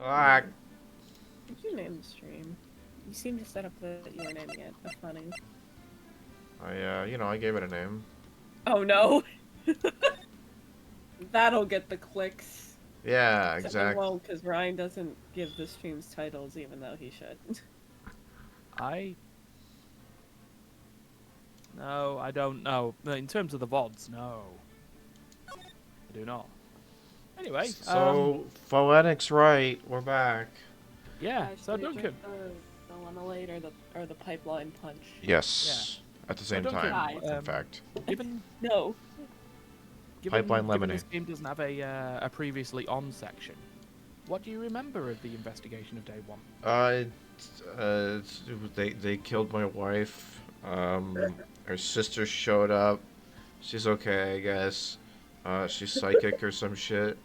Ah, Did you name the stream? You seem to set up that you were naming it. That's funny. I gave it a name. Oh no! That'll get the clicks. Yeah, Except it exactly. won't, because Ryan doesn't give the streams titles, even though he should. No, I don't know. In terms of the VODs, no. I do not. Anyway, So, Phoenix Wright, we're back. yeah, so Should we Duncan. drink the lemonade or the pipeline punch? Yes. At the same Duncan, time, in um, fact. Given No. Pipeline given lemonade. this game doesn't have a previously on section, what do you remember of the investigation of day one? They killed my wife. Her sister showed up. She's okay, I guess. She's psychic or some shit.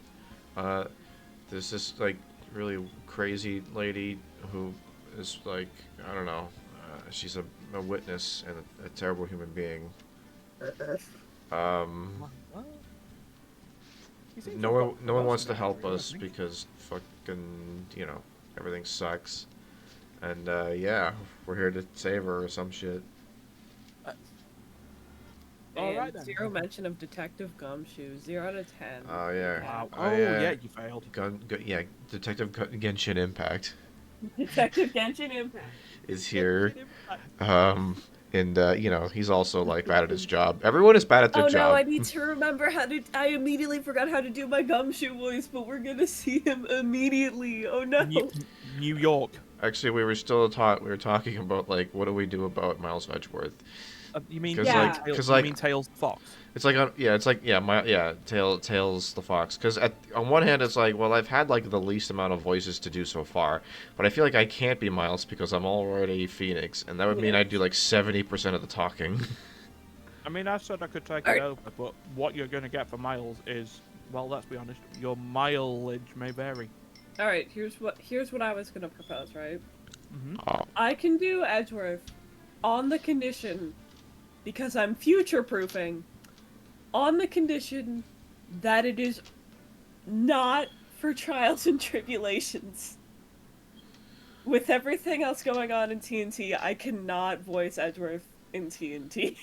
There's this like really crazy lady who is like, I don't know. She's a witness and a terrible human being. What? You seem to No have one, got no one lots wants of to help memory, I us think. because fucking, everything sucks. And yeah, we're here to save her or some shit. Alright And then. zero mention of Detective Gumshoe. 0 to 10. Oh yeah. Wow. Oh, Oh, yeah. yeah, you failed. Yeah, Detective Genshin Impact Detective Genshin Impact. is here. And he's also like bad at his job. Everyone is bad at their Oh no, I job. need to remember how to. I immediately forgot how to do my Gumshoe voice, but we're gonna see him immediately. Oh no. New York. Actually, we were talking about like what do we do about Miles Edgeworth? You mean 'Cause, Yeah. you mean Tails the Fox? It's like Tails the Fox. Because on one hand, it's like, well, I've had like the least amount of voices to do so far, but I feel like I can't be Miles because I'm already Phoenix, and that would mean I'd do like 70% of the talking. I mean, I said I could take Alright. it over, but what you're going to get for Miles is, well, let's be honest, your mileage may vary. All right. Here's what I was gonna propose. Right. Oh. I can do Edgeworth on the condition, because I'm future proofing, on the condition that it is not for trials and tribulations. With everything else going on in TNT, I cannot voice Edgeworth in TNT.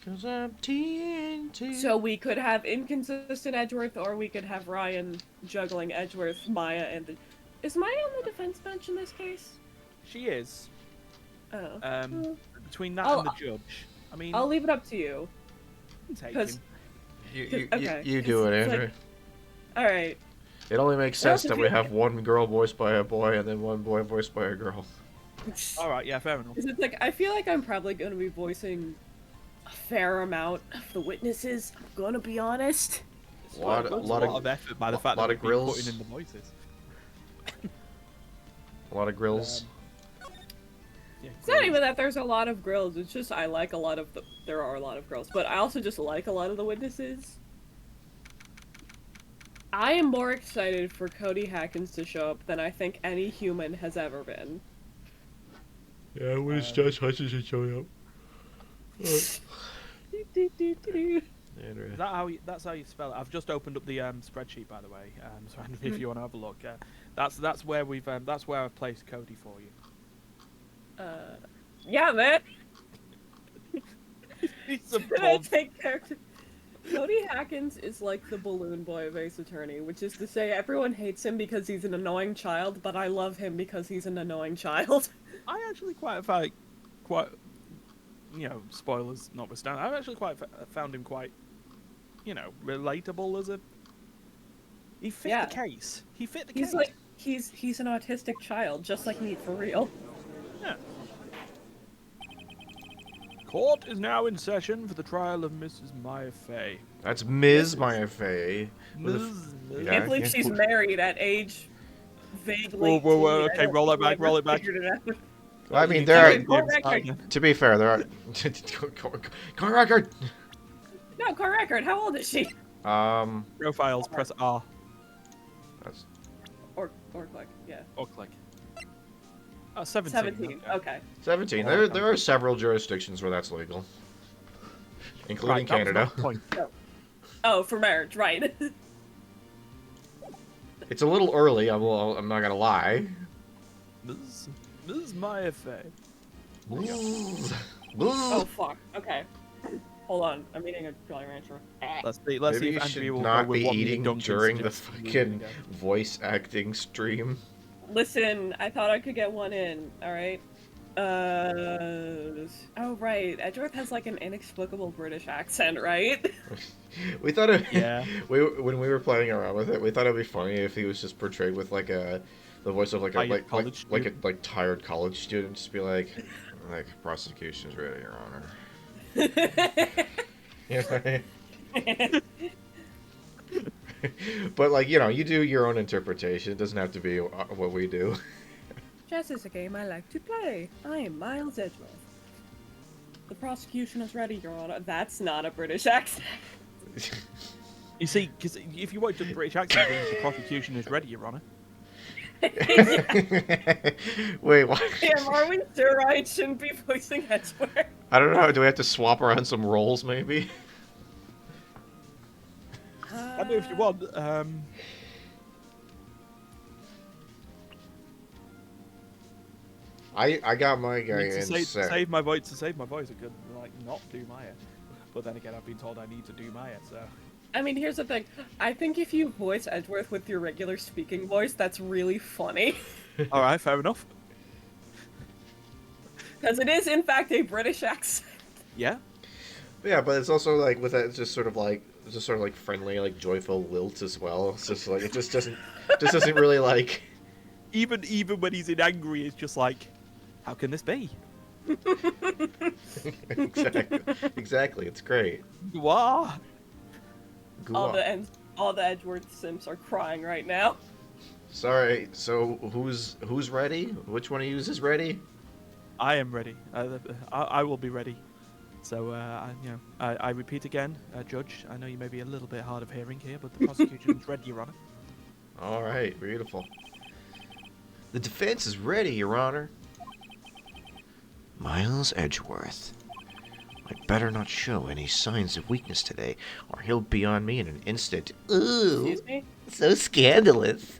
Cause I'm TNT. So we could have inconsistent Edgeworth, or we could have Ryan juggling Edgeworth, Maya, and is Maya on the defense bench in this case? She is. Oh. Between that I'll- and the judge, I mean, I'll leave it up to you. take 'cause- him. Okay. You do it, It's like- Andrew. All right. It only makes I sense also that we feel have like- one girl voiced by a boy and then one boy voiced by a girl. All right, yeah, fair enough. It's like I feel like I'm probably going to be voicing a fair amount of the witnesses. I'm going to be honest. It's Lot- quite a lot lot of- of effort by the fact lot that of we've been grills. putting in the voices. A lot of grills. Yeah, It's not even that there's a lot of grills. It's just I like a lot of the. There are a lot of girls, but I also just like a lot of the witnesses. I am more excited for Cody Hackins to show up than I think any human has ever been. Yeah, when Josh Hutcherson showing up. Is that how that's how you spell it? I've just opened up the spreadsheet, by the way. So if you want to have a look, that's where I've placed Cody for you. Yeah, man. He's a Did I bug. take character? Cody Hackins is like the balloon boy of Ace Attorney, which is to say everyone hates him because he's an annoying child, but I love him because he's an annoying child. I actually quite, spoilers notwithstanding, I've actually found him quite, relatable as a. He fit the case. He fit the case. He's like he's an autistic child, just like me for real. Yeah. Court is now in session for the trial of Mrs. Maya Fey. That's Ms. Maya Fey. Ms. Yeah, I can't believe yeah. she's married at age vaguely. Whoa, teen. I okay, don't roll it think I back, roll ever it back. figured it out. Well, I mean, You there can't Court give record. time. to be fair, there are. Court record! No, court record. How old is she? Profiles, press R That's, Or click. Yeah. or click. 17. 17. Okay. 17. Oh, There are several jurisdictions where that's legal. Including Right, that was Canada. my point. Oh, for marriage, right? It's a little early. I'm not gonna lie. Ms. Maya Fey. Oh fuck. Okay. Hold on. I'm eating a Jolly Rancher. Let's see Maybe if you Andrea should will go not with be what me and eating Duncan during the suggested a fucking minute ago. voice acting stream. Listen, I thought I could get one in. All right. Oh right. Edgeworth has like an inexplicable British accent, right? We thought it. Yeah. When we were playing around with it, we thought it'd be funny if he was just portrayed with like the voice of like a Tired college like a student. like tired college student, just be like prosecution's ready, Your Honor. Yeah. But like you do your own interpretation. It doesn't have to be what we do. Chess is a game I like to play. I am Miles Edgeworth. The prosecution is ready, Your Honor. That's not a British accent. You see, because if you watch the British accent, it means the prosecution is ready, Your Honor. Wait, what? Damn, are we sure I shouldn't be voicing Edgeworth? I don't know. Do we have to swap around some roles, maybe? I know if you want. I got my I guy mean, in to set. save my voice, I could like not do Maya. But then again, I've been told I need to do Maya, so. I mean, here's the thing. I think if you voice Edgeworth with your regular speaking voice, that's really funny. All right, fair enough. Because it is, in fact, a British accent. Yeah. Yeah, but it's also like with that just sort of like friendly, like joyful lilt as well. It's just like it just doesn't really like. Even when he's in angry, it's just like, how can this be? Exactly. It's great. Wah! All the Edgeworth Sims are crying right now. Sorry. So who's ready? Which one of you is ready? I am ready. I will be ready. So, I repeat again, Judge. I know you may be a little bit hard of hearing here, but the prosecution is ready, Your Honor. All right. Beautiful. The defense is ready, Your Honor. Miles Edgeworth. I'd better not show any signs of weakness today, or he'll be on me in an instant. Ooh, Excuse me? so scandalous.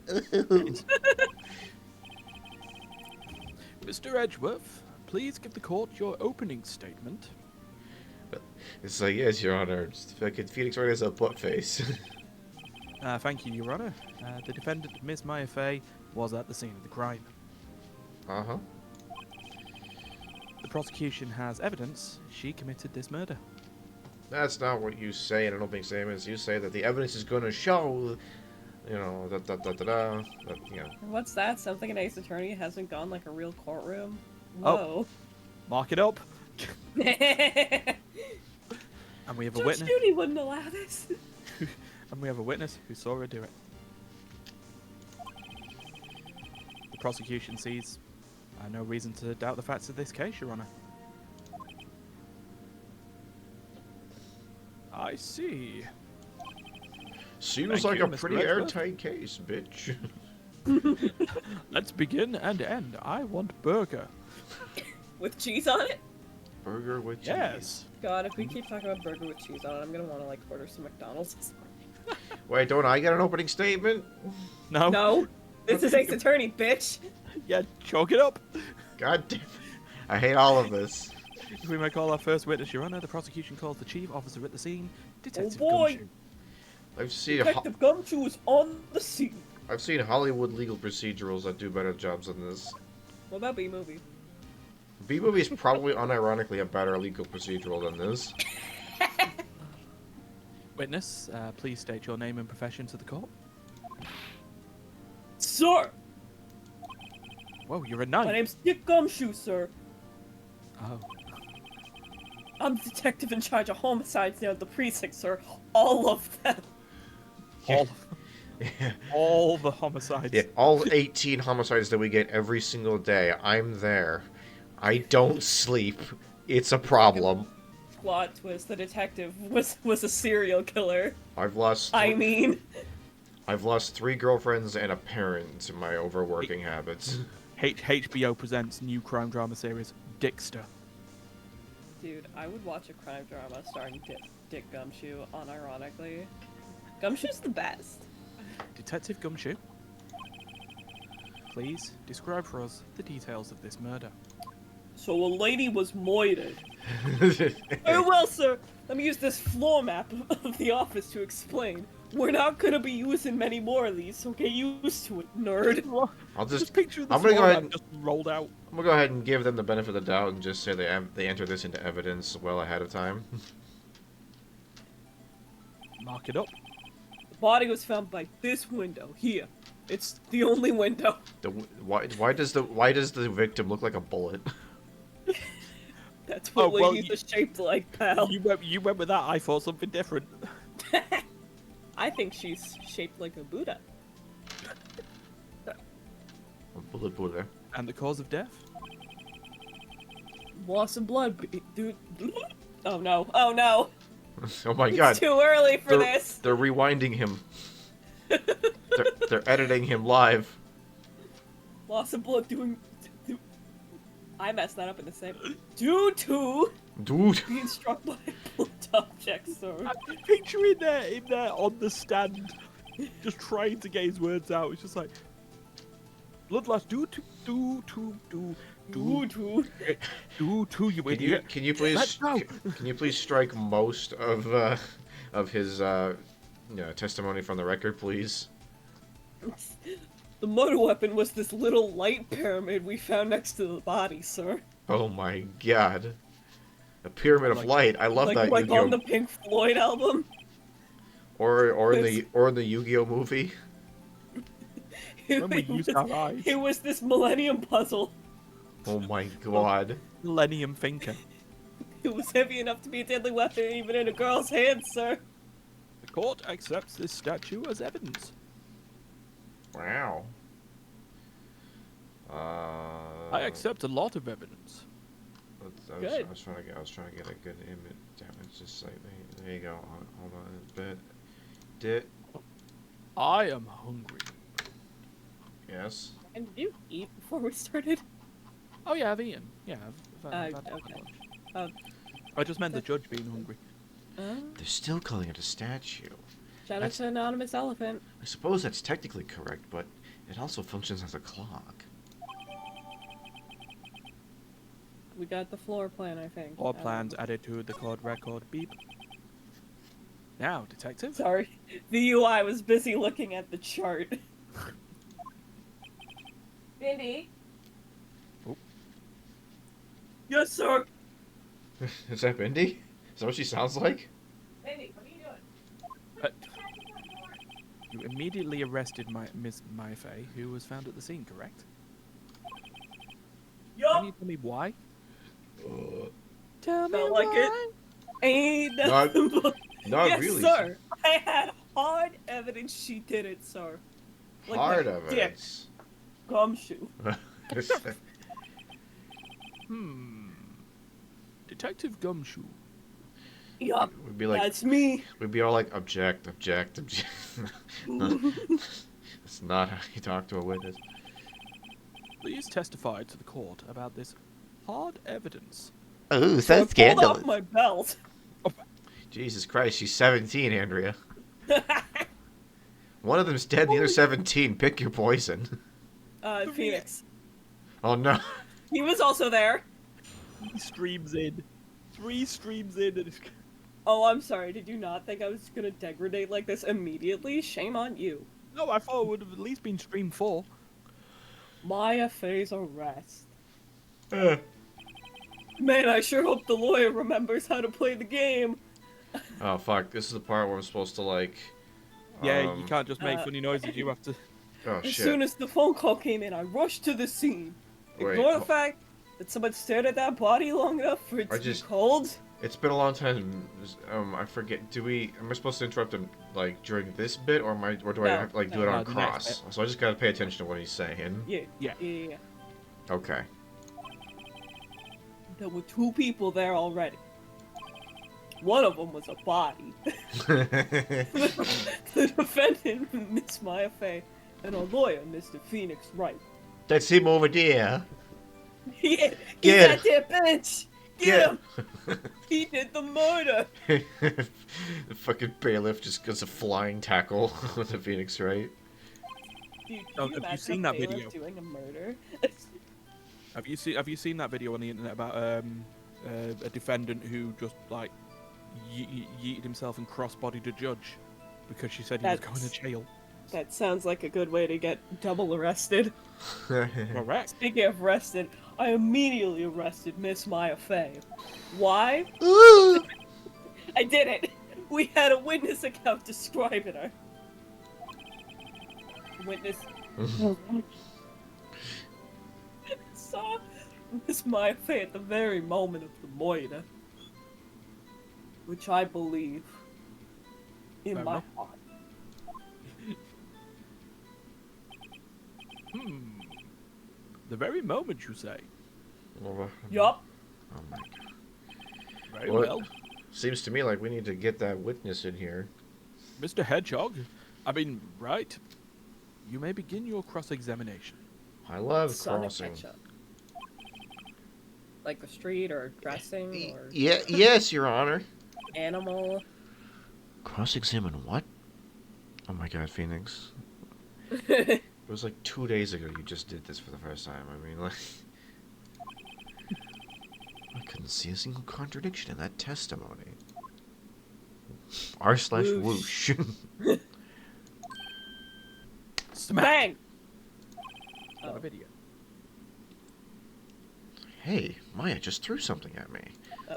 Mr. Edgeworth, please give the court your opening statement. It's like, yes, Your Honor. Just fucking Phoenix Wright has a butt face. Thank you, Your Honor. The defendant, Ms. Maya Fey, was at the scene of the crime. Uh-huh. The prosecution has evidence she committed this murder. That's not what you say in an opening statement. You say that the evidence is going to show, that, What's that? Something an Ace Attorney hasn't gone like a real courtroom? Oh. Whoa. Mark it up. Judge And we have a witness. Judy wouldn't allow this. And we have a witness who saw her do it. The prosecution sees no reason to doubt the facts of this case, Your Honor. I see. Seems Thank like you, a Mr. pretty Edgeworth. airtight case, bitch. Let's begin and end. I want burger. With cheese on it? Burger with cheese. Yes. God, if we keep talking about burger with cheese on it, I'm gonna want to like order some McDonald's. Wait, don't I get an opening statement? No. No, this is Ace Attorney, bitch. Yeah, choke it up. God damn it. I hate all of this. If we may call our first witness, Your Honor, the prosecution calls the chief officer at the scene, Detective boy. Gumshoe. I've seen Detective Gumshoe is on the scene. I've seen Hollywood legal procedurals that do better jobs than this. What about B-movie? B-movie is probably unironically a better legal procedural than this. Witness, please state your name and profession to the court. Sir, Whoa, you're a my knight. name's Dick Gumshoe, sir. Oh. I'm the detective in charge of homicides there at the precinct, sir. All of them. All, Yeah. all the homicides. Yeah, all 18 homicides that we get every single day, I'm there. I don't sleep. It's a problem. Plot twist: the detective was a serial killer. I've lost. I've lost 3 girlfriends and a parent to my overworking habits. HBO presents new crime drama series, Dickster. Dude, I would watch a crime drama starring Dick Gumshoe, unironically. Gumshoe's the best. Detective Gumshoe please describe for us the details of this murder. So a lady was murdered. Very well, sir. Let me use this floor map of the office to explain. We're not gonna be using many more of these, so get used to it, nerd. I'll just picture the I'm gonna go ahead and just rolled out. I'm gonna go ahead and give them the benefit of the doubt and just say they entered this into evidence well ahead of time. Mark it up. The body was found by this window here. It's the only window. Why does the victim look like a bullet? That's what well, ladies are shaped like, pal. You went with that. I thought something different. I think she's shaped like a Buddha. A bullet Buddha. And the cause of death? Loss of blood, dude. Oh no! Oh no! Oh my god! It's too early for this. They're rewinding him. they're editing him live. Loss of blood doing. I messed that up in the same. Due to Dude. being struck by a blunt object, sir. I'm picturing him there on the stand, just trying to get his words out. It's just like blood loss due to you idiot. Can you please can you please strike most of his testimony from the record, please? The murder weapon was this little light pyramid we found next to the body, sir. Oh my god. A pyramid of light. I love that Like Yu-Gi-Oh! on the Pink Floyd album. Or in the Yu-Gi-Oh movie. When we used our eyes. It was this Millennium Puzzle. Oh my god. Millennium Thinker. It was heavy enough to be a deadly weapon even in a girl's hands, sir. The court accepts this statue as evidence. Wow. I accept a lot of evidence. Good. I was trying to get a good image. Damn it, just slightly. There you go. Hold on a bit. I am hungry. Yes. And did you eat before we started? Oh yeah, I've eaten. Yeah, I've had Okay. lunch. I just meant the judge being hungry. They're still calling it a statue. Shout out to Anonymous Elephant. I suppose that's technically correct, but it also functions as a clock. We got the floor plan, I think. All plans added to the court record. Beep. Now, detective. Sorry. The UI was busy looking at the chart. Mindy? Oh. Yes, sir! Is that Bindi? Is that what she sounds like? Mindy, what are you doing? You immediately arrested Miss Maifei, who was found at the scene, correct? Can Yup! you tell me why? Tell me like why. Ain't nothing but... Not yes, really. sir! I had hard evidence she did it, sir. Like Hard my evidence. Dick. Gumshoe. Detective Gumshoe. Yup, We'd be like, that's me. we'd be all like, object. That's not how you talk to a witness. Please testify to the court about this hard evidence. Oh, So I pulled off my belt. Jesus Christ, she's 17, Andrea. One of them's dead, the other 17. Pick your poison. Phoenix. Oh no. He was also there. 3 streams in. 3 streams in. And it's... Oh, I'm sorry. Did you not think I was gonna degrade like this immediately? Shame on you. No, I thought it would have at least been stream 4. Maya Faye's arrest. Man, I sure hope the lawyer remembers how to play the game. Oh fuck, this is the part where I'm supposed to like... Yeah, you can't just make funny noises, you have to... Oh As shit. soon as the phone call came in, I rushed to the scene. Wait, Ignore the fact that someone stared at that body long enough for it to be cold. It's been a long time. I forget. Am I supposed to interrupt him like during this bit, or do I have to like do it on the next cross? So I just gotta pay attention to what he's saying. Yeah. Okay. There were 2 people there already. One of them was a body. The defendant, Miss Maya Faye, and our lawyer, Mr. Phoenix Wright. That's him over there. Get Get that there bitch! Get him! He did the murder! The fucking bailiff just gets a flying tackle with the Phoenix, right? Dude, Oh, can you have you imagine seen a that bailiff video? doing a murder? Have you seen that video on the internet about a defendant who just like yeeted himself and cross-bodied a judge because she said he was going to jail? That sounds like a good way to get double arrested. Correct. Speaking of arrested, I immediately arrested Miss Maya Fey. Why? I did it! We had a witness account describing her. Witness saw Miss Maya Fey at the very moment of the murder. Which I believe in Fair my enough. heart. The very moment, you say? Yup. Oh my god. Very Well, well. Seems to me like we need to get that witness in here. Mr. Hedgehog, Wright, you may begin your cross-examination. I love Son of crossing. ketchup. Like the street or dressing or Yeah, yes, Your Honor. animal. Cross-examine what? Oh my god, Phoenix. It was like 2 days ago you just did this for the first time. I mean, like... I couldn't see a single contradiction in that testimony. R/whoosh. Smack! Bang! What a video. Hey, Maya just threw something at me.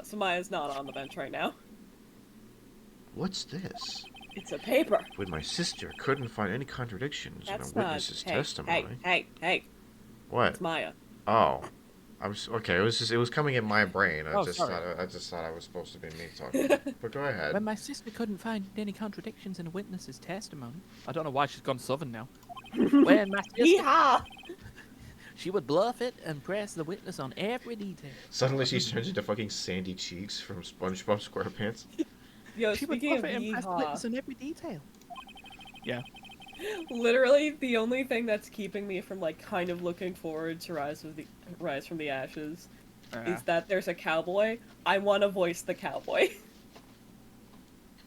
So Maya's not on the bench right now. What's this? It's a paper. When my sister couldn't find any contradictions That's in a witness's not. testimony. Hey! What? It's Maya. Oh. I was okay. It was coming in my brain. I just sorry. thought I was supposed to be me talking. But go ahead. When my sister couldn't find any contradictions in a witness's testimony, I don't know why she's gone southern now. When my sister, Yeehaw! she would bluff it and press the witness on every detail. Suddenly she turns into fucking Sandy Cheeks from SpongeBob SquarePants. Yo, She would speaking bluff of it and press the witness yeehaw, on every detail. Yeah. literally the only thing that's keeping me from like kind of looking forward to Rise from the Ashes is that there's a cowboy. I want to voice the cowboy.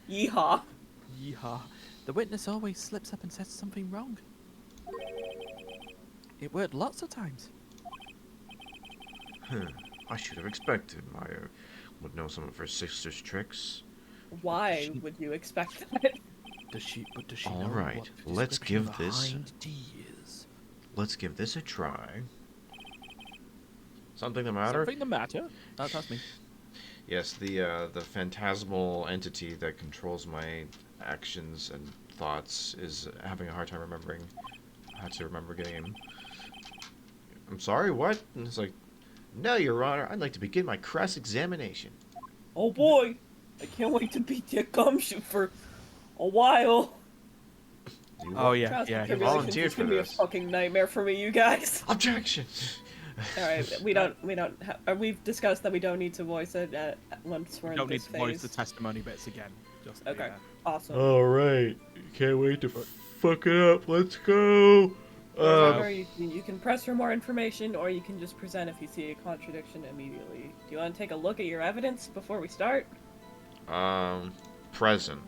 Yeehaw! Yeehaw. The witness always slips up and says something wrong. It worked lots of times. I should have expected Maya would know some of her sister's tricks. Why would you expect that? Does she All know right, what the let's description give this- behind D is? Let's give this a try. Something the matter? Something the matter? That's me. Yes, the phantasmal entity that controls my actions and thoughts is having a hard time remembering how to remember game. I'm sorry, what? And it's like, no, Your Honor, I'd like to begin my cross-examination. Oh boy! I can't wait to beat that gumshoe for a while. You Oh yeah, Trials and yeah. tribulations volunteered is gonna for be a this. fucking nightmare for me, you guys. Objection! Alright, we've discussed that we don't need to voice it once we're We in don't need this to voice phase. the testimony bits again. Just Okay, awesome. Alright, can't wait to fuck it up, let's go! Remember, you can press for more information, or you can just present if you see a contradiction immediately. Do you want to take a look at your evidence before we start? Present.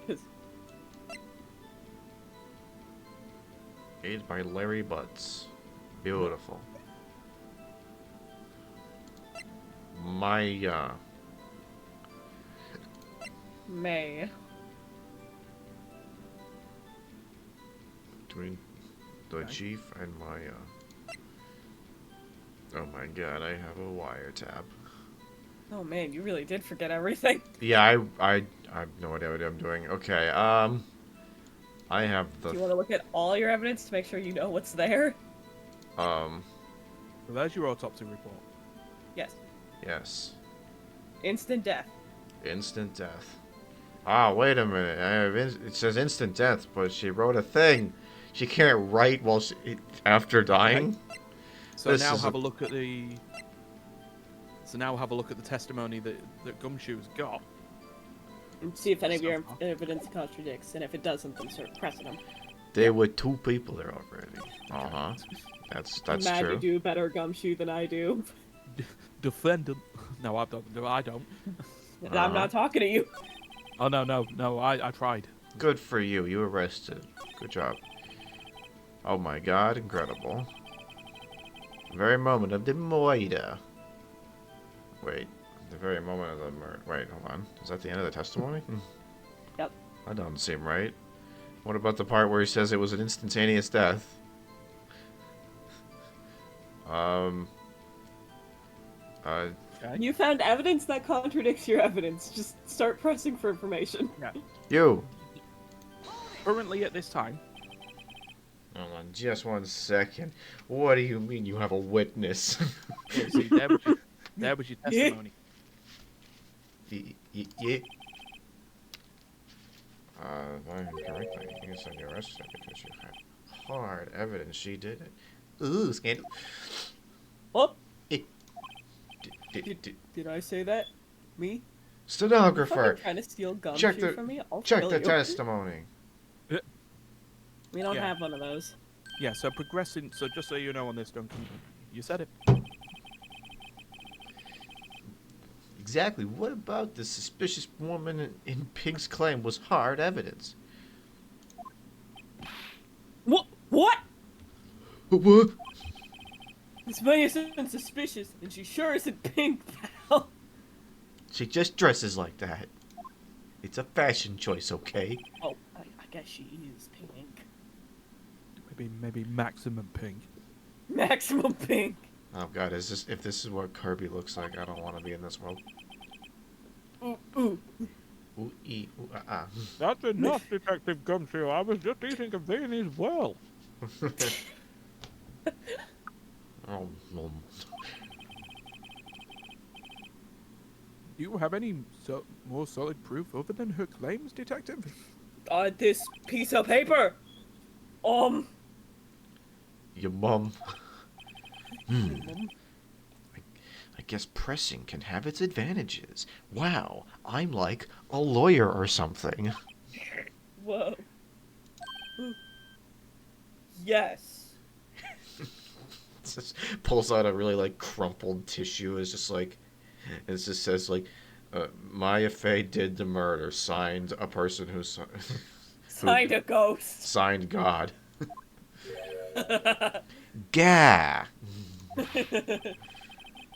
'Cause- Made by Larry Butts. Beautiful. Maya. May. Between the chief and Maya. Oh my god, I have a wiretap. Oh man, you really did forget everything. Yeah, I have no idea what I'm doing. Okay, I have Do you the, want to look at all your evidence to make sure you know what's there? So there's your autopsy report. Yes. yes. Instant death. Instant death. Ah, wait a minute. It says instant death, but she wrote a thing. She can't write while after dying. So This now is have a look at the. So now have a look at the testimony that Gumshoe's got. And see if any of your So far. evidence contradicts, and if it doesn't, then start pressing them. There were 2 people there already. Uh-huh. That's Mad true. you do better gumshoe than I do. Defendant. No, I don't. No, I don't. I'm not talking to you. Oh no. I tried. Good for you. You arrested. Good job. Oh my god, incredible. The very moment of the murder. Wait, the very moment of the murder. Wait, hold on. Is that the end of the testimony? Yep. That doesn't seem right. What about the part where he says it was an instantaneous death? Okay. You found evidence that contradicts your evidence. Just start pressing for information. Yeah. You! Currently at this time, Hold on just 1 second. What do you mean you have a witness? yeah, see, there was your testimony. Yeah. If I'm correctly, you can send you arrested because you had hard evidence she did it. Ooh, scandal. Oh, Did did I say that? Me? stenographer, Trying to steal check gumshoe the from me? I'll check kill the you. testimony. We don't Yeah. have one of those. Yeah, so progressing. So just so you know on this, Duncan, you said it. Exactly. What about the suspicious woman in Pig's claim was hard evidence? What? What? What? This may isn't suspicious, and she sure isn't pink, pal. She just dresses like that. It's a fashion choice, okay? Oh, I guess she is pink. Maybe maximum pink. Maximum pink. Oh god, if this is what Kirby looks like, I don't want to be in this world. Ooh, ooh. Ooh, ee, ooh, ah, That's enough, Detective Gumshoe. I was just eating a Viennese well. Oh, Do you have any more solid proof other than her claims, Detective? This piece of paper. your mum. I guess pressing can have its advantages. Wow, I'm like a lawyer or something. Whoa. Yes. Just pulls out a really like crumpled tissue. It's just like, it just says like, Maya Fey did the murder. Signed a person who Signed a ghost. signed God. Gah.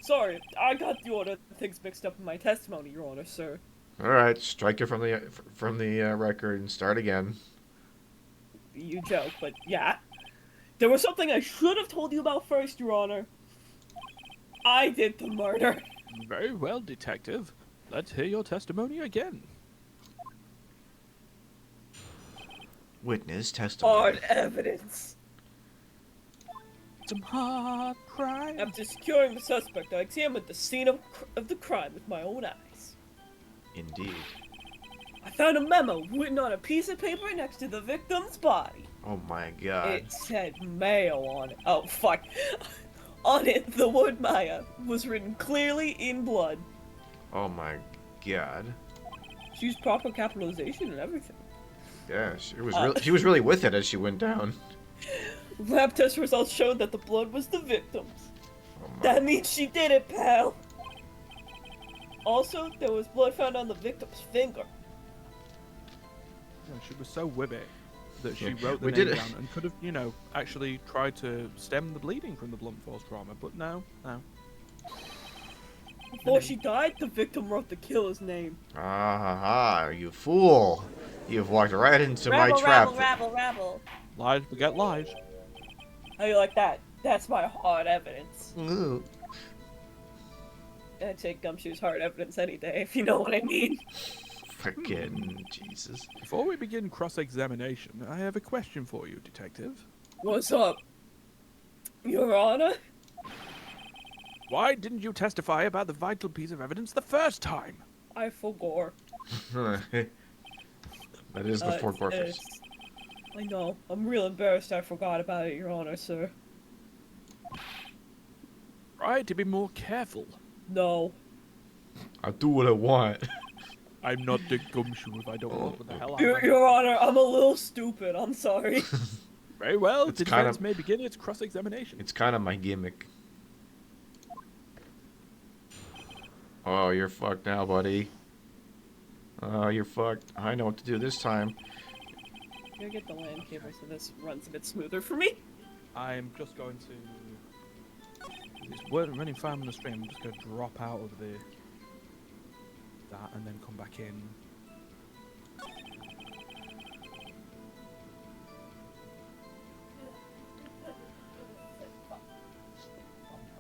Sorry, I got the order things mixed up in my testimony, Your Honor, sir. All right, strike it from the record and start again. You joke, but yeah. There was something I should have told you about first, Your Honor. I did the murder. Very well, Detective. Let's hear your testimony again. Witness testimony. Hard evidence. Some hard crime. After securing the suspect, I examined the scene of the crime with my own eyes. Indeed. I found a memo written on a piece of paper next to the victim's body. Oh my god. It said Mayo on it. Oh, fuck. On it, the word Maya was written clearly in blood. Oh my god. She used proper capitalization and everything. Yeah, she was really with it as she went down. Lab test results showed that the blood was the victim's. Oh my. That means she did it, pal. Also, there was blood found on the victim's finger. Yeah, she was so with it that she Yeah, wrote the we name did it. down and could have, actually tried to stem the bleeding from the blunt force trauma, but no. Before she died, the victim wrote the killer's name. Ah ha ha, you fool. You've walked right into my trap. Rabble. Lies beget lies. How you like that? That's my hard evidence. Ooh. I'd take Gumshoe's hard evidence any day, if you know what I mean. Fucking Jesus. Before we begin cross-examination, I have a question for you, Detective. What's up? Your Honor? Why didn't you testify about the vital piece of evidence the first time? I forgot. That is the Fort Gorfus. I know. I'm real embarrassed I forgot about it, Your Honor, sir. Try to be more careful. No. I do what I want. I'm not the Gumshoe if I don't know what the hell I Your Honor, I'm a little stupid. I'm sorry. Very well, It's the kind defense of- may begin its cross-examination. It's kind of my gimmick. Oh, you're fucked now, buddy. Oh, you're fucked. I know what to do this time. I'm gonna get the LAN cable so this runs a bit smoother for me. I'm just going to. It's running fine on the stream. I'm just going to drop out of that and then come back in.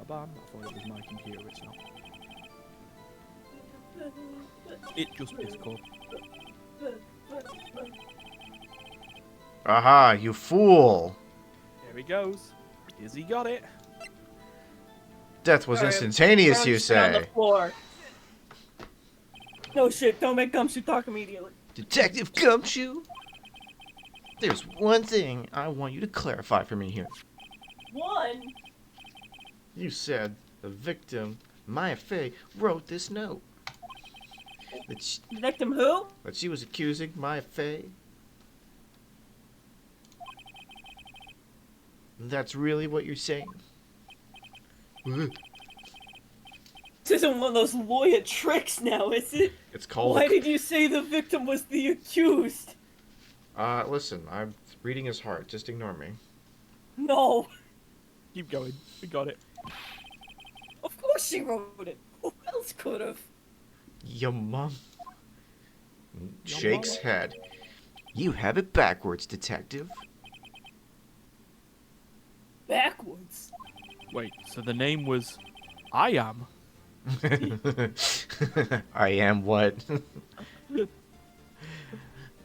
I thought it was my computer itself. It just Discord. Aha, you fool! There he goes. Izzy got it. Death was Alright, instantaneous, you sit on the say? floor. No shit, don't make Gumshoe talk immediately. Detective Gumshoe? There's one thing I want you to clarify for me here. One? You said the victim, Maya Fey, wrote this note. Victim who? That she was accusing Maya Fey. That's really what you're saying? This isn't one of those lawyer tricks now, is it? It's called... Why did you say the victim was the accused? Listen, I'm reading his heart. Just ignore me. No. Keep going. We got it. Of course she wrote it. Who else could have? Your mom shakes head. You have it backwards, detective. Backwards. Wait, so the name was I Am? I am what? The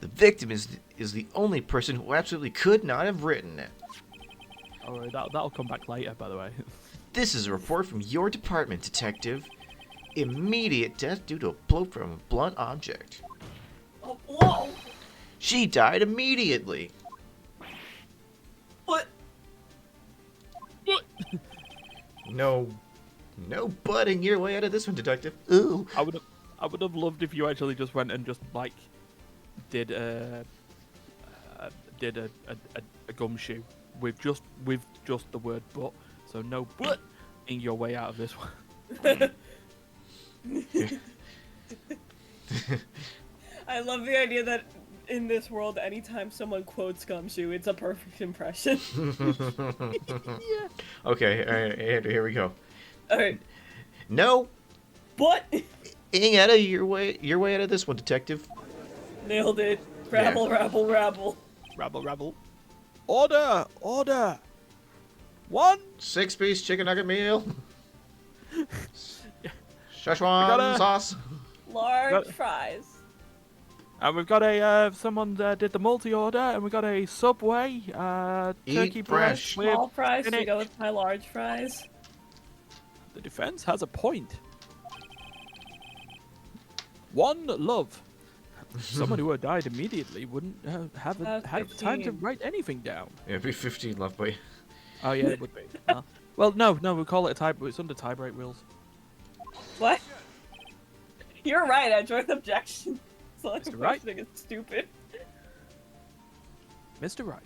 victim is the only person who absolutely could not have written it. Alright, that'll come back later, by the way. This is a report from your department, detective. Immediate death due to a blow from a blunt object. Oh, whoa! She died immediately. What? No butting your way out of this one, detective. Ooh. I would have loved if you actually just went and just like did a gumshoe with just the word "but," so no "but" in your way out of this one. I love the idea that in this world, anytime someone quotes Gumshoe, it's a perfect impression. Yeah. Okay, Andrew, here we go. Alright. No. But Ing out of your way out of this one, detective. nailed it. Rabble, rabble, rabble. Rabble, rabble. Order! 1! 6-piece chicken nugget meal. We Szechuan gotta- sauce. Large fries. And we've got a someone did the multi-order, and we got a Subway turkey Eat breast fresh. with Small fries to spinach. go with my large fries. The defense has a point. One love. Someone who had died immediately wouldn't have had time to 15. write anything down. Yeah, it'd be 15 left, boy. Oh yeah, it would be. Well, no, we call it a tie. It's under tie break rules. What? You're right, I joined the objection. So like Mr. Wright? it's stupid. Mr. Wright.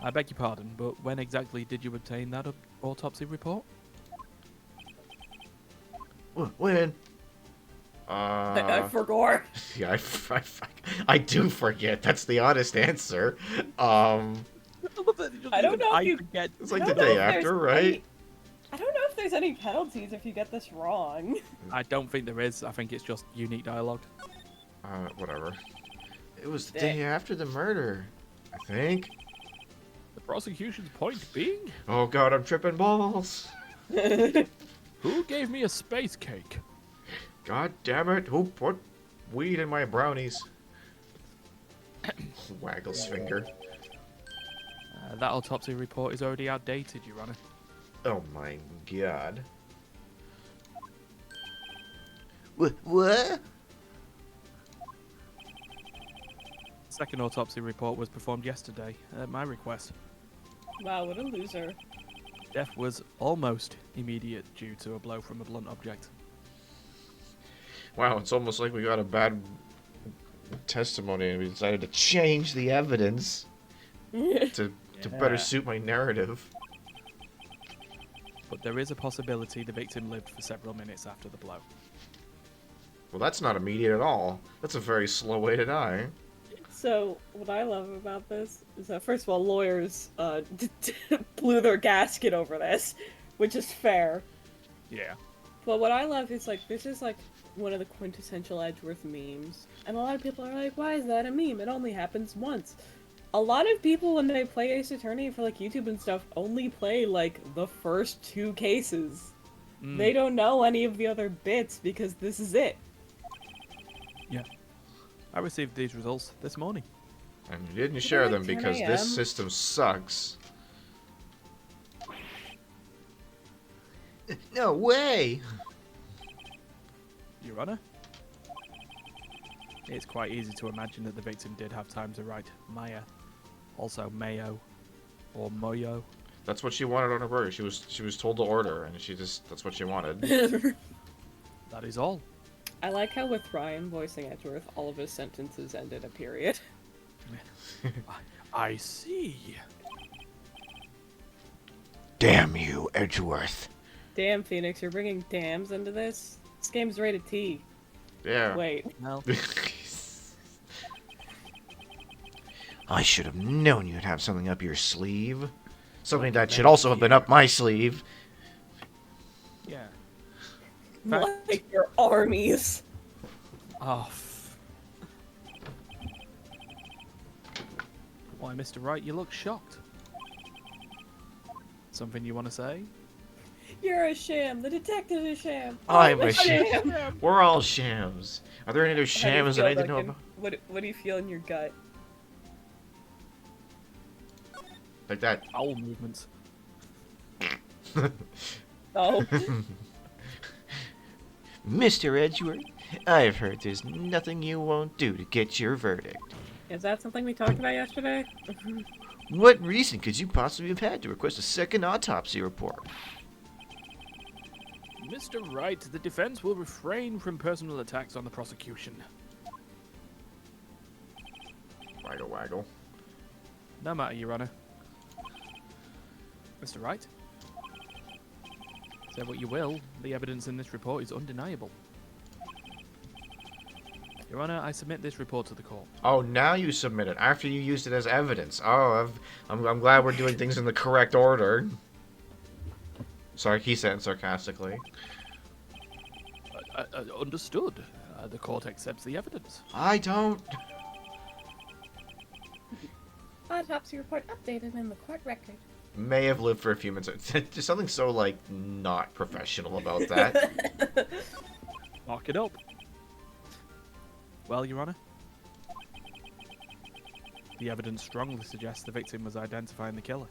I beg your pardon, but when exactly did you obtain that autopsy report? When? I forgot. Yeah, I do forget. That's the honest answer. I don't know if you- forget. It's like I the don't know day if there's after, right? I don't know if there's any penalties if you get this wrong. I don't think there is. I think it's just unique dialogue. Whatever. It was the day after the murder, I think. The prosecution's point being, Oh god, I'm tripping balls. who gave me a space cake? God damn it, who put weed in my brownies? Waggles finger. That autopsy report is already outdated, Your Honor. Oh my god. What? Second autopsy report was performed yesterday at my request. Wow, what a loser. Death was almost immediate due to a blow from a blunt object. Wow, it's almost like we got a bad testimony and we decided to change the evidence to better Yeah. suit my narrative. But there is a possibility the victim lived for several minutes after the blow. Well, that's not immediate at all. That's a very slow way to die. So, what I love about this is that, first of all, lawyers blew their gasket over this, which is fair. Yeah. But what I love is, like, this is, like, one of the quintessential Edgeworth memes. And a lot of people are like, why is that a meme? It only happens once. A lot of people, when they play Ace Attorney for, like, YouTube and stuff, only play, like, the first 2 cases. They don't know any of the other bits because this is it. Yeah. I received these results this morning. And you didn't share them 10 because a.m. this system sucks. No way! Your Honor? It's quite easy to imagine that the victim did have time to write Maya, also Mayo, or Moyo. That's what she wanted on her burger. She was told to order, and that's what she wanted. That is all. I like how with Ryan voicing Edgeworth, all of his sentences end in a period. I see. Damn you, Edgeworth. Damn, Phoenix, you're bringing dams into this? This game's rated T. Yeah. Wait. Well, I should have known you'd have something up your sleeve. Something that should also have been up my sleeve. yeah. Like your armies. Oh. Why, Mr. Wright, you look shocked. Something you want to say? You're a sham. The detective is a sham. I'm a sham. We're all shams. Are there any other shams that I didn't know about? What do you feel in your gut? Like that. Bowel movements. Oh. Mr. Edgeworth, I've heard there's nothing you won't do to get your verdict. Is that something we talked about yesterday? What reason could you possibly have had to request a second autopsy report? Mr. Wright, the defense will refrain from personal attacks on the prosecution. Waggle, waggle. No matter, Your Honor. Mr. Wright? Say what you will, the evidence in this report is undeniable. Your Honor, I submit this report to the court. Oh, now you submit it after you used it as evidence. Oh, I'm glad we're doing things in the correct order. Sorry, he said sarcastically. Understood. The court accepts the evidence. I don't. Autopsy report updated in the court record. May have lived for a few minutes. There's something so, like, not professional about that. Mark it up. Well, Your Honor, the evidence strongly suggests the victim was identifying the killer.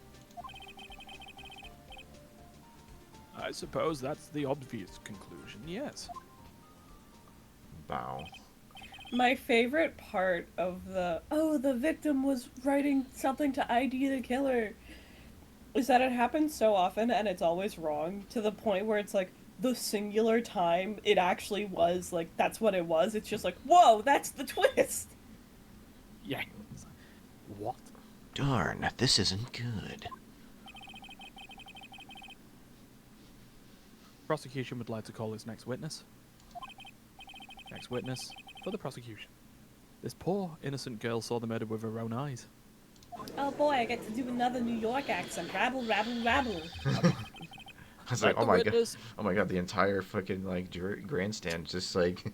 I suppose that's the obvious conclusion, yes. Bow. My favorite part of the victim was writing something to ID the killer is that it happens so often and it's always wrong to the point where it's like the singular time it actually was, like, that's what it was. It's just like, whoa, that's the twist. Yeah. What? Darn, this isn't good. Prosecution would like to call his next witness. Next witness for the prosecution. This poor, innocent girl saw the murder with her own eyes. Oh boy, I get to do another New York accent. Rabble, rabble, rabble. I was like, oh my god, the entire fucking, like, grandstand just, like,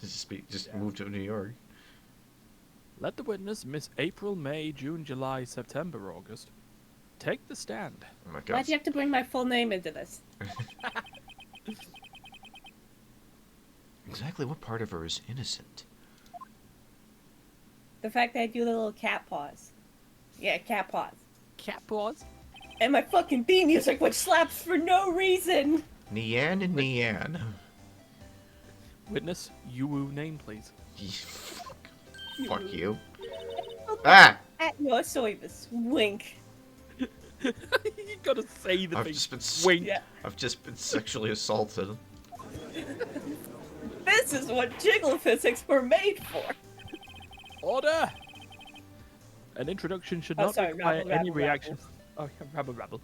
just moved to New York. Let the witness, Miss April, May, June, July, September, August, take the stand. Oh my god. Why'd you have to bring my full name into this? Exactly what part of her is innocent? The fact that I do the little cat paws. Yeah, cat paws. Cat paws? And my fucking theme music, which slaps for no reason! Nian and Nian. Witness, you name, please. Fuck you. Ah! At your service, wink. You gotta say the I've thing. just been Wink. Yeah. I've just been sexually assaulted. This is what jiggle physics were made for. Order! An introduction should Oh, not sorry, require rabble, any rabble, reaction. Oh, rabble, rabble.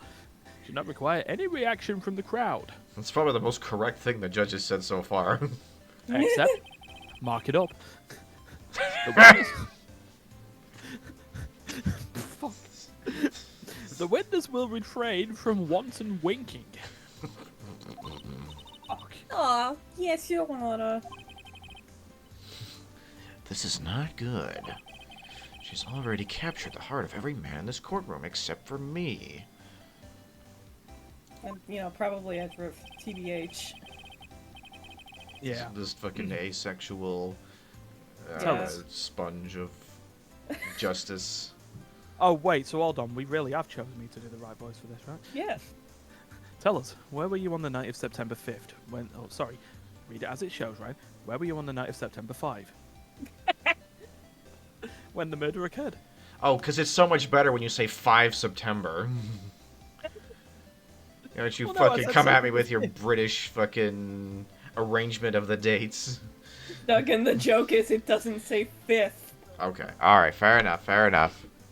Should not require any reaction from the crowd. That's probably the most correct thing the judge has said so far. Except, mark it up. The witness, The witness will refrain from wanton winking. Aw, yes, Your Honor. This is not good. She's already captured the heart of every man in this courtroom except for me. And, probably as for TBH. Yeah. This fucking asexual sponge of justice. Oh, wait, so hold on. We really have chosen me to do the right voice for this, right? Yes. Tell us, where were you on the night of September 5th? Read it as it shows, right? Where were you on the night of September 5? When the murder occurred. Oh, because it's so much better when you say 5 September. Don't you fucking come at me with your British fucking arrangement of the dates. Duggan, the joke is it doesn't say 5th. Okay, alright, fair enough.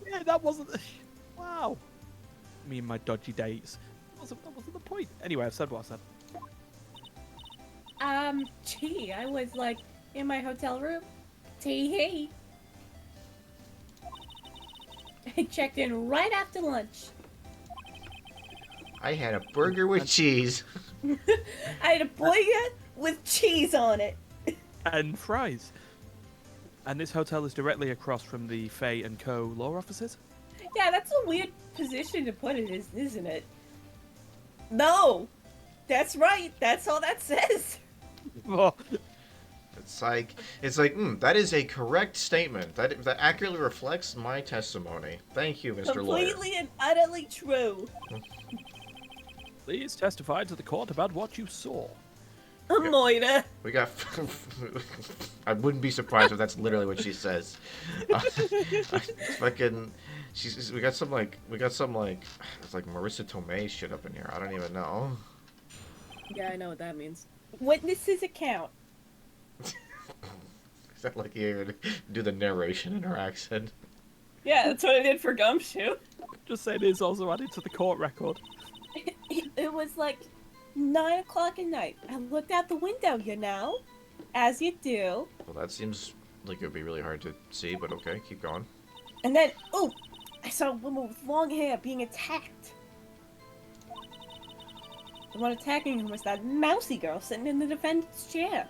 Yeah, that wasn't... Wow. Me and my dodgy dates. That wasn't the point. Anyway, I've said what I said. Gee, I was, in my hotel room. Hey. I checked in right after lunch. I had a burger with cheese. I had a burger with cheese on it. And fries. And this hotel is directly across from the Fay & Co. law offices? Yeah, that's a weird position to put it, isn't it? No! That's right, that's all that says. Oh. It's like, that is a correct statement. That accurately reflects my testimony. Thank you, Mr. Lawyer. Completely and utterly true. Please testify to the court about what you saw. Moira. We got. I wouldn't be surprised if that's literally what she says. Fucking. We got some it's like Marissa Tomei shit up in here. I don't even know. Yeah, I know what that means. Witness's account. Is that like you do the narration in her accent? Yeah, that's what I did for Gumshoe. Just say it is also added to the court record. It was 9 o'clock at night. I looked out the window, as you do. Well, that seems like it would be really hard to see, but okay, keep going. And then, I saw a woman with long hair being attacked. The one attacking her was that mousy girl sitting in the defendant's chair.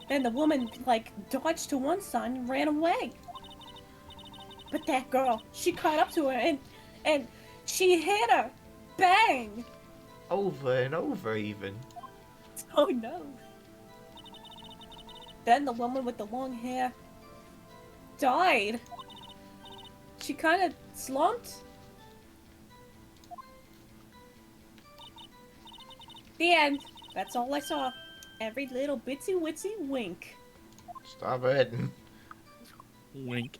Then the woman, dodged to one side and ran away. But that girl, she caught up to her and she hit her. Bang! Over and over, even. Oh no. Then the woman with the long hair died. She kind of slumped. The end. That's all I saw. Every little bitsy witsy wink. Stop it. Wink.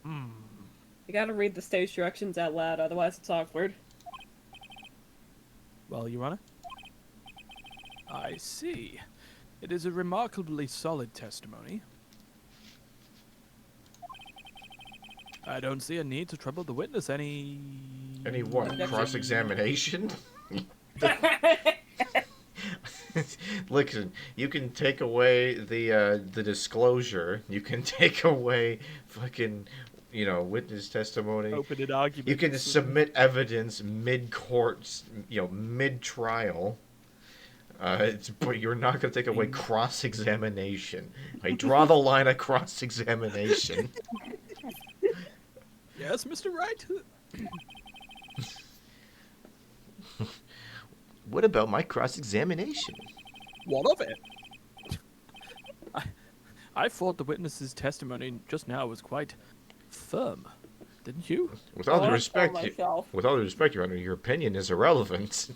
You gotta read the stage directions out loud, otherwise it's awkward. Well, Your Honor. I see. It is a remarkably solid testimony. I don't see a need to trouble the witness any... Any what? Cross-examination? Listen, you can take away the disclosure. You can take away fucking, witness testimony. Open-ended argument. You can submit evidence mid-court, mid-trial. But you're not going to take away cross-examination. I draw the line at cross-examination. Yes, Mr. Wright? What about my cross-examination? What of it? I thought the witness's testimony just now was quite firm. Didn't you? With all due respect, Your Honor, your opinion is irrelevant.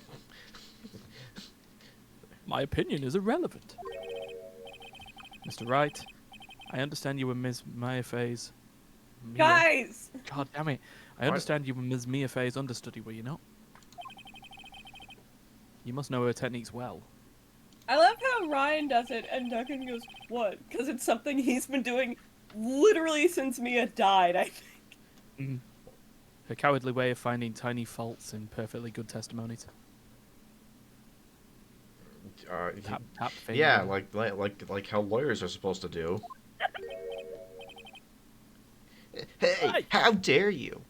My opinion is irrelevant. Mr. Wright, I understand you were Ms. Mia Fay's... Guys! God damn it. I understand you were Ms. Mia Fay's understudy, were you not? You must know her techniques well. I love how Ryan does it and Duncan goes, what? Because it's something he's been doing literally since Mia died, I think. Her cowardly way of finding tiny faults in perfectly good testimonies. Tap finger. Yeah, like how lawyers are supposed to do. Hey, how dare you?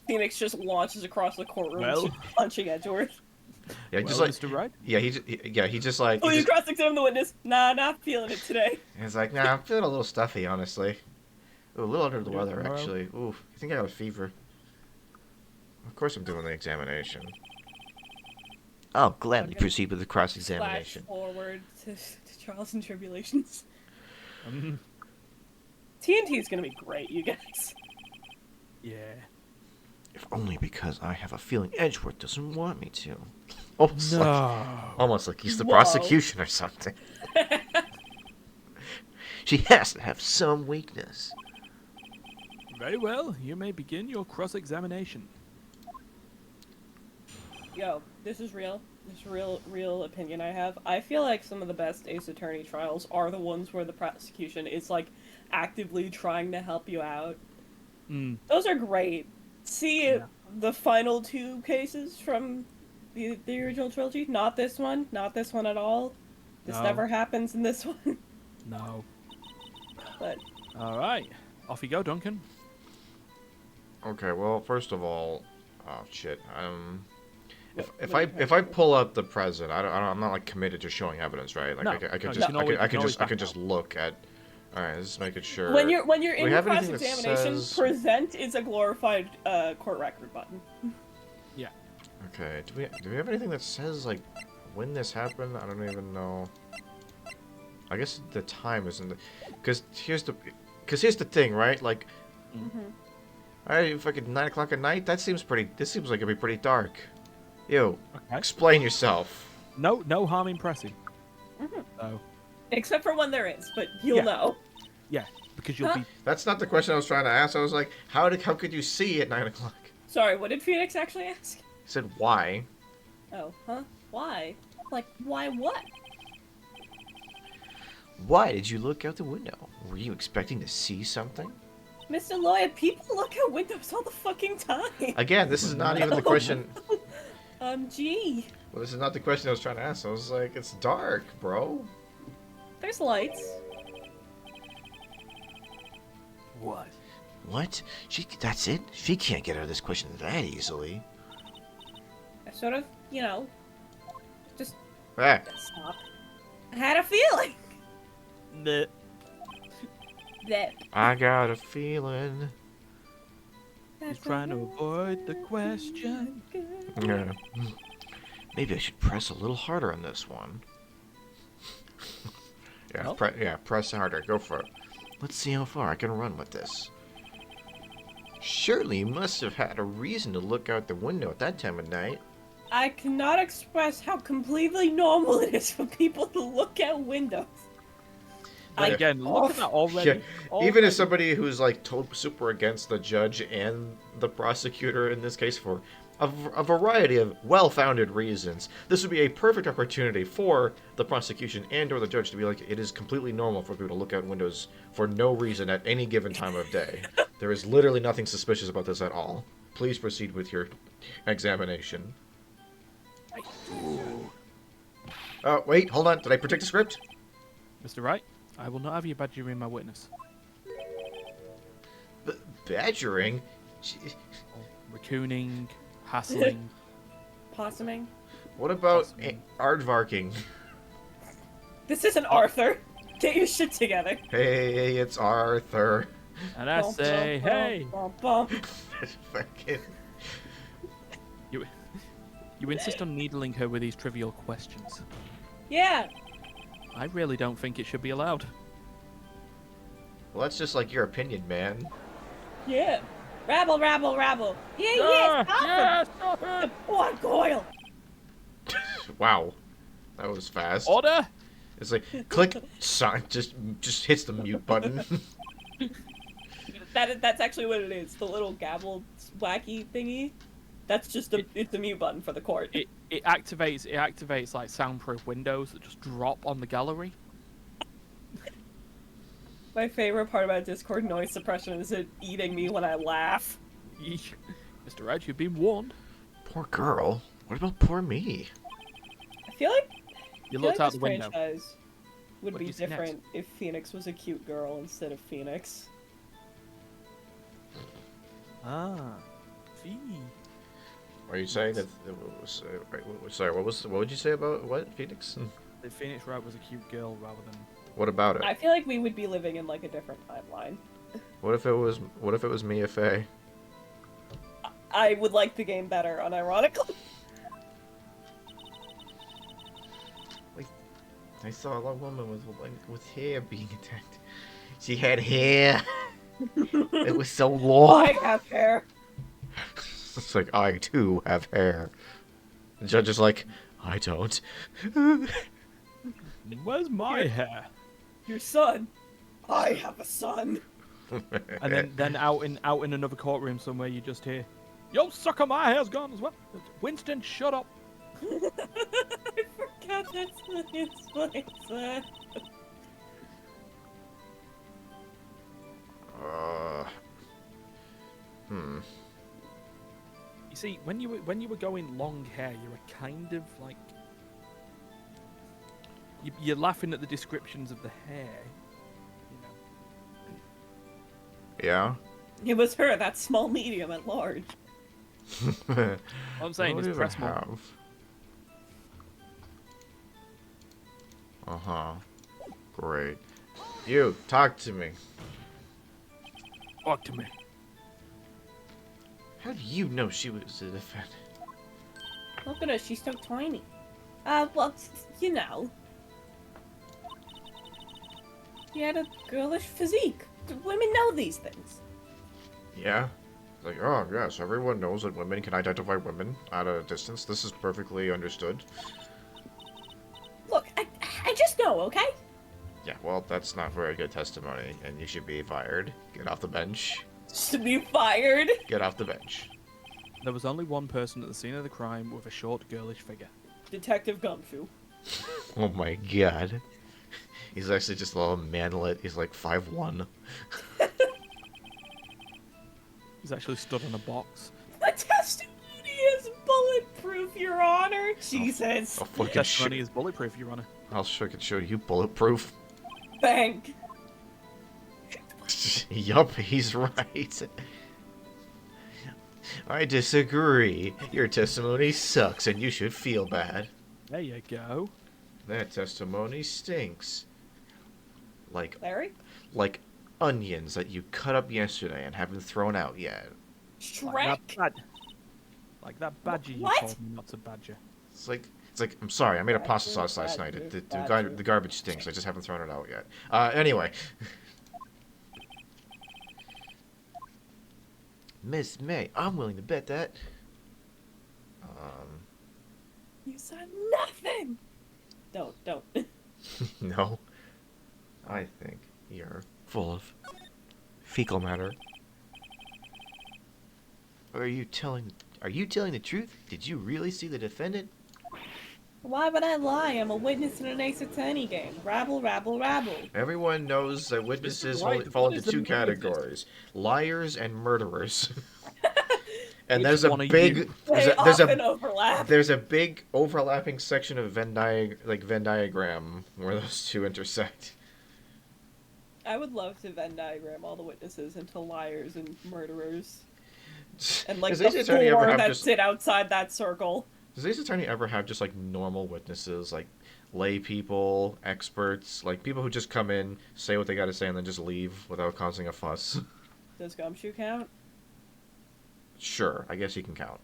Phoenix just launches across the courtroom, Well. punching Edgeworth. Yeah, Well, just like Mr. Wright? yeah, he just like Oh, he you just, cross-examine the witness? Nah, not feeling it today. he's like, nah, I'm feeling a little stuffy, honestly. Ooh, a little under the We'll do it weather, tomorrow. actually. Ooh, I think I have a fever. Of course, I'm doing the examination. I'll gladly Okay. proceed with the Flash cross-examination. forward to Trials and Tribulations. Mm, TNT is gonna be great, you guys. yeah. If only because I have a feeling Edgeworth doesn't want me to. Almost like he's the Whoa. prosecution or something. She has to have some weakness. Very well. You may begin your cross-examination. Yo, this is real. This is real opinion I have. I feel like some of the best Ace Attorney trials are the ones where the prosecution is, like, actively trying to help you out. Mm. Those are great. See Yeah. the final 2 cases from the original trilogy? Not this one. Not this one at all. This No. never happens in this one. No. But All right. Off you go, Duncan. Okay, well, first of all, oh shit. If what I pull up the present, I'm not like committed to showing evidence, right? Like No. I could No, just you can always- I you could can just always just look at. All right, just making sure. when you're Do in we your have anything that cross-examination, says- present is a glorified court record button. Yeah. Okay, do we have anything that says like when this happened? I don't even know. I guess the time isn't, because here's the thing, right? Like, Mm-hmm. alright, fucking 9 o'clock at night. This seems like it'd be pretty dark. Ew. Okay. Explain yourself. No harm in pressing. Mm-hmm. So, Except for when there is, but you'll Yeah. know. yeah, because you'll Huh? be. That's not the question I was trying to ask. I was like, how could you see at 9 o'clock? Sorry, what did Phoenix actually ask? He said, why? Oh, huh? Why? Like, why what? Why did you look out the window? Were you expecting to see something? Mr. Lawyer, people look out windows all the fucking time. Again, this is not even the question. Gee. Well, this is not the question I was trying to ask. I was like, it's dark, bro. There's lights. What? What? That's it? She can't get out of this question that easily. I sort of, you know, just Ah, stop. I had a feeling Nah. that I got a feeling. He's trying to avoid the question. Yeah. Maybe I should press a little harder on this one. Yeah, Oh. Press harder. Go for it. Let's see how far I can run with this. Surely you must have had a reason to look out the window at that time of night. I cannot express how completely normal it is for people to look out windows. But Yeah. again, look at that already. Yeah, even as somebody who's like super against the judge and the prosecutor in this case for a variety of well-founded reasons, this would be a perfect opportunity for the prosecution and or the judge to be like, it is completely normal for people to look out windows for no reason at any given time of day. There is literally nothing suspicious about this at all. Please proceed with your examination. Oh, wait, hold on. Did I protect the script? Mr. Wright, I will not have you badgering my witness. Badgering? Raccooning, hassling. Possuming. What about Awesome. aardvarking? This isn't Arthur. Get your shit together. Hey, it's Arthur. And I say, hey, Bum. Fucking. you insist on needling her with these trivial questions. Yeah. I really don't think it should be allowed. Well, that's just like your opinion, man. Yeah. Rabble, rabble, rabble. Yeah, stop him. The poor Goyle. Wow, that was fast. Order! It's like click, just hits the mute button. That's actually what it is. The little gavel wacky thingy. That's just it's the mute button for the court. It activates like soundproof windows that just drop on the gallery. My favorite part about Discord noise suppression is it eating me when I laugh. Mr. Wright, you've been warned. Poor girl. What about poor me? I feel like You I feel looked like out the this window. franchise would What be do you see next? different if Phoenix was a cute girl instead of Phoenix. Ah. Fee. Are you saying that? Sorry, what would you say about what Phoenix? The Phoenix Wright was a cute girl rather than. What about it? I feel like we would be living in like a different timeline. What if it was Mia Fey? I would like the game better, unironically. I saw a woman with hair being attacked. She had hair. It was so long. I have hair. It's like, I too have hair. The judge is like, I don't. Where's my hair? Your son. I have a son. And then out in another courtroom somewhere, you just hear, "Yo, sucker, my hair's gone as well." Winston, shut up. I forgot that's what it's like that. You see, when you were going long hair, you were kind of like you're laughing at the descriptions of the hair. You know. Yeah? It was her, that small medium at large. What I'm saying What is do press I more. have? Uh-huh. Great. You, talk to me. Talk to me. How do you know she was a defendant? Look at her, she's so tiny. Well, you know. She had a girlish physique. Women know these things. Yeah? Like, oh, yes, everyone knows that women can identify women at a distance. This is perfectly understood. Look, I just know, okay? Yeah, well, that's not very good testimony, and you should be fired. Get off the bench. To be fired. Get off the bench. There was only one person at the scene of the crime with a short, girlish figure. Detective Gumshoe. Oh my god. He's actually just a little manlet. He's like 5'1". He's actually stood on a box. The testimony is bulletproof, Your Honor. Jesus. I'll fucking Testimony is bulletproof, Your Honor. I'll fucking show you bulletproof. Bank. Yup, he's right. I disagree. Your testimony sucks and you should feel bad. There you go. That testimony stinks. Larry? Like onions that you cut up yesterday and haven't thrown out yet. Shrek? Like that badger you What? told me not to badger. It's like, I'm sorry, I made a Badger, pasta sauce last night. badger, The badger. garbage stinks. I just haven't thrown it out yet. Anyway. Miss May, I'm willing to bet that. You said nothing. Don't. No. I think you're full of fecal matter. Are you telling the truth? Did you really see the defendant? Why would I lie? I'm a witness in an Ace Attorney game. Rabble, rabble, rabble. Everyone knows that witnesses Right, fall what into is the two meaning of this? categories: liars and murderers. And Which there's a one are big, you? They often overlap. there's a big overlapping section of Venn diagram where those two intersect. I would love to Venn diagram all the witnesses into liars and murderers. And like Does the the attorney ever four have that just- sit outside that circle. Does this attorney ever have just like normal witnesses, like lay people, experts, like people who just come in, say what they got to say, and then just leave without causing a fuss? Does Gumshoe count? Sure, I guess he can count.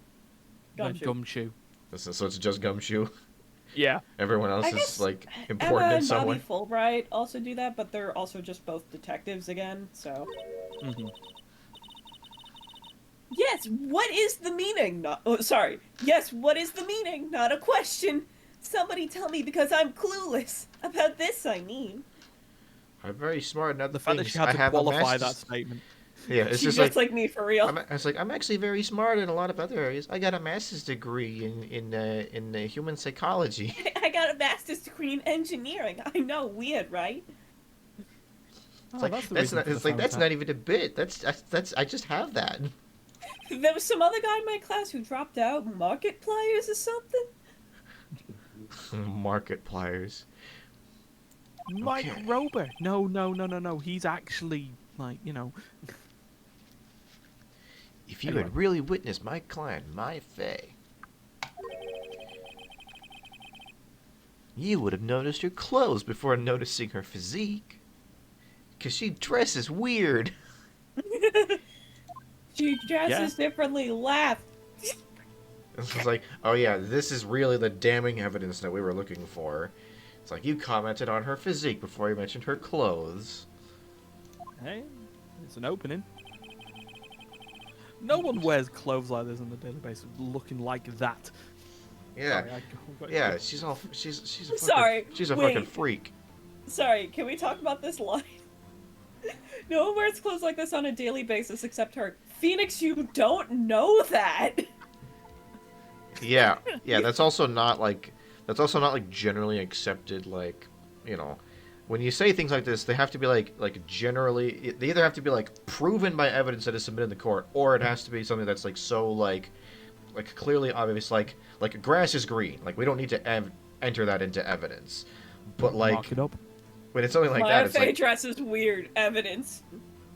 Gumshoe. Gumshoe. So it's just Gumshoe. Yeah. Everyone else I is guess like Emma important in and some Bobby way. Fulbright also do that, but they're also just both detectives again, so... Mm-hmm. Yes, what is the meaning? Yes, what is the meaning? Not a question. Somebody tell me because I'm clueless. About this, I mean. I'm very smart in other The fact that things. she had I to have a qualify that master's- statement. Yeah, it's She's just like me for real. I'm actually very smart in a lot of other areas. I got a master's degree in human psychology. I got a master's degree in engineering. I know, weird, right? It's like that's not even a bit. That's I just have that. There was some other guy in my class who dropped out. Markipliers or something? Markipliers. Mike Okay. Rober. No. He's actually like, you know. If you Anyway. had really witnessed my client, my Faye, you would have noticed her clothes before noticing her physique. 'Cause she dresses weird. She dresses differently. Laugh. It's like, oh yeah, this is really the damning evidence that we were looking for. It's like, you commented on her physique before you mentioned her clothes. Hey, it's an opening. No one wears clothes like this on a daily basis, looking like that. Yeah. Sorry, Yeah, she's a fucking, Sorry, she's a wait. fucking freak. Sorry, can we talk about this line? No one wears clothes like this on a daily basis except her. Phoenix, you don't know that. Yeah, that's also not like generally accepted. Like, you know, when you say things like this, they have to be like generally. They either have to be like proven by evidence that is submitted in the court, or it has to be something that's like so like clearly obvious. Like grass is green. Like we don't need to enter that into evidence. But like Mark it up. when it's something like My that, it's FA like dress is weird. Evidence.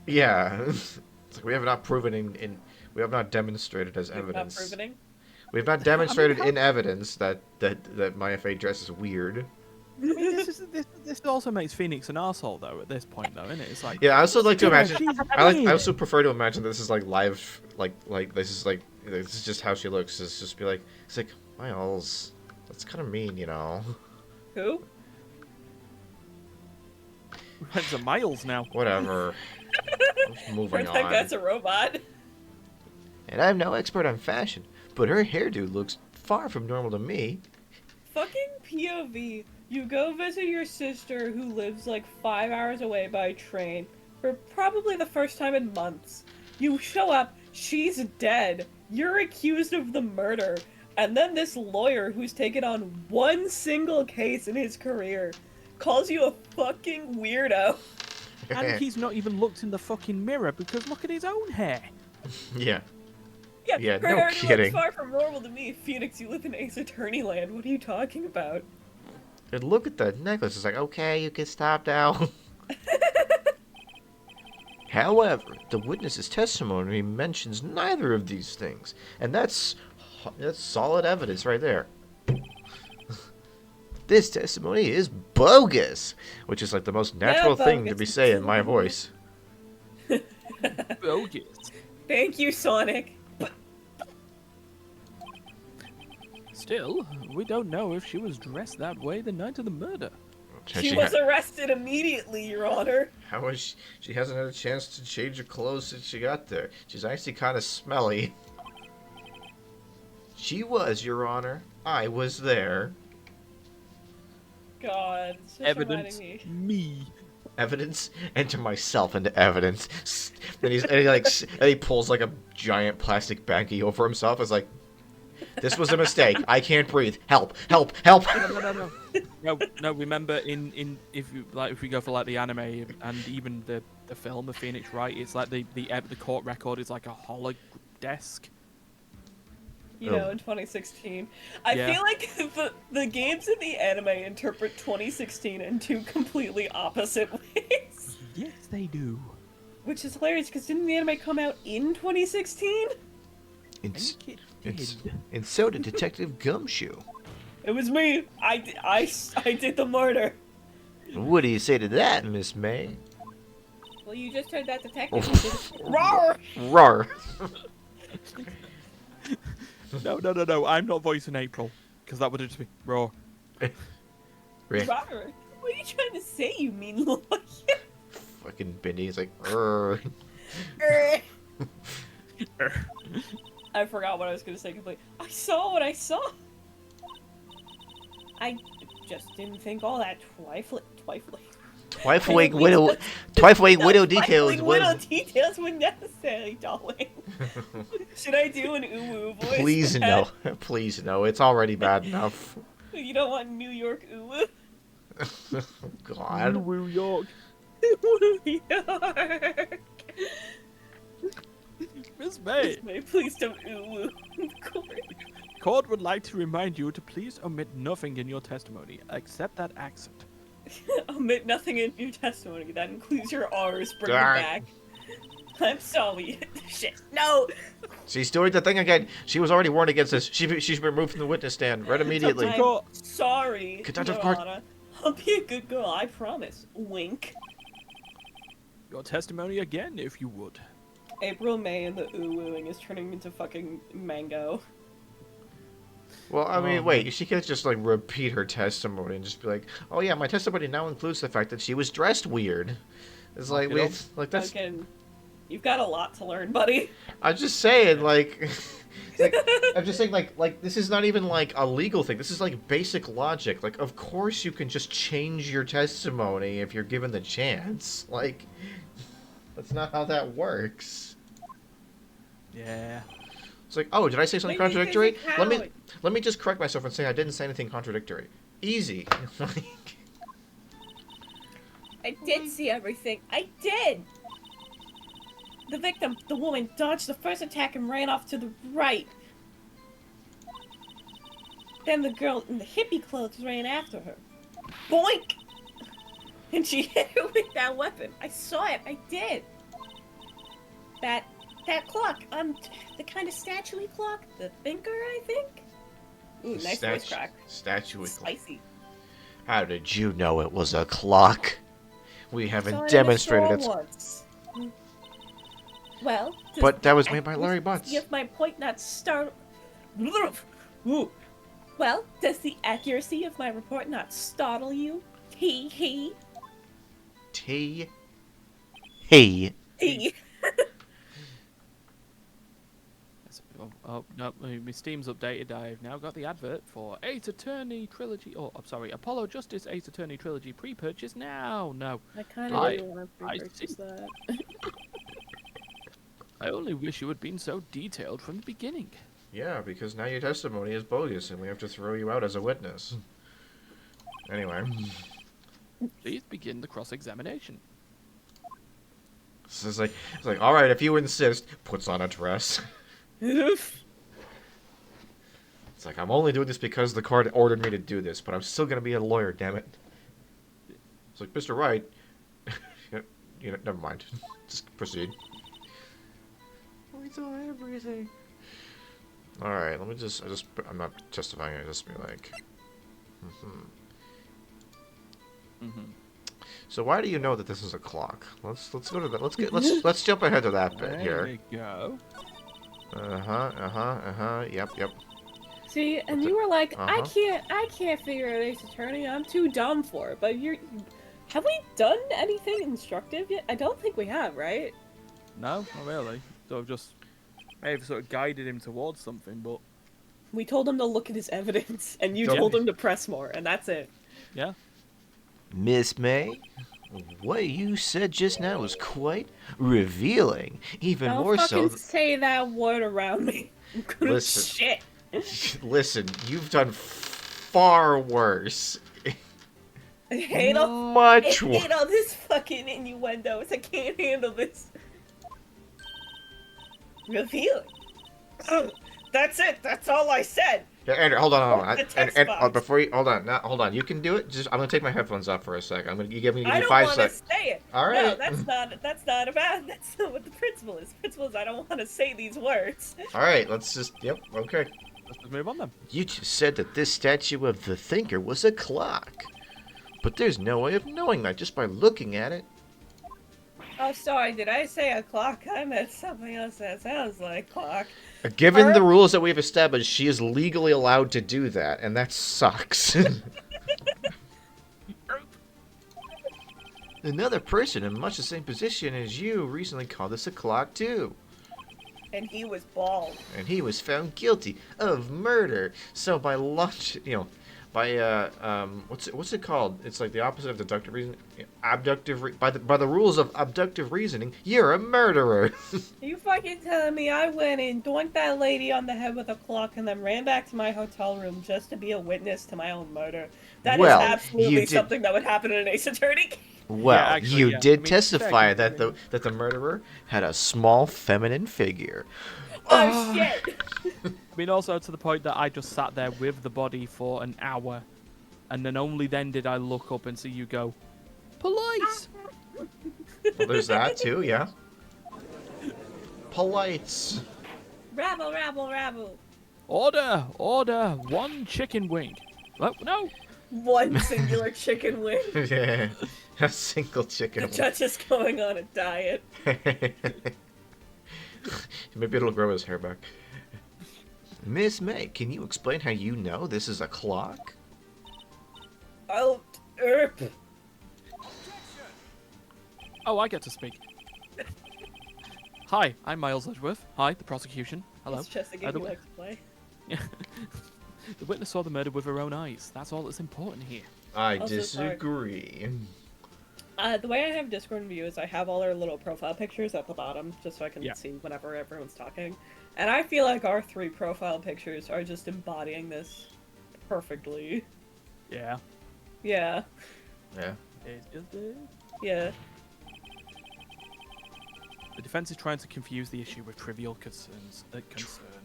yeah, it's like we have not proven we have not demonstrated as evidence. Not provening. We have not demonstrated in evidence that my FA dress is weird. I mean, this also makes Phoenix an arsehole, though, at this point, though, isn't it? It's like... Yeah, I also like to imagine... she's I also prefer to imagine this is like live... Like this is just how she looks. It's just be like... It's like, Miles, that's kind of mean, you know? Who? It's a Miles now. Whatever. Moving That on. guy's a robot. And I'm no expert on fashion, but her hairdo looks far from normal to me. Fucking POV. You go visit your sister who lives like 5 hours away by train for probably the first time in months. You show up, she's dead. You're accused of the murder. And then this lawyer who's taken on one single case in his career calls you a fucking weirdo. And he's not even looked in the fucking mirror because look at his own hair. Yeah. Yeah, no her hair kidding. looks far from normal to me. Phoenix, you live in Ace Attorney land. What are you talking about? And look at the necklace. It's like, okay, you can stop now. However, the witness's testimony mentions neither of these things, and that's solid evidence right there. This testimony is bogus, which is like the most natural thing to be saying in my voice. Bogus. Thank you, Sonic. Still, we don't know if she was dressed that way the night of the murder. She was arrested immediately, Your Honor. How was she hasn't had a chance to change her clothes since she got there. She's actually kind of smelly. She was, Your Honor. I was there. God, it's just Evidence reminding me. Evidence? Enter myself into evidence. And he pulls like a giant plastic baggie over himself. It's like, this was a mistake. I can't breathe. Help! Help! Help! No. Remember, if we go for like the anime and even the film of Phoenix Wright, it's like the court record is like a hollow desk. You know, in 2016. I feel like the games in the anime interpret 2016 in two completely opposite ways. Yes, they do. Which is hilarious, because didn't the anime come out in 2016? And so did Detective Gumshoe. It was me. I did the murder. What do you say to that, Miss May? Well, you just heard that detective. Roar! Roar! No. I'm not voicing April, because that would have just been raw. Roar! What are you trying to say, you mean lawyer? Fucking Bendy is like, I forgot what I was going to say completely. I saw what I saw. I just didn't think all that Trifling widow details were necessary, darling. Should I do an uwu voice? Please no. Please no. It's already bad enough. You don't want New York uwu? God. New York. New York. Miss May. Please don't uwu. Court would like to remind you to please omit nothing in your testimony, except that accent. Omit nothing in your testimony. That includes your R's. Bring it back. I'm sorry. Shit. No. She's doing the thing again. She was already warned against this. She's removed from the witness stand right immediately. I'm sorry, Contempt of Your court. Honor. I'll be a good girl, I promise. Wink. Your testimony again, if you would. April May and the ooh-wooing is turning into fucking Mango. Well, I mean, wait. She can't just like repeat her testimony and just be like, "Oh yeah, my testimony now includes the fact that she was dressed weird." It's like that's. Duncan, you've got a lot to learn, buddy. I'm just saying, like, I'm just saying, like this is not even like a legal thing. This is like basic logic. Like, of course you can just change your testimony if you're given the chance. Like, that's not how that works. Yeah. It's like, oh, did I say something Maybe contradictory? he's a coward. Let me just correct myself and say I didn't say anything contradictory. Easy. I did see everything. I did! The victim, the woman, dodged the first attack and ran off to the right. Then the girl in the hippie clothes ran after her. Boink! And she hit her with that weapon. I saw it. I did. That clock. The kind of statue-y clock. The thinker, I think. Ooh, nice voice crack. Statue-y clock. Spicy. How did you know it was a clock? We haven't Saw it in a demonstrated store it. once. Well, But that was made by Larry Butts. If my point not startle. Ooh. Well, does the accuracy of my report not startle you? He. Hey. He. Oh, no, my Steam's updated. I've now got the advert for Ace Attorney Trilogy. Oh, I'm sorry, Apollo Justice Ace Attorney Trilogy pre-purchase now. No. I kind I- of do want to I pre-purchase see. that. I only wish you had been so detailed from the beginning. Yeah, because now your testimony is bogus and we have to throw you out as a witness. Anyway. Please begin the cross-examination. So it's like, alright, if you insist, puts on a dress. Oof. It's like, I'm only doing this because the court ordered me to do this, but I'm still gonna be a lawyer, damn it. It's like, Mr. Wright, never mind. Just proceed. We saw everything. Alright, let me I'm not justifying it, just be like, So why do you know that this is a clock? Let's go to that. Let's jump ahead to that bit here. There we go. Yep. See, and you were like, Uh-huh. I can't figure out Ace Attorney. I'm too dumb for it. But have we done anything instructive yet? I don't think we have, right? No, not really. So I've just maybe sort of guided him towards something, but We told him to look at his evidence, and you Don't- told him to press more, and that's it. yeah. Miss May, what you said just now was quite revealing. Even Don't more so. fucking say that word around me. I'm gonna Listen. shit. Listen, you've done far worse. I hate all Much worse. this fucking innuendos. I can't handle this. Revealing. That's it. That's all I said. Yeah, Andrew, hold on. The text And box. before you hold on. You can do it. I'm gonna take my headphones off for a second. You give me I don't 5 want to seconds. say it. All No, right. that's not about. That's not what the principle is. Principle is I don't want to say these words. All right, let's just. Yep. Okay. Let's just move on then. You just said that this statue of the thinker was a clock, but there's no way of knowing that just by looking at it. Oh, sorry. Did I say a clock? I meant something else that sounds like clock. Given the rules that we've established, she is legally allowed to do that, and that sucks. Another person in much the same position as you recently called this a clock too, And he was bald. and he was found guilty of murder. So by logic, by what's it called? It's like the opposite of deductive reasoning. By the rules of abductive reasoning, you're a murderer. You fucking telling me I went and doinked that lady on the head with a clock and then ran back to my hotel room just to be a witness to my own murder? That is Well, you absolutely did- something that would happen in an Ace Attorney. Well, Yeah, actually, you yeah. did I mean, testify fair, that the murderer had a small feminine figure. Oh shit! I mean, also to the point that I just sat there with the body for an hour, and then only then did I look up and see you go, police! Well, there's that too, yeah. polites. Rabble, rabble, rabble. Order, order, one chicken wing. Oh, no. One singular chicken wing. Yeah, a single chicken The wing. judge is going on a diet. Maybe it'll grow his hair back. Miss May, can you explain how you know this is a clock? Oh, Oh, I get to speak. Hi, I'm Miles Edgeworth. Hi, the prosecution. Hello. It's just a game the you wi- like to play. The witness saw the murder with her own eyes. That's all that's important here. I Also, sorry. disagree. The way I have Discord in view is I have all our little profile pictures at the bottom, just so I can Yeah. see whenever everyone's talking. And I feel like our 3 profile pictures are just embodying this perfectly. Yeah. Yeah. Yeah. It's just it. Yeah. The defense is trying to confuse the issue with trivial concerns.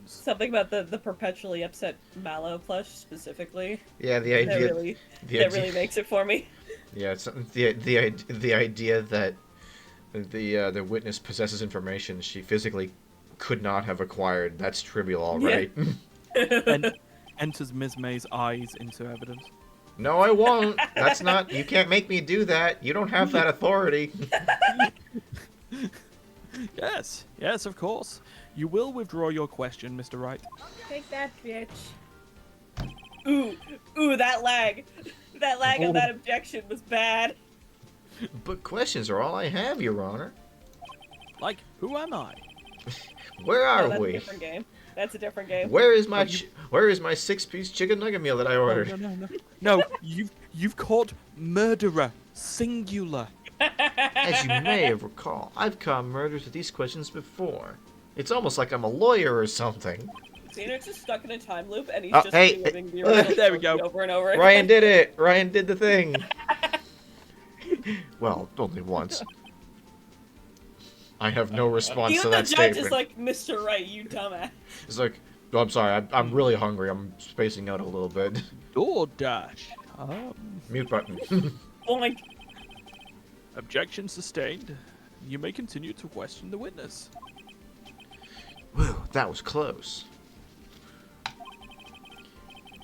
Something about the perpetually upset Mallow plush specifically. Yeah, the That idea. really, the that idea, really makes it for me. Yeah, it's the idea that the witness possesses information she physically could not have acquired. That's trivial, all Yeah. right. And enters Ms. May's eyes into evidence. No, I won't. That's not. You can't make me do that. You don't have that authority. Yes, yes, of course. You will withdraw your question, Mr. Wright. Take that, bitch. Ooh, that lag. That lag of that objection was bad. But questions are all I have, Your Honor. Like, who am I? Where Oh, are that's a we? different game. That's a different game. Where is my 6-piece chicken nugget meal that I ordered? No, you've caught murderer, singular. As you may have recalled, I've caught murders with these questions before. It's almost like I'm a lawyer or something. Xenar's just stuck in a time loop, and he's Oh, just hey, reliving the hey, original there we story go. over and over again. Ryan did it! Ryan did the thing! Well, only once. I have no response to Even the that judge statement. is like, Mr. Wright, you dumbass. It's like, oh, I'm sorry, I'm really hungry. I'm spacing out a little bit. DoorDash. Mute button. Boink. Objection sustained. You may continue to question the witness. Whew, that was close.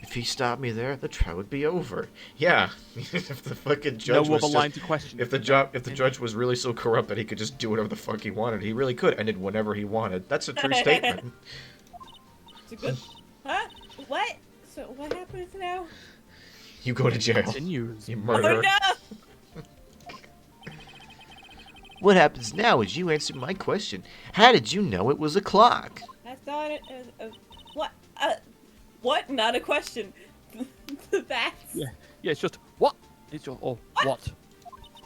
If he stopped me there, the trial would be over. Yeah, if the fucking judge No was other just, line to question. if the judge was really so corrupt that he could just do whatever the fuck he wanted, he really could end it whenever he wanted. That's a true statement. It's a good... Huh? What? So what happens now? You go to jail. Continues. You Oh murderer. no! What happens now is you answer my question. How did you know it was a clock? I thought it was... what? What? Not a question. That's... Yeah, it's just what? It's just what?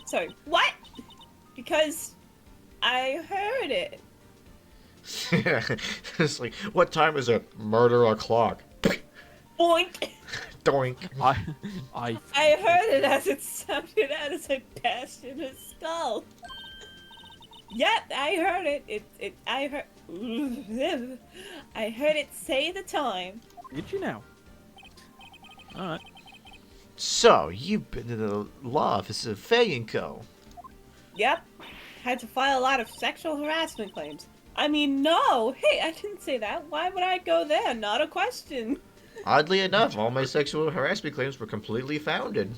Sorry, what? Because I heard it. It's like, what time is it? Murder o'clock. Boink! Doink. I I heard it as it sounded out as I bashed in his skull. Yep, I heard it. I heard it say the time. Did you now? Alright. So, you've been to the law office of Fay & Co. Yep. Had to file a lot of sexual harassment claims. I mean, no! Hey, I didn't say that. Why would I go there? Not a question. Oddly enough, all my sexual harassment claims were completely founded.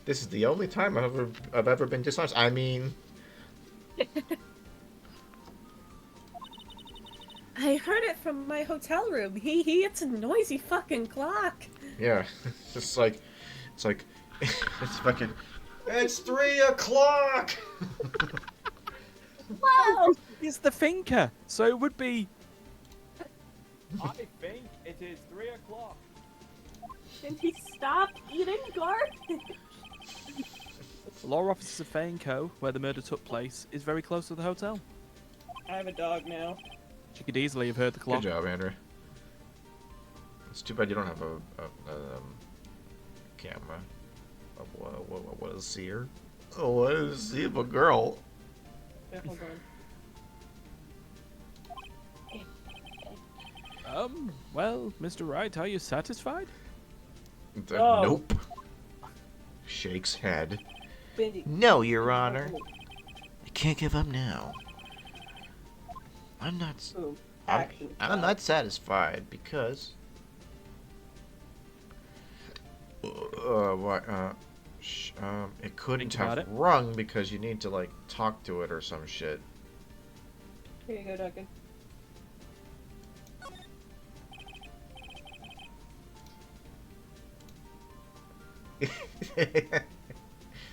This is the only time I've ever been dishonest. I mean... I heard it from my hotel room. It's a noisy fucking clock. Yeah, it's like, it's fucking, it's 3 o'clock! Whoa! It's the thinker, so it would be... I think it is 3 o'clock. Can he stop eating garbage? The law offices of Fay & Co., where the murder took place, is very close to the hotel. I have a dog now. She could easily have heard the clock. Good job, Andrew. It's too bad you don't have a camera. What is here? Oh, what is he? A girl. Yeah, hold on. Well, Mr. Wright, are you satisfied? Oh. Nope. Shakes head. Bendy. No, Your Honor. I can't give up now. I'm not. Boom. I'm, Action. I'm not satisfied because. What? It couldn't Think about have it. rung because you need to like talk to it or some shit. Here you go, Duncan.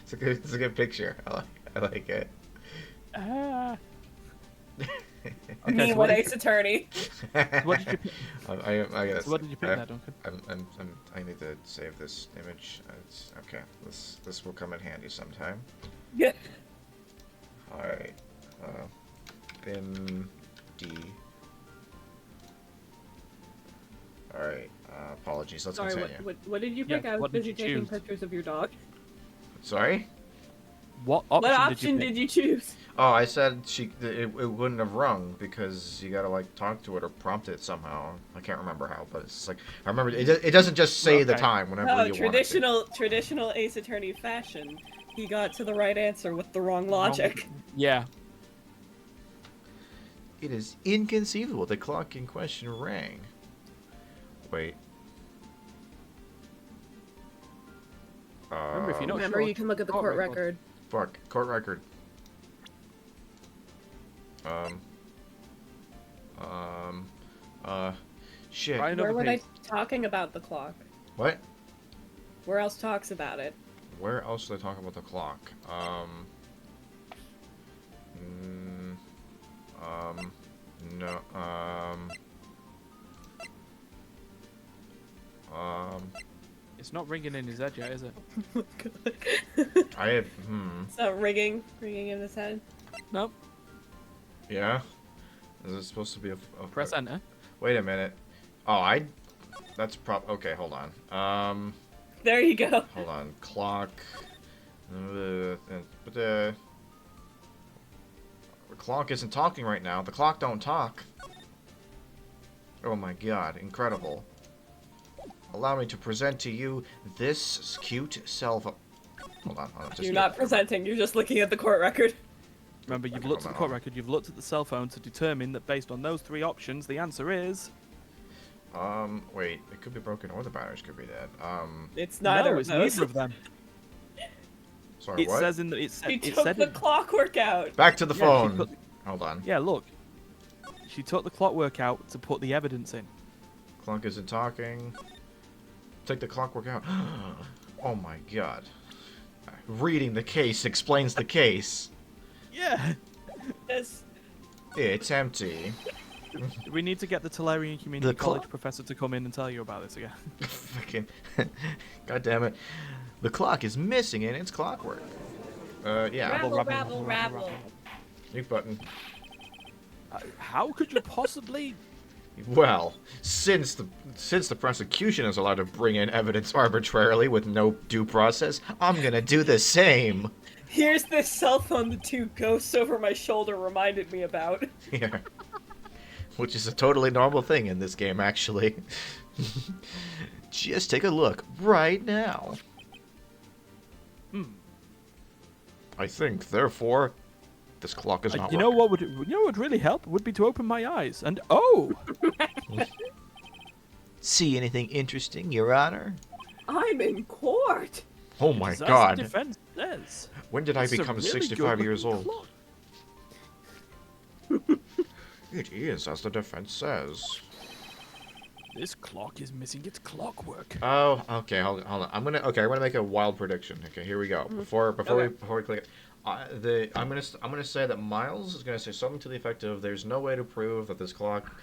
It's a good picture. I like it. Ah. Me, Okay, so what Ace Attorney. what did you pick? I guess. So what did you pick there, Duncan? I need to save this image. Okay. This will come in handy sometime. Yeah. All right. Bin D. All right. Apologies. Let's Sorry, continue. what did you pick? Yeah, I was what did busy you taking choose? pictures of your dog. Sorry. What option, What option did did you choose? Oh, I said it wouldn't have rung because you gotta like talk to it or prompt it somehow. I can't remember how, but it's like I remember it doesn't just say the Okay. time whenever No, you want it to. traditional Ace Attorney fashion. He got to the right answer with the wrong logic. Yeah. It is inconceivable the clock in question rang. Wait. Remember, if you're not Remember, sure, you can look at the court record. Fuck. Court record. Shit. Right. Where Another were they piece. talking about the clock? What? Where else talks about it? Where else do they talk about the clock? No, It's not ringing in his head yet, is it? I have, It's not ringing in his head. Nope. yeah? Is it supposed to be a Press enter. wait a minute. Oh, that's okay, hold on. There you go. Hold on. Clock. The clock isn't talking right now. The clock don't talk. Oh my god, incredible. Allow me to present to you this cute cell phone. Hold on. You're not presenting, you're just looking at the court record. Remember, you've looked at the court record, you've looked at the cell phone to determine that based on those three options, the answer is... Wait. It could be broken or the batteries could be dead. It's neither no, of it's those. neither of them. Sorry, It what? says in the... It She said took the clockwork out. Back to the Yeah, phone. Hold on. Yeah, look. She took the clockwork out to put the evidence in. Clock isn't talking. Take the clockwork out. Oh my god. Reading the case explains the case. Yeah! Yes. It's empty. We need to get the Tolarian Community The College clock? professor to come in and tell you about this again. Fucking. God damn it. The clock is missing in its clockwork. Yeah. Rabble. Mute button. How could you possibly... Well, since the prosecution is allowed to bring in evidence arbitrarily with no due process, I'm gonna do the same. Here's this cell phone the two ghosts over my shoulder reminded me about. Yeah. Which is a totally normal thing in this game, actually. Just take a look right now. I think, therefore, this clock is not you know working. what would really help would be to open my eyes and oh, See anything interesting, Your Honor? I'm in court. Oh my as the god. defense says. When did I It's a become really 65 good years looking old? clock. It is, as the defense says. This clock is missing its clockwork. Oh, okay, hold on. I'm gonna make a wild prediction. Okay, here we go. Before we click, I'm gonna say that Miles is gonna say something to the effect of, "There's no way to prove that this clock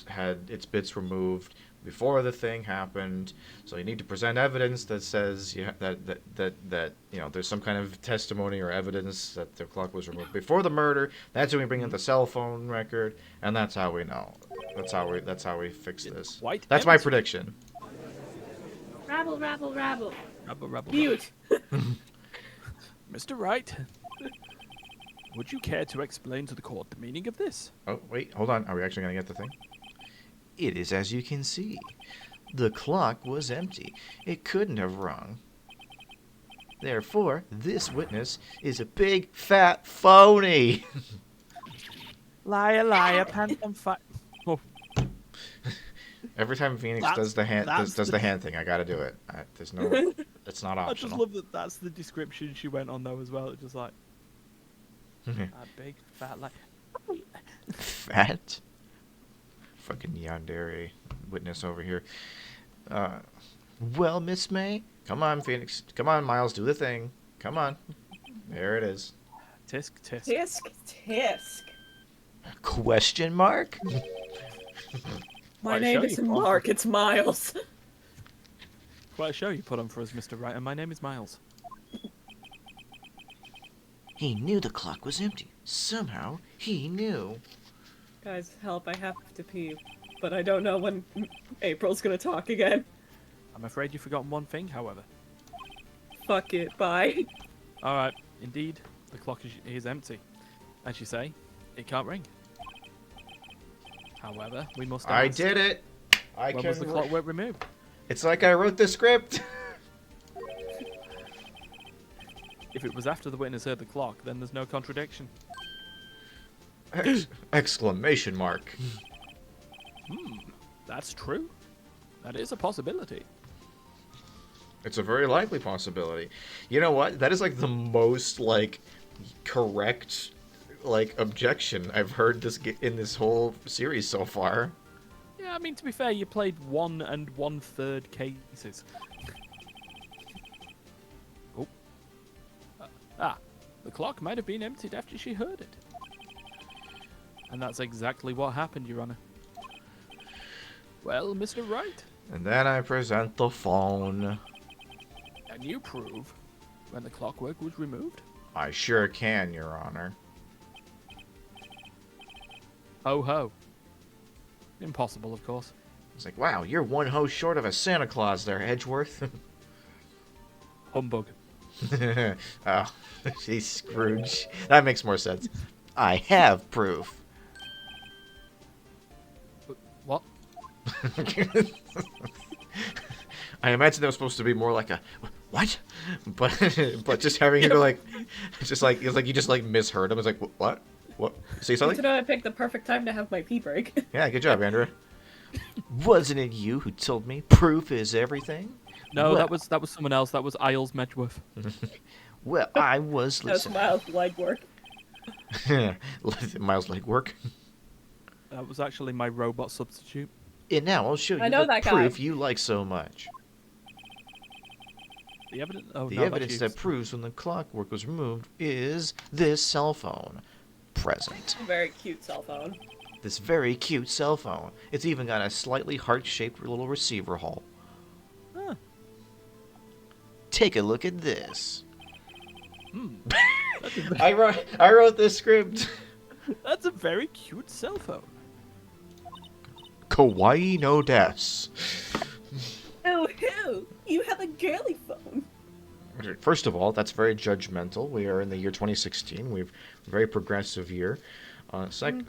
had its bits removed before the thing happened. So you need to present evidence that says that you know there's some kind of testimony or evidence that the clock was removed before the murder. That's when we bring in the cell phone record, and that's how we know. That's how we fix this. White That's my empty. prediction." Rabble. Rubble, rubble, Mute. Mr. Wright, would you care to explain to the court the meaning of this? Oh, wait, hold on. Are we actually going to get the thing? It is as you can see. The clock was empty. It couldn't have rung. Therefore, this witness is a big, fat phony. Liar, liar, pants on fire. Oh, Every time Phoenix does the hand thing, I gotta do it. There's no, it's not I just optional. love that. That's the description she went on though as well. It's just like a big fat like. Fat. Fucking yandere witness over here. Well, Miss May, come on, Phoenix. Come on, Miles, do the thing. Come on. There it is. Tisk tisk. Tisk, tisk. Question mark? My Quite a name show isn't you put on. Mark, it's Miles. Quite a show you put on for us, Mr. Wright, and my name is Miles. He knew the clock was empty. Somehow, he knew. Guys, help, I have to pee. But I don't know when April's gonna talk again. I'm afraid you've forgotten one thing, however. Fuck it, bye. Alright, indeed, the clock is empty. As you say, it can't ring. However, we must ask, I did it. when was the clockwork removed? It's like I wrote the script. If it was after the witness heard the clock, then there's no contradiction. Exclamation mark. That's true. That is a possibility. It's a very likely possibility. You know what? That is like the most like correct like objection I've heard in this whole series so far. Yeah, I mean, to be fair, you played 1 1/3 cases. Oh. The clock might have been emptied after she heard it. And that's exactly what happened, Your Honor. Well, Mr. Wright, And then I present the phone. can you prove when the clockwork was removed? I sure can, Your Honor. Ho ho. Impossible, of course. It's like, wow, you're one hose short of a Santa Claus there, Edgeworth. Humbug. Oh, she's Scrooge. That makes more sense. I have proof. What? I imagine that was supposed to be more like a what, but just having you go like, it's like you just like misheard him. It's like what? Say something? Today I picked the perfect time to have my pee break. Yeah, good job, Andrew. Wasn't it you who told me proof is everything? No, Well- that was someone else. That was Isles Medgeworth. Well, I was That's listening. Miles' legwork. Miles' legwork. That was actually my robot substitute. And now I'll show you I know the that guy. proof you like so much. The evidence. Oh The no, evidence that proves when the clockwork was removed is this cell phone. Present. Very cute cell phone. This very cute cell phone. It's even got a slightly heart-shaped little receiver hole. Huh. Take a look at this. Hmm. I wrote this script. That's a very cute cell phone. Kawaii no des. Oh, you have a girly phone. First of all, that's very judgmental. We are in the year 2016. We've a very progressive year. Second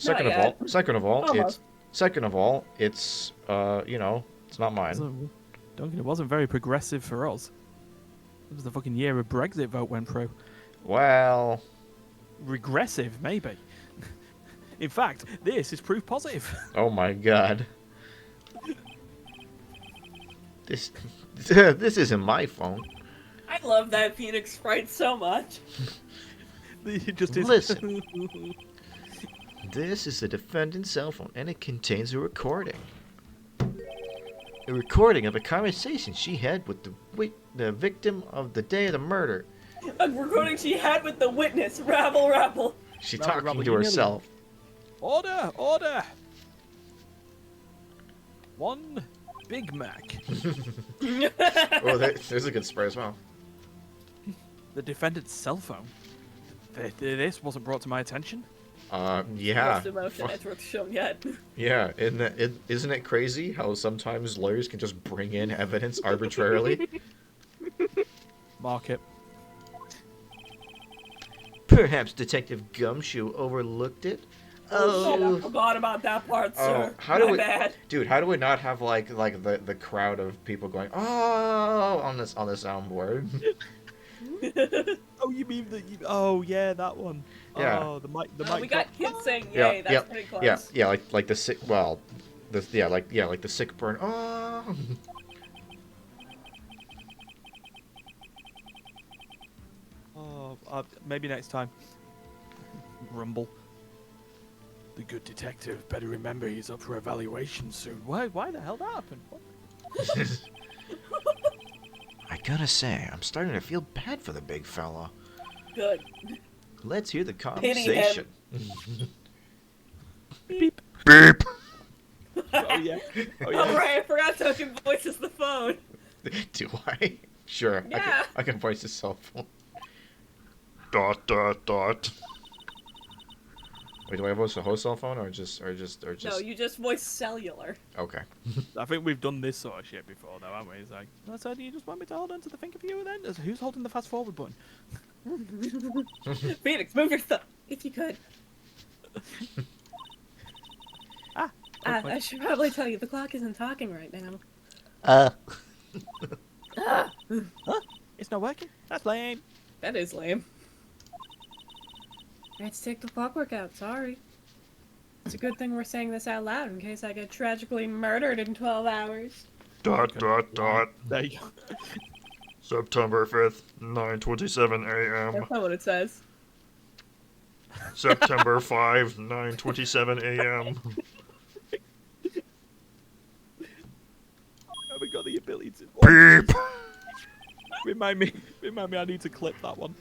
of all, it's it's not mine. Duncan, it wasn't very progressive for us. It was the fucking year a Brexit vote went through. Well, Regressive, maybe. In fact, this is proof positive. oh my god. This isn't my phone. I love that Phoenix sprite so much. It just is. Listen. This is the defendant's cell phone, and it contains a recording. A recording of a conversation she had with the victim of the day of the murder. A recording she had with the witness. Rabble, rabble. She's Rabble, talking rabble, to you nearly- herself. Order, order. 1 Big Mac. Oh, there's a good spray as well. The defendant's cell phone. This wasn't brought to my attention. Yeah. Most emotion Edgeworth shown yet. Yeah, isn't it crazy how sometimes lawyers can just bring in evidence arbitrarily? Mark it. Perhaps Detective Gumshoe overlooked it? Oh, shit, I Oh, forgot about that part, sir. how do My we, bad. dude? How do we not have like the crowd of people going oh on the soundboard? Oh, you mean the? Oh, yeah, that one. Yeah. Oh, the mic. The Oh, mic. we got kids saying Yeah, yay. yeah, That's pretty close. yeah, like the sick. Well, like the sick burn. Oh. Oh, maybe next time. Rumble. The good detective better remember he's up for evaluation soon. Why? Why the hell that happened? What? I gotta say, I'm starting to feel bad for the big fella. Good. Let's hear the Pity him. conversation. Beep. Beep. Oh yeah. Oh Oh, yeah. right, I forgot Token voices the phone. Do I? Sure. Yeah. I can voice his cell phone. Dot dot dot. Wait, do I voice the whole cell phone or just? No, you just voice cellular. Okay. I think we've done this sort of shit before, though, haven't we? It's like, so do you just want me to hold on to the finger viewer then? Who's holding the fast forward button? Phoenix, move your thumb if you could. I should probably tell you the clock isn't talking right now. Huh? It's not working? That's lame. That is lame. I had to take the clockwork out, sorry. It's a good thing we're saying this out loud in case I get tragically murdered in 12 hours. Dot dot dot. There you go. September 5th, 9:27 a.m. That's not what it says. September 5, 9:27 a.m. I haven't got the ability to. Beep. Remind me, I need to clip that one.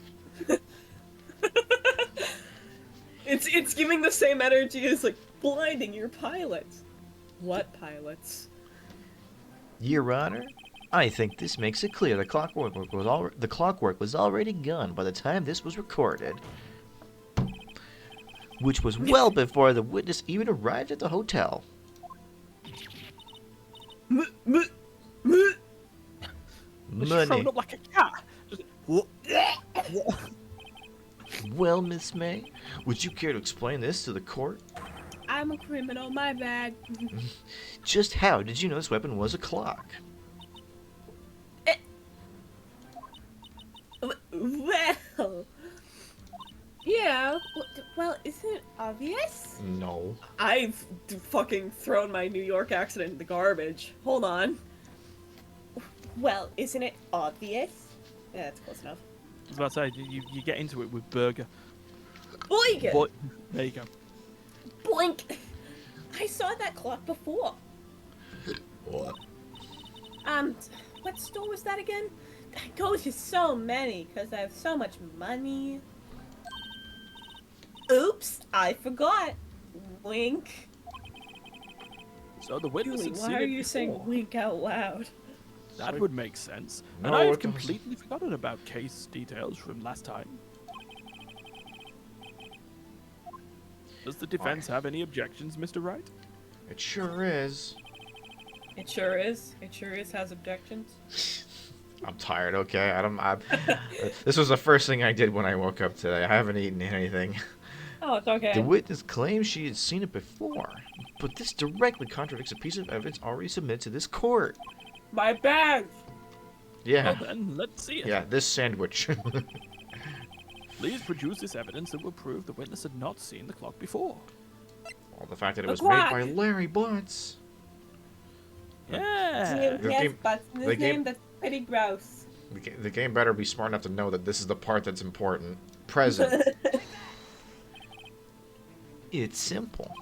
It's giving the same energy as like blinding your pilots. What pilots? Your Honor, I think this makes it clear the clockwork was already gone by the time this was recorded, which was well before the witness even arrived at the hotel. She's thrown Money. up like a cat. Just, Well, Miss May, would you care to explain this to the court? I'm a criminal, my bad. Just how did you know this weapon was a clock? Well, yeah. Well, isn't it obvious? No. I've fucking thrown my New York accent in the garbage. Hold on. Well, isn't it obvious? Yeah, that's close enough. I was about to say, you get into it with Burger. Boink! But there you go. Blink! I saw that clock before. What? What store was that again? I go to so many because I have so much money. Oops, I forgot. Wink. So the witness Julie, had why seen are it you saying before. wink out loud? That would make sense. No, and I have it doesn't. completely forgotten about case details from last time. Does the defense have any objections, Mr. Wright? It sure is. It sure is. It sure is has objections. I'm tired. Okay. This was the first thing I did when I woke up today. I haven't eaten anything. Oh, it's okay. The witness claims she had seen it before, but this directly contradicts a piece of evidence already submitted to this court. My bag! Yeah. Well then, let's see it. Yeah. This sandwich. Please produce this evidence that will prove the witness had not seen the clock before. Well, the fact that it A was clock. made by Larry Butts. Yeah. The Yes, game- but in the this game- name, that's pretty gross. The game better be smart enough to know that this is the part that's important. Present. It's simple.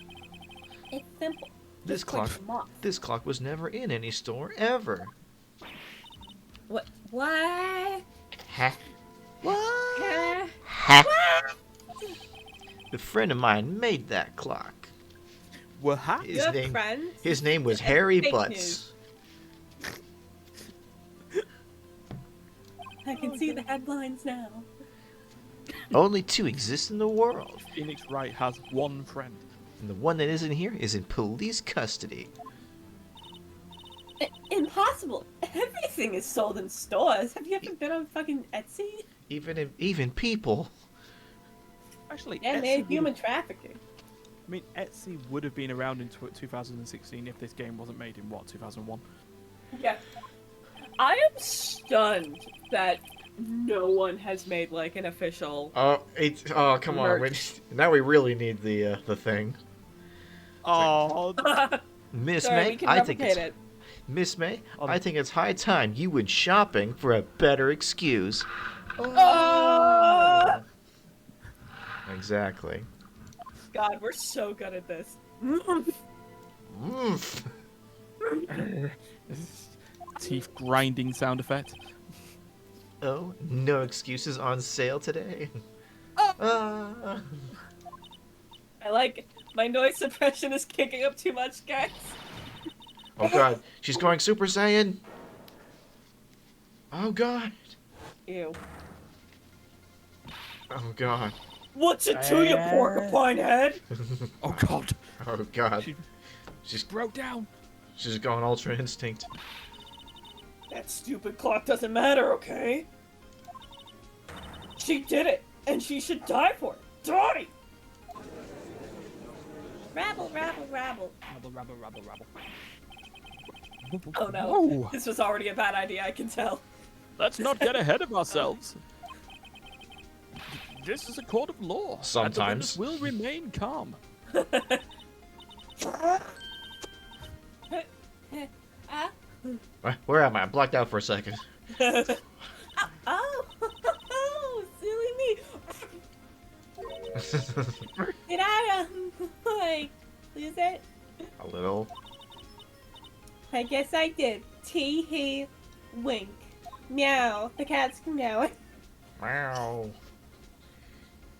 It's simple. This Just click clock, them off. this clock was never in any store ever. What? What? Ha. Uh, Ha. A friend of mine made that clock. What? His Good name, friends. his name was and Harry fake Butts. I can see the headlines now. Only two exist in the world, Phoenix Wright has one friend. and the one that isn't here is in police custody. Impossible. Everything is sold in stores. Have you ever been on fucking Etsy? Even people. Actually, Yeah, Etsy man, would human have- trafficking. I mean, Etsy would have been around in 2016 if this game wasn't made in, what, 2001? Yeah. I am stunned that no one has made like an official. Oh, come on. Now we really need the thing. Oh, Miss Sorry, May, we can I think replicate it's it. Miss May, Oh. I think it's high time you went shopping for a better excuse. Oh! Exactly. God, we're so good at this. Oof. teeth grinding sound effect. Oh, no excuses on sale today. I like my noise suppression is kicking up too much, guys. Oh god, she's going Super Saiyan. Oh god. Ew. Oh god. What's it to you, porcupine head? Oh God, Oh god. she She's broke down. she's going Ultra Instinct. That stupid clock doesn't matter, okay? She did it, and she should die for it. Die! Rabble, rabble, rabble. Rabble, rabble, rabble, rabble. Oh no, Whoa. this was already a bad idea, I can tell. Let's not get ahead of ourselves. This is a court of law. Sometimes. And the witness will remain calm. Ah. Where am I? I blacked out for a second. Oh, silly me. Did I, like, lose it? A little. I guess I did. Tee-hee, wink. Meow. The cat's meowing. Wow.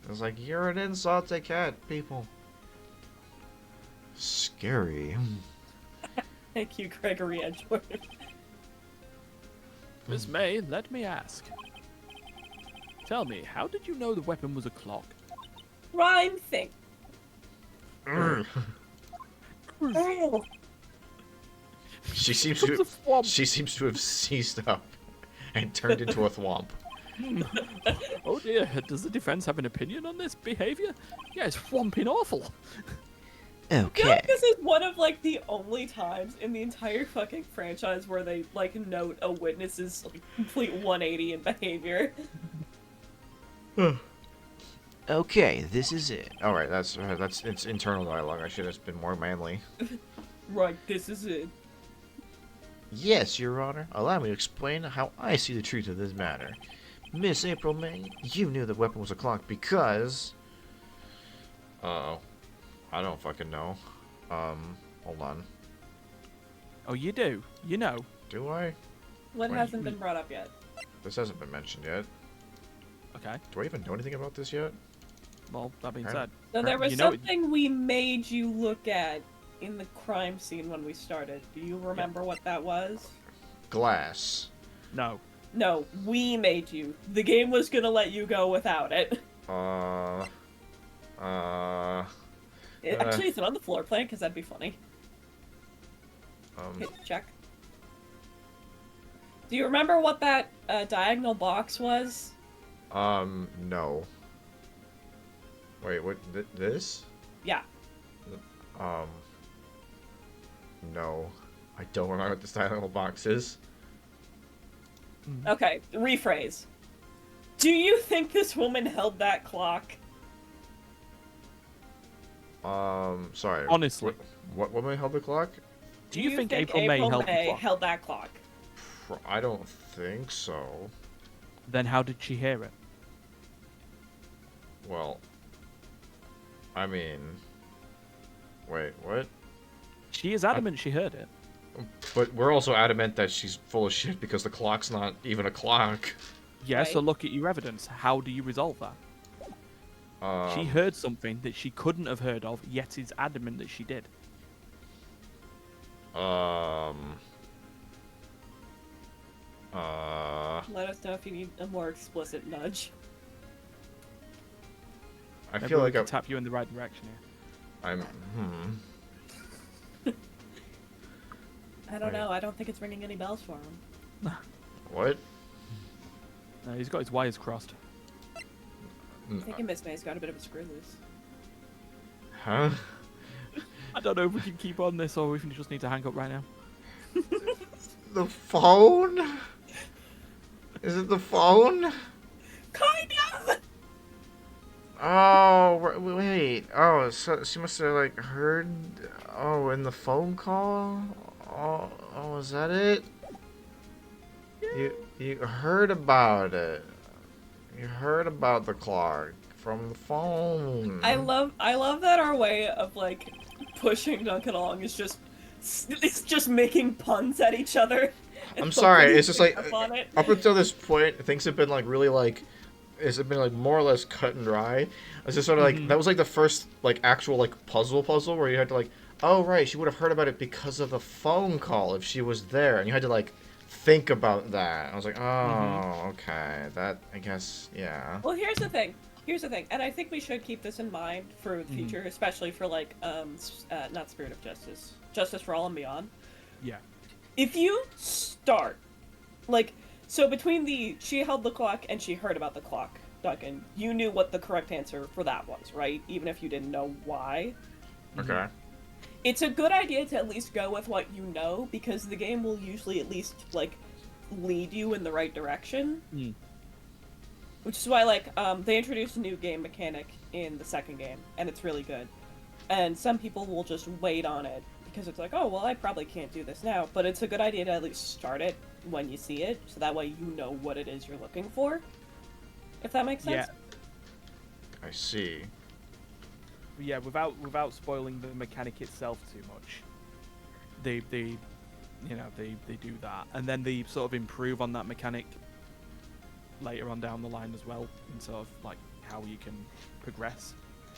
It was like, you're an insult to cat people. Scary. Thank you, Gregory Edgeworth. Miss May, let me ask. Tell me, how did you know the weapon was a clock? Rhyme thing. She seems Comes to a thwomp. she seems to have seized up and turned into a thwomp. Oh dear, does the defense have an opinion on this behavior? Yeah, it's whomping awful. I feel Okay. like this is one of, like, the only times in the entire fucking franchise where they, like, note a witness's, like, complete 180 in behavior. Okay, this is it. Alright, that's it's internal dialogue. I should have been more manly. Right, this is it. Yes, Your Honor. Allow me to explain how I see the truth of this matter. Miss April May, you knew the weapon was a clock because... Uh-oh. I don't fucking know. Hold on. Oh, you do? You know? Do I? What Wait. hasn't been brought up yet? This hasn't been mentioned yet. Okay. Do I even know anything about this yet? Well, that being Right. said, So there was You know- something we made you look at in the crime scene when we started. Do you remember what that was? Glass. no. No, we made you. The game was gonna let you go without it. Actually, is it on the floor plan? Because that'd be funny. Hit check. Do you remember what that diagonal box was? No. Wait, what, this? Yeah. No. I don't remember what this diagonal box is. Okay, rephrase. Do you think this woman held that clock? Sorry. Honestly. What woman held the clock? Do you think April May held the clock? held that clock? I don't think so. Then how did she hear it? Well, I mean... Wait, what? She is adamant she heard it. But we're also adamant that she's full of shit because the clock's not even a clock. Yeah, so Right. look at your evidence. How do you resolve that? She heard something that she couldn't have heard of, yet is adamant that she did. Let us know if you need a more explicit nudge. I Maybe feel we like can tap you in the right direction here. I'm. I don't Right. know. I don't think it's ringing any bells for him. What? No, he's got his wires crossed. I think Miss May's got a bit of a screw loose. Huh? I don't know if we can keep on this or if we just need to hang up right now. The phone? Is it the phone? Kind of. Oh, wait. Oh, so she must have like heard. Oh, in the phone call. Oh, is that it? You heard about it. You heard about the clock from the phone. I love that our way of like pushing Duncan along is just it's just making puns at each other. I'm sorry. hoping It's just we like pick up on it. up until this point, things have been like really like. It's been like more or less cut and dry. It's just sort of like that was like the first like actual like puzzle where you had to like, oh right, she would have heard about it because of the phone call if she was there, and you had to like think about that. I was like, oh, okay, that I guess, yeah. Well, here's the thing, and I think we should keep this in mind for the future, especially for like not Spirit of Justice, Justice for All and Beyond. Yeah. If you start like. So between she held the clock and she heard about the clock, Duncan, you knew what the correct answer for that was, right? Even if you didn't know why. Okay. It's a good idea to at least go with what you know, because the game will usually at least, like, lead you in the right direction. Which is why, like, they introduced a new game mechanic in the second game, and it's really good. And some people will just wait on it, because it's like, oh, well, I probably can't do this now. But it's a good idea to at least start it when you see it, so that way you know what it is you're looking for. If that makes sense? Yeah. I see. Yeah, without spoiling the mechanic itself too much, they do that, and then they sort of improve on that mechanic later on down the line as well, in sort of like how you can progress.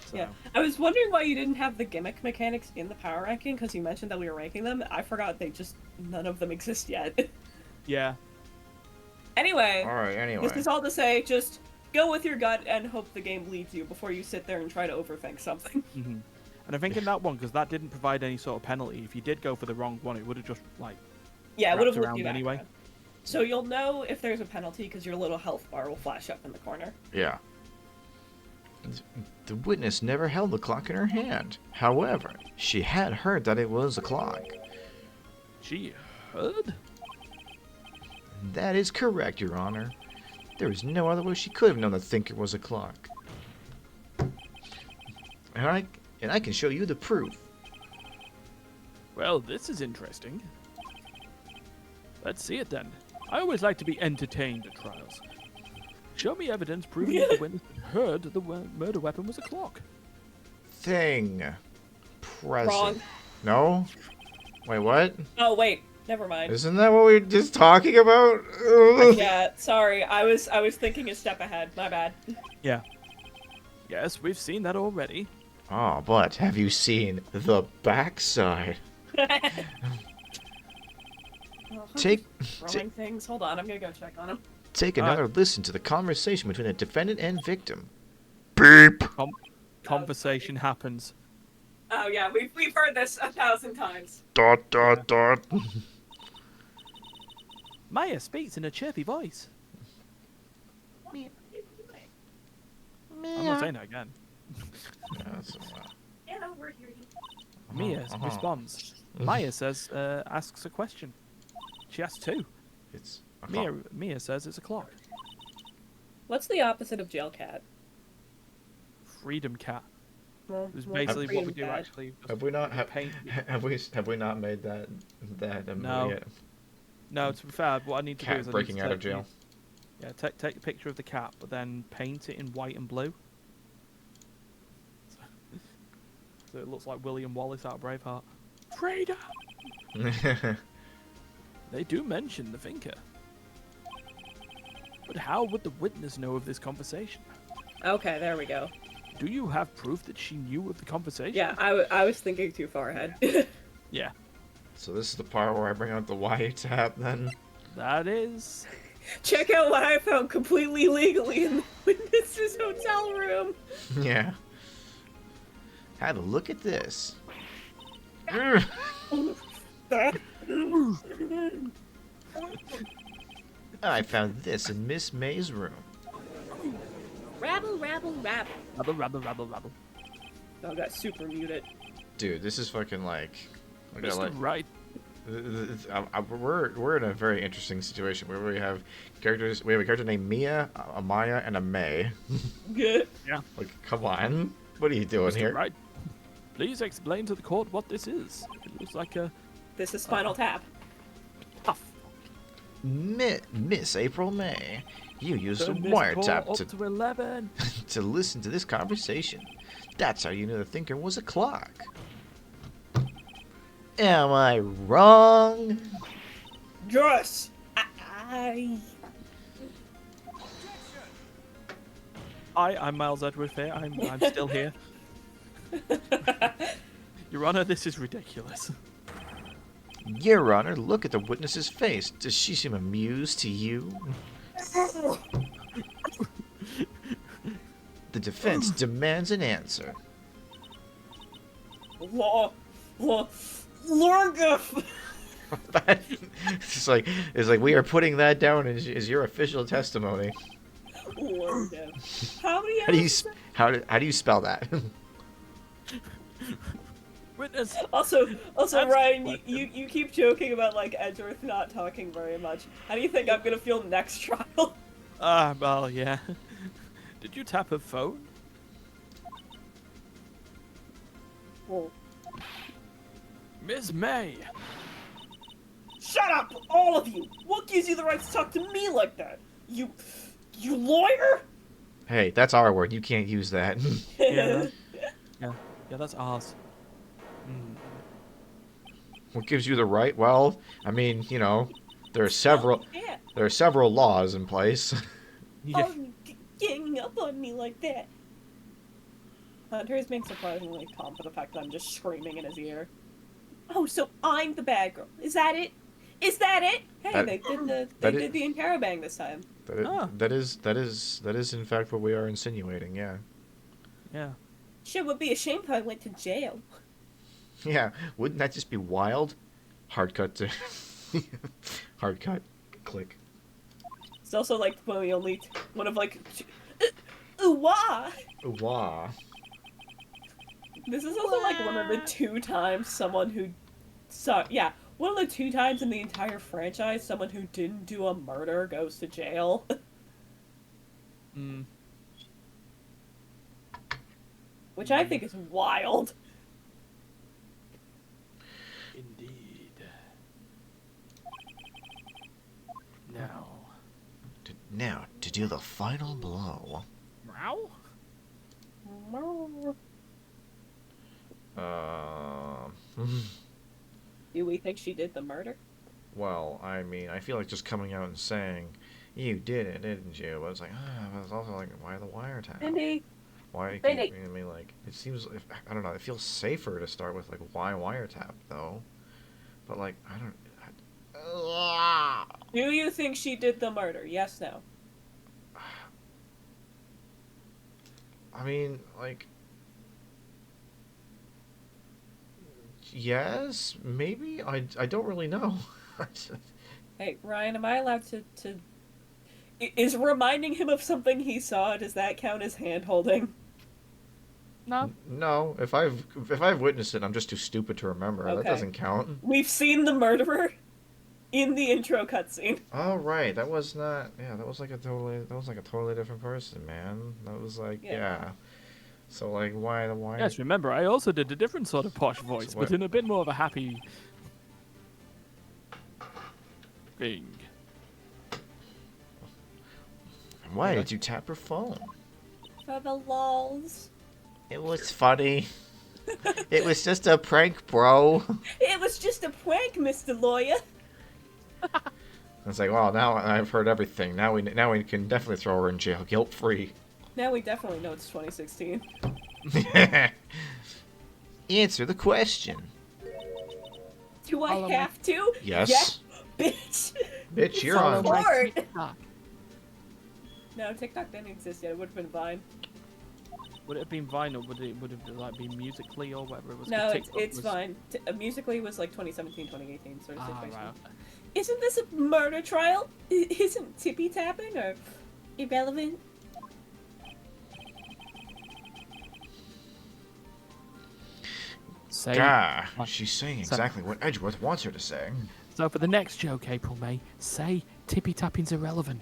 So. Yeah, I was wondering why you didn't have the gimmick mechanics in the power ranking, because you mentioned that we were ranking them. I forgot none of them exist yet. Yeah. Anyway. Alright, anyway. This is all to say, just go with your gut and hope the game leads you before you sit there and try to overthink something. And I think in that one, because that didn't provide any sort of penalty, if you did go for the wrong one, it would have just, like, yeah, it would have wrapped looked around you back anyway. then. So you'll know if there's a penalty because your little health bar will flash up in the corner. Yeah. The witness never held the clock in her hand. However, she had heard that it was a clock. She heard? That is correct, Your Honor. There is no other way she could have known the thinker was a clock. And I can show you the proof. Well, this is interesting. Let's see it then. I always like to be entertained at trials. Show me evidence proving that the witness heard the murder weapon was a clock. Thing. Present. Wrong. No? Wait, what? Oh, wait. Never mind. Isn't that what we were just talking about? Yeah, sorry. I was thinking a step ahead. My bad. Yeah. Yes, we've seen that already. Oh, but have you seen the backside? Take Things. Hold on, I'm gonna go check on him. Take another listen to the conversation between the defendant and victim. Beep. Conversation happens. Oh yeah, we've heard this 1,000 times. ... Maya speaks in a chirpy voice. I'm not saying that again. Yeah, we're here. Mia responds. Maya says, asks a question. She asks two. It's a clock. Mia says it's a clock. What's the opposite of jail cat? Freedom cat. Well, It's basically what we do freedom cat. actually. Have we not paint. have we not made that No. yet? No, to be fair, what I need to do Cat is breaking out of jail. Yeah, take a picture of the cat, but then paint it in white and blue. So it looks like William Wallace out of Braveheart. Freedom! They do mention the thinker. But how would the witness know of this conversation? Okay, there we go. Do you have proof that she knew of the conversation? Yeah, I was thinking too far ahead. Yeah. So this is the part where I bring out the wiretap then? That is... Check out what I found completely legally in the witness's hotel room. Yeah. Have a look at this. I found this in Miss May's room. Rabble, rabble, rabble. Rabble, rabble, rabble, rabble. Oh, got super muted. Dude, this is fucking like... I got Mr. like... Wright. we're in a very interesting situation where we have characters. We have a character named Mia, a Maya, and a May. Good. Yeah. Like, come on, what are you doing Mr. here? Wright, please explain to the court what this is. It looks like a This is Spinal Tap. puff. Miss April May, you used a Turn this call wiretap up to 11. to listen to this conversation. That's how you knew the thinker was a clock. Am I wrong? Yes. I. Hi, I'm Miles Edward here. I'm still here. Your Honor, this is ridiculous. Your Honor, look at the witness's face. Does she seem amused to you? The defense demands an answer. Lorgaf. It's like we are putting that down as your official testimony. Lorgaf. How many? How do you spell that? Witness. Also, That's Ryan, the you keep joking about like Edgeworth not talking very much. How do you think I'm gonna feel next trial? Well, yeah. Did you tap her phone? Well, Ms. May. shut up, all of you! What gives you the right to talk to me like that? You lawyer? Hey, that's our word. You can't use that. Yeah. Yeah, that's ours. What gives you the right? Well, I mean, you know, there are several Yeah. laws in place. Yeah. Oh, getting up on me like that. Hunter is being surprisingly calm for the fact that I'm just screaming in his ear. Oh, so I'm the bad girl. Is that it? Is that it? Hey, That- they that did the interrobang this time. That is in fact what we are insinuating. Yeah. Yeah. Shit would be a shame if I went to jail. Yeah. Wouldn't that just be wild? Hard cut to hard cut. Click. It's also like when we only one of like, wah. Wow. This is also like one of the 2 times someone who saw one of the 2 times in the entire franchise someone who didn't do a murder goes to jail. Which I think is wild. Indeed. Now, to do the final blow. Meow? Do we think she did the murder? Well, I mean, I feel like just coming out and saying, "You did it, didn't you?" But it's like, but it's also like, why the wiretap? Mindy. Why? Mindy. I mean, like, it seems. I don't know. It feels safer to start with like, why wiretap though? But like, I don't. Do you think she did the murder? Yes, no. I mean, like, yes, maybe. I don't really know. Hey, Ryan, am I allowed to is reminding him of something he saw, does that count as hand-holding? No. No, if I've witnessed it, I'm just too stupid to remember. Okay. That doesn't count. We've seen the murderer in the intro cutscene. Oh right, that was not. Yeah, that was like a totally different person, man. That was like yeah. So like, why? Yes, remember, I also did a different sort of posh voice, So but in a bit more of a happy thing. Why did you tap her phone? For the lols. It was funny. It was just a prank, bro. It was just a prank, Mr. Lawyer. It's like, well, now I've heard everything. Now we can definitely throw her in jail, guilt free. Now we definitely know it's 2016. Answer the question. Do I Follow have to? Yes. Bitch. Bitch, you're Follow on. my Support. TikTok. No, TikTok didn't exist yet. It would have been Vine. Would it have been Vine or would it like been Musically or whatever it was? No, TikTok it's was... Vine. Musically was like 2017, 2018 sort of situation. Right, okay. Isn't this a murder trial? Isn't tippy tapping or irrelevant? Say. Gah, Right. she's saying So- exactly what Edgeworth wants her to say. So for the next joke, April May, say tippy tapping's irrelevant.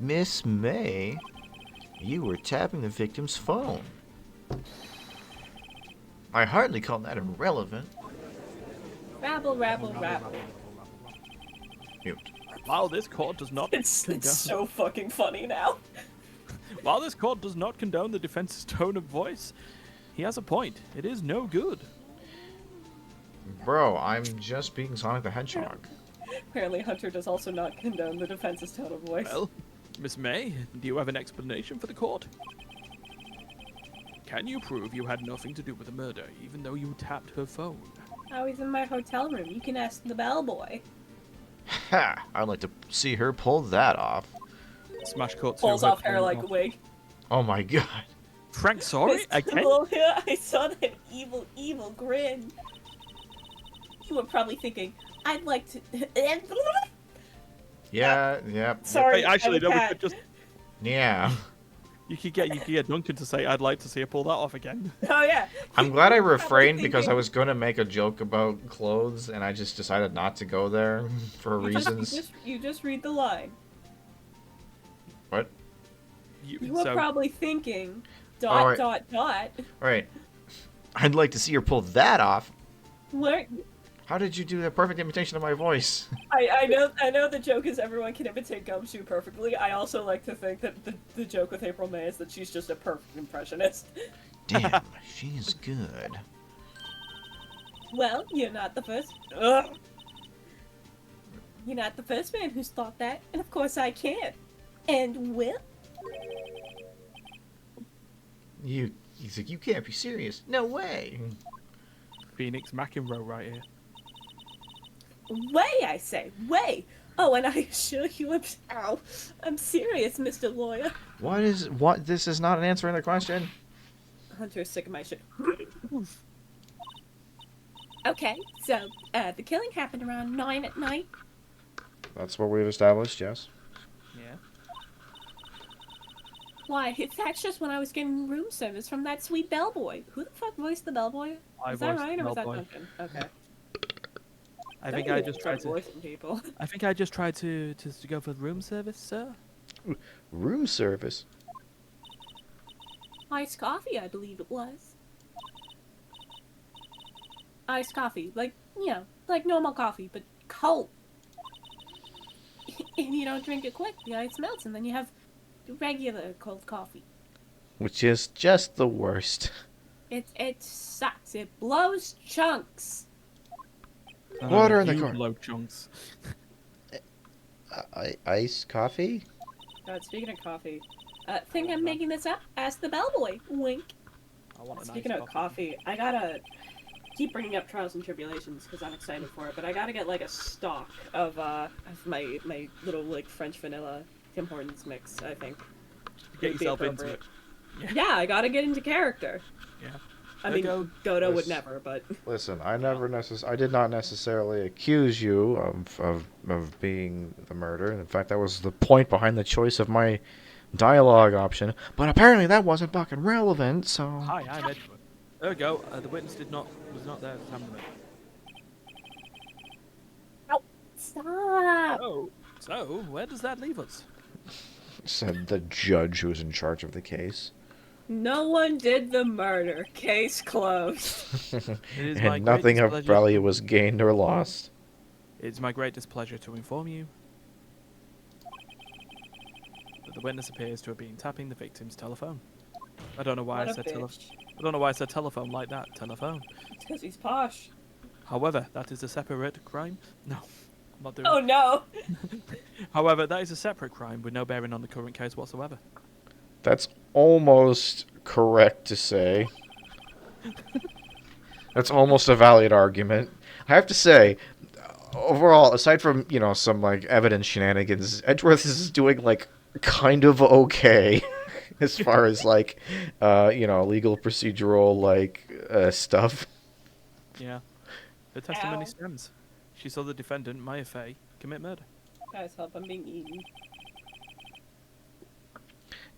Miss May, you were tapping the victim's phone. I hardly call that irrelevant. Rabble, rabble, rabble. Mute. While this court does not It's so fucking funny now. While this court does not condone the defense's tone of voice, he has a point. It is no good. Bro, I'm just being Sonic the Hedgehog. Apparently Hunter does also not condone the defense's tone of voice. Well, Miss May, do you have an explanation for the court? Can you prove you had nothing to do with the murder, even though you tapped her phone? Oh, he's in my hotel room. You can ask the bellboy. Ha! I'd like to see her pull that off. Smash cut to Pulls her off hair phone like a off. wig. Oh my god. Frank, sorry? Mr. Again? Lawyer, I saw that evil, evil grin. You were probably thinking, I'd like to... Yeah. Sorry, Wait, actually, I'm a no, we cat. could just... Yeah. You could get Duncan to say, I'd like to see her pull that off again. Oh, yeah. I'm glad I You were probably refrained because I thinking- was going to make a joke about clothes and I just decided not to go there for You just- reasons. You just read the line. What? You were So, probably thinking, Alright. dot. Alright. I'd like to see her pull that off. Where... How did you do the perfect imitation of my voice? I know the joke is everyone can imitate Gumshoe perfectly. I also like to think that the joke with April May is that she's just a perfect impressionist. Damn, she's good. Well, you're not the first. Ugh. You're not the first man who's thought that, and of course I can't. And will. You think you can't be serious? No way. Phoenix McEnroe right here. Way, I say, way. Oh, and I assure you, I'm serious, Mr. Lawyer. What? This is not an answering the question. Hunter's sick of my shit. Okay, so the killing happened around 9 at night. That's what we've established, yes. Yeah. Why, that's just when I was getting room service from that sweet bellboy. Who the fuck voiced the bellboy? I Is that voiced Ryan the or was that bellboy. Duncan? Okay. I think Don't I even just start tried to. voicing people. I think I just tried to go for room service, sir. Room service. Iced coffee, I believe it was. Iced coffee, like, like normal coffee, but cold. And you don't drink it quick, the ice melts, and then you have regular cold coffee. Which is just the worst. It sucks. It blows chunks. Water in the you car. blow chunks. Iced coffee? God, speaking of coffee, think I'm making this up? Ask the bellboy. Wink. I want a Speaking nice of coffee, I gotta keep bringing up Trials and Tribulations because I'm excited for it, but I gotta get like a stock of my little like French vanilla Tim Hortons mix. I think. Get would be yourself into appropriate. it. Yeah, I gotta get into character. Yeah. I There mean, you go. Godo would Let's- never, but Listen, I did not necessarily accuse you of being the murderer. In fact, that was the point behind the choice of my dialogue option. But apparently that wasn't fucking relevant, so... Hi, I'm Edgeworth. There we go. The witness was not there at the time of the murder. stop. Oh, so where does that leave us? Said the judge who was in charge of the case. No one did the murder. Case closed. It is my And nothing great of displeasure- value was gained or lost. It's my great displeasure to inform you that the witness appears to have been tapping the victim's telephone. I don't know why What I a said bitch. I don't know why I said telephone like that. Telephone. It's because he's posh. However, that is a separate crime. No, I'm not doing Oh it. no. However, that is a separate crime with no bearing on the current case whatsoever. That's almost correct to say. That's almost a valid argument. I have to say, overall, aside from, some, evidence shenanigans, Edgeworth is doing, kind of okay as far as, legal procedural, stuff. Yeah. Her testimony Ow. stands. She saw the defendant, Maya Fay, commit murder. Guys, help! I'm being eaten.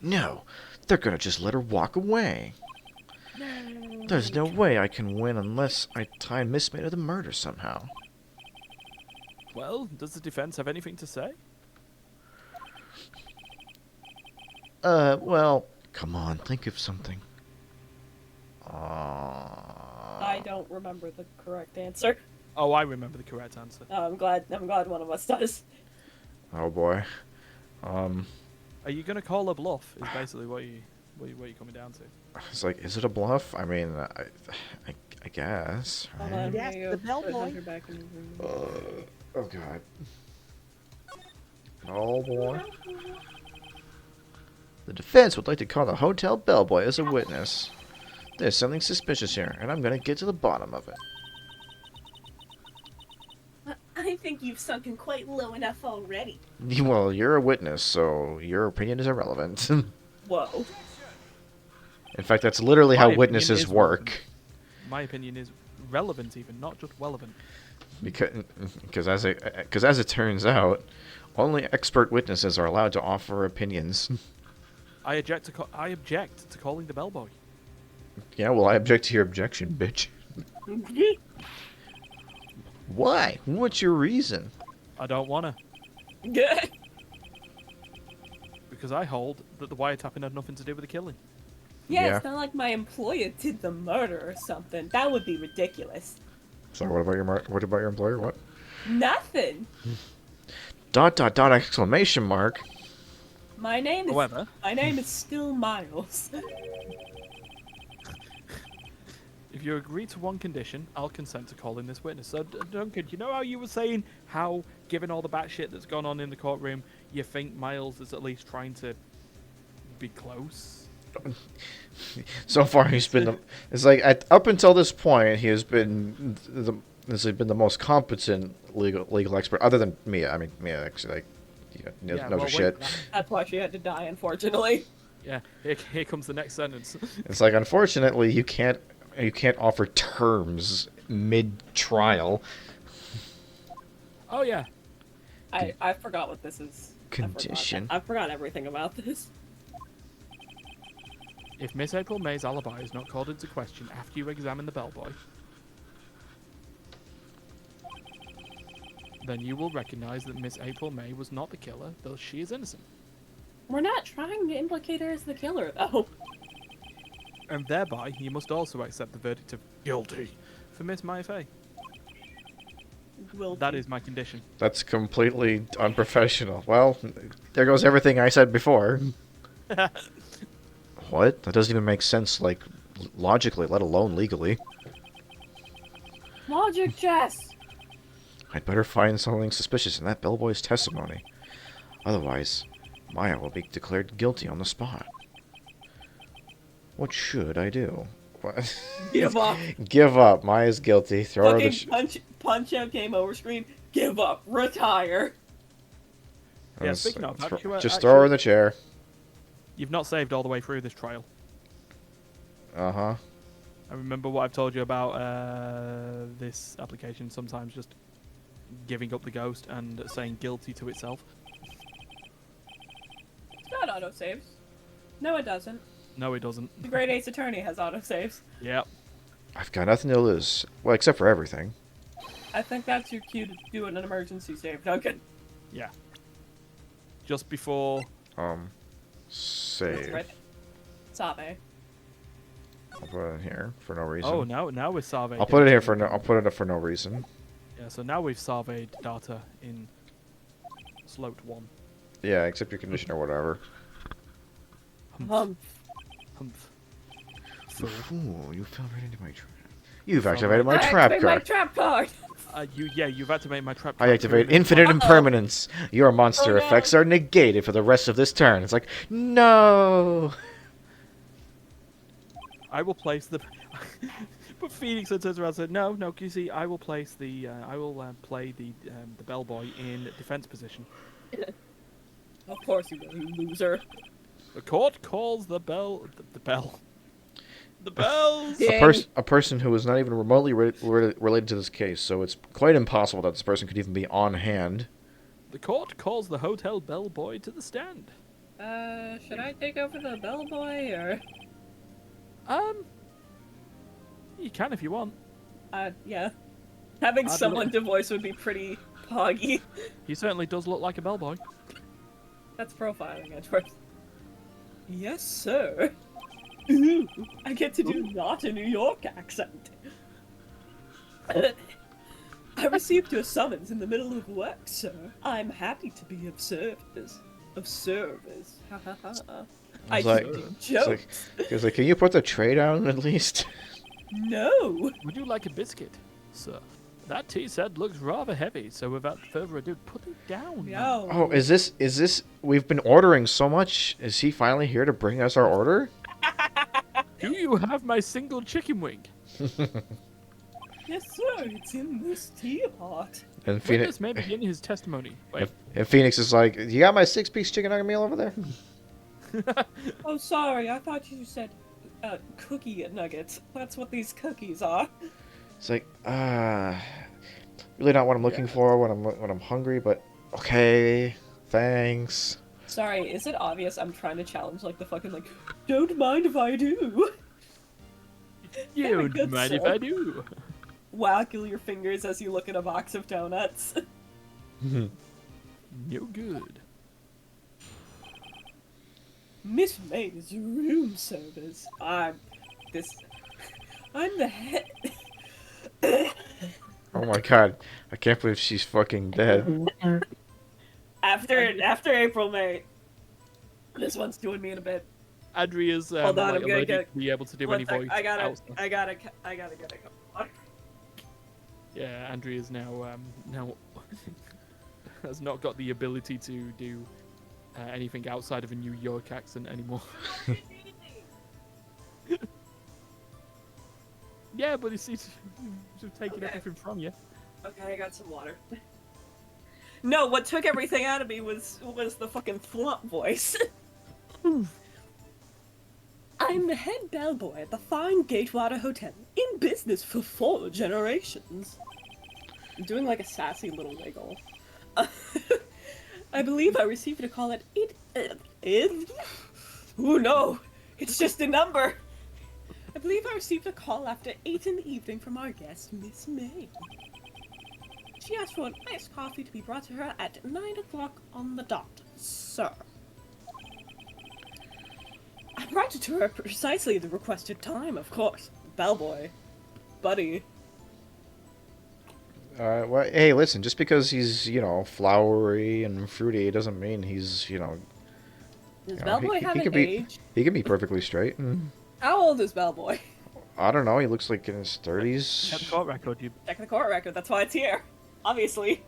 No, they're gonna just let her walk away. There's no way I can win unless I tie Miss May to the murder somehow. Well, does the defense have anything to say? Well, come on, think of something. I don't remember the correct answer. Oh, I remember the correct answer. I'm glad one of us does. Oh boy. Are you gonna call a bluff? Is basically what you're coming down to. It's like, is it a bluff? I mean, I guess. Hold Right? on, Yes, here you the go. bellboy. Put Hunter back in his room. Oh god. Oh boy. The defense would like to call the hotel bellboy as a witness. There's something suspicious here, and I'm gonna get to the bottom of it. I think you've sunken quite low enough already. Well, you're a witness, so your opinion is irrelevant. Whoa. In fact, that's literally My how opinion witnesses is work. relevant. My opinion is relevant, even not just relevant. Because as it turns out, only expert witnesses are allowed to offer opinions. I object to calling the bellboy. Yeah, well, I object to your objection, bitch. Why? What's your reason? I don't wanna, Good. because I hold that the wiretapping had nothing to do with the killing. Yeah, Yeah. it's not like my employer did the murder or something. That would be ridiculous. So what about your employer? What? Nothing. ... Exclamation mark. My name However, is still Miles. if you agree to one condition, I'll consent to calling this witness. So, Duncan, you know how you were saying how, given all the batshit that's gone on in the courtroom, you think Miles is at least trying to be close? So far, he's been it's like up until this point, he has been this has been the most competent legal expert, other than Mia. I mean, Mia actually knows her well, shit. That's why she had to die, unfortunately. Yeah, here comes the next sentence. It's like, unfortunately, you can't offer terms mid-trial. Oh yeah, I forgot what this is. Condition. I forgot everything about this. if Miss April May's alibi is not called into question after you examine the bellboy, then you will recognize that Miss April May was not the killer, though she is innocent. We're not trying to implicate her as the killer, though. And thereby, you must also accept the verdict of guilty for Miss Maya Fey. That is my condition. That's completely unprofessional. Well, there goes everything I said before. What? That doesn't even make sense, like, logically, let alone legally. Logic chess. I'd better find something suspicious in that bellboy's testimony. Otherwise, Maya will be declared guilty on the spot. What should I do? What? Give up. Give up. Maya's guilty. Throw her the Fucking punch out, game over screen. Give up. Retire. Yeah, speaking of, just throw her in the chair. You've not saved all the way through this trial. Uh-huh. I remember what I've told you about this application, sometimes just giving up the ghost and saying guilty to itself. It's got autosaves. No, it doesn't. No, it doesn't. The Great Ace Attorney has autosaves. Yep. I've got nothing to lose. Well, except for everything. I think that's your cue to do an emergency save, Duncan. Yeah. Just before... Save. Right. Save. I'll put it in here for no reason. Oh, now we're surveyed. I'll put it here for no. I'll put it for no reason. Yeah, so now we've surveyed data in sloped 1. Yeah, except your condition or whatever. Humph. Ooh, you fell right into my trap. You've activated my trap Activate card. my trap card. You've activated my trap. I activate infinite impermanence. Your monster Oh, no. effects are negated for the rest of this turn. It's like, no. I will place the. But Phoenix then turns around and said, "No, you see, I will place the. I will play the bellboy in defense position. Of course you will, you loser. The court calls the bell. The bell. The bells. Yeah. A person who is not even remotely related to this case, so it's quite impossible that this person could even be on hand. The court calls the hotel bellboy to the stand. Should I take over the bellboy or? You can if you want. Yeah. Having I'd someone look- to voice would be pretty poggy. He certainly does look like a bellboy. That's profiling, Edward. Yes, sir. Ooh, I get to do not a New York accent. I received your summons in the middle of work, sir. I'm happy to be of service. Of service. Ha ha ha. I It's like- should do It's jokes. like, can you put the tray down at least? No. Would you like a biscuit, sir? That tea set looks rather heavy, so without further ado, put it down. No. Oh, is this? We've been ordering so much. Is he finally here to bring us our order? Do you have my single chicken wing? Yes, sir. It's in this teapot. And Phoenix, Witness may begin his testimony. Wait. and Phoenix is like, you got my 6-piece chicken nugget meal over there? Oh, sorry. I thought you said cookie nuggets. That's what these cookies are. It's like, really not what I'm looking for when I'm hungry, but okay, thanks. Sorry, is it obvious I'm trying to challenge like the fucking like, don't mind if I do? You Very don't good, mind if sir. I do. Waggle your fingers as you look at a box of donuts. No good. Miss May's room service. I'm the head. Oh my god, I can't believe she's fucking dead. After April May. This one's doing me in a bit. Andrea's Hold on, I'm gonna allergic get- to be able to do One any sec, voice. I gotta outside. get a cup of water. Yeah, Andrea's now now has not got the ability to do anything outside of a New York accent anymore. Yeah, but it's taking Okay. everything from you. Okay, I got some water. No, what took everything out of me was the fucking flump voice. I'm the head bellboy at the fine Gatewater Hotel, in business for 4 generations. I'm doing like a sassy little wiggle. I believe I received a call at oh no, it's just a number. I believe I received a call after 8 in the evening from our guest, Miss May. She asked for an iced coffee to be brought to her at 9 o'clock on the dot, sir. I brought it to her precisely the requested time, of course. Bellboy. Buddy. Well, hey, listen, just because he's, flowery and fruity doesn't mean he's, Does You know, Bellboy he have could an be- age? he can be perfectly straight. How old is Bellboy? I don't know, he looks like in his Check the 30s. court record. Check the court record, that's why it's here. Obviously.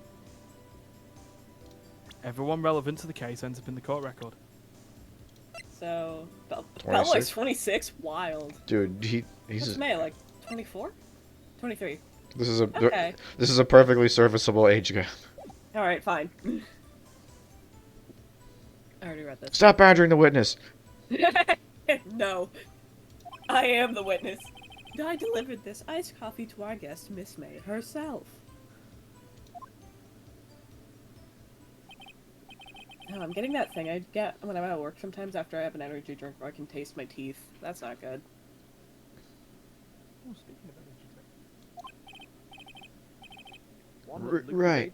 Everyone relevant to the case ends up in the court record. So, Bellboy's 26? 26? Wild. Dude, What's he's May, like 24? 23. this is a Okay. this is a perfectly serviceable age gap. Alright, fine. I already read this. Stop badgering the witness. No. I am the witness. I delivered this iced coffee to our guest, Miss May herself. Oh, I'm getting that thing I get when I'm at work sometimes after I have an energy drink where I can taste my teeth. That's not good. Oh, speaking of Right.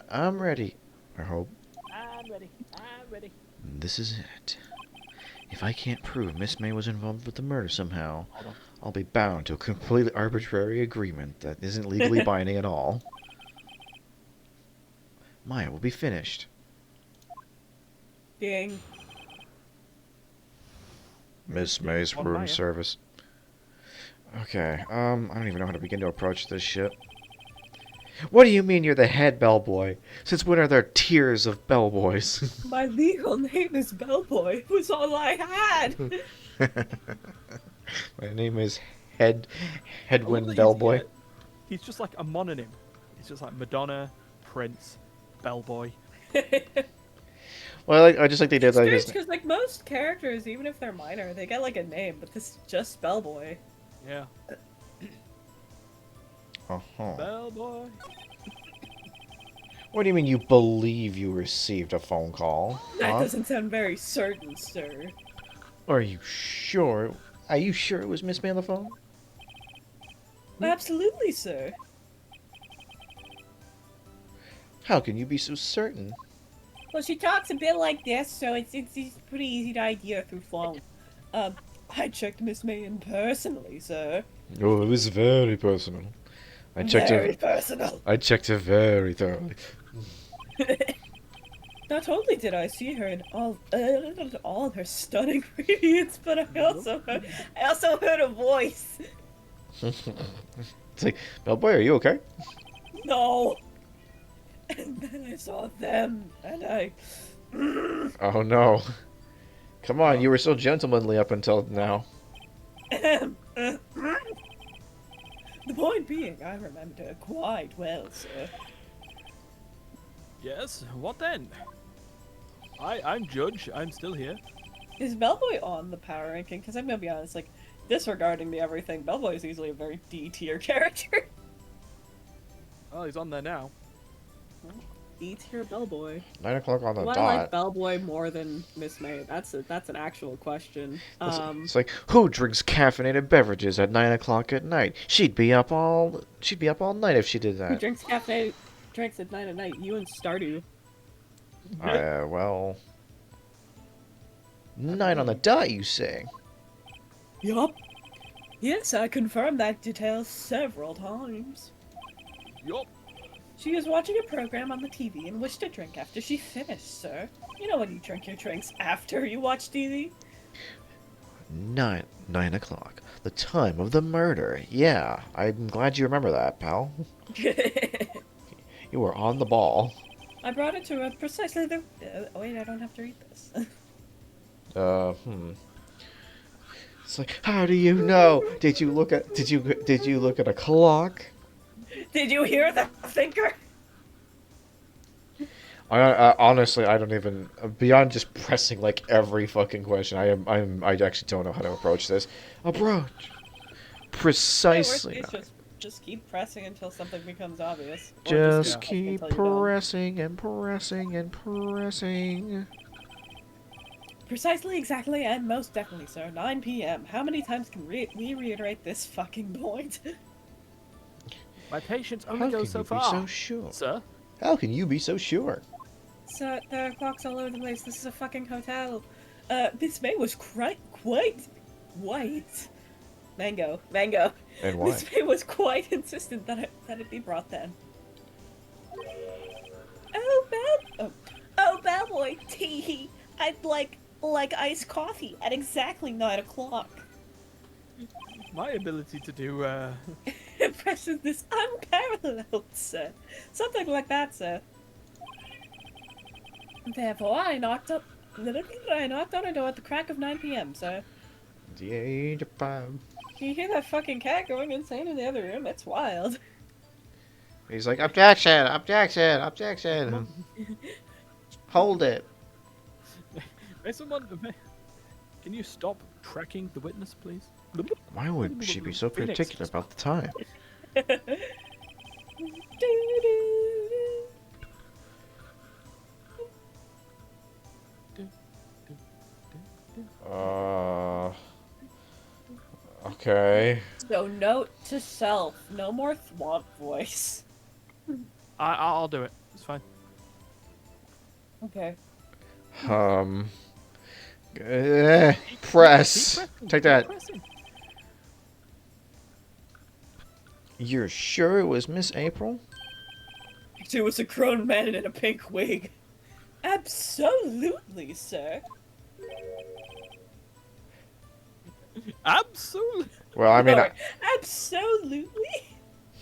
I'm ready. I hope. I'm ready. I'm ready. This is it. If I can't prove Miss May was involved with the murder somehow, Hold on. I'll be bound to a completely arbitrary agreement that isn't legally binding at all. Maya will be finished. Ding. Miss May's Oh, room Maya. service. Okay, I don't even know how to begin to approach this shit. What do you mean you're the head bellboy? Since when are there tiers of bellboys? My legal name is Bellboy. It was all I had. My name is I love Headwind that Bellboy. He's just like a mononym. He's just like Madonna, Prince, Bellboy. Well, I just like they did It's like strange his. because like most characters, even if they're minor, they get like a name, but this is just Bellboy. Yeah. Uh-huh. Bellboy. What do you mean you believe you received a phone call? That Huh? doesn't sound very certain, sir. Are you sure? Are you sure it was Miss May on the phone? Absolutely, sir. How can you be so certain? Well, she talks a bit like this, so it's pretty easy to idea through phone. I checked Miss May in personally, sir. Oh, it was very personal. Very personal. I checked it very thoroughly. Not only did I see her in all of her stunning radiance, but I also heard a voice. It's like, Bellboy, are you okay? No. And then I saw them, and I. Oh no. Come on, you were so gentlemanly up until now. The point being, I remember her quite well, sir. Yes. What then? I'm Judge. I'm still here. Is Bellboy on the power ranking? Because I'm gonna be honest, like, disregarding the everything, Bellboy is easily a very D tier character. Oh, he's on there now. D tier Bellboy. 9 o'clock on the Do I dot. like Bellboy more than Miss May? That's an actual question. It's like, who drinks caffeinated beverages at 9 o'clock at night? She'd be up all night if she did Who that. drinks cafe drinks at 9 at night? You and Stardew. Well, 9 on the dot, you say? Yup. Yes, I confirmed that detail several times. Yup. She was watching a program on the TV and wished to drink after she finished, sir. You know when you drink your drinks after you watch TV? 9 o'clock. The time of the murder. Yeah, I'm glad you remember that, pal. You were on the ball. I brought it to her precisely the... wait, I don't have to read this. It's like, how do you know? Did you look at a clock? Did you hear the thinker? I honestly, I don't even, beyond just pressing like every fucking question, I actually don't know how to approach this. Approach. Precisely. Yeah, just keep pressing until something becomes obvious. Or Just keep keep pressing until you're done. pressing and pressing and pressing. Precisely, exactly, and most definitely, sir. 9 p.m. How many times can we reiterate this fucking point? My patience How only can goes so you be far. so sure? Sir? How can you be so sure? Sir, there are clocks all over the place. This is a fucking hotel. Miss May was quite white. Mango. And why? Miss May was quite insistent that it be brought then. Oh, bellboy, tee. I'd like iced coffee at exactly 9 o'clock. My ability to do, Impressiveness unparalleled, sir. Something like that, sir. Therefore, I knocked on her door at the crack of 9 p.m., sir. The age of 5. Can you hear that fucking cat going insane in the other room? It's wild. He's like, objection, objection, objection. Hold it. Can you stop tracking the witness, please? Why would she be so particular about the time? Okay. So note to self, no more thwomp voice. I'll do it. It's fine. Okay. Press. Keep Take that. pressing. You're sure it was Miss April? It was a grown man in a pink wig. Absolutely, sir. Absolutely. Well, I mean, Lord, absolutely.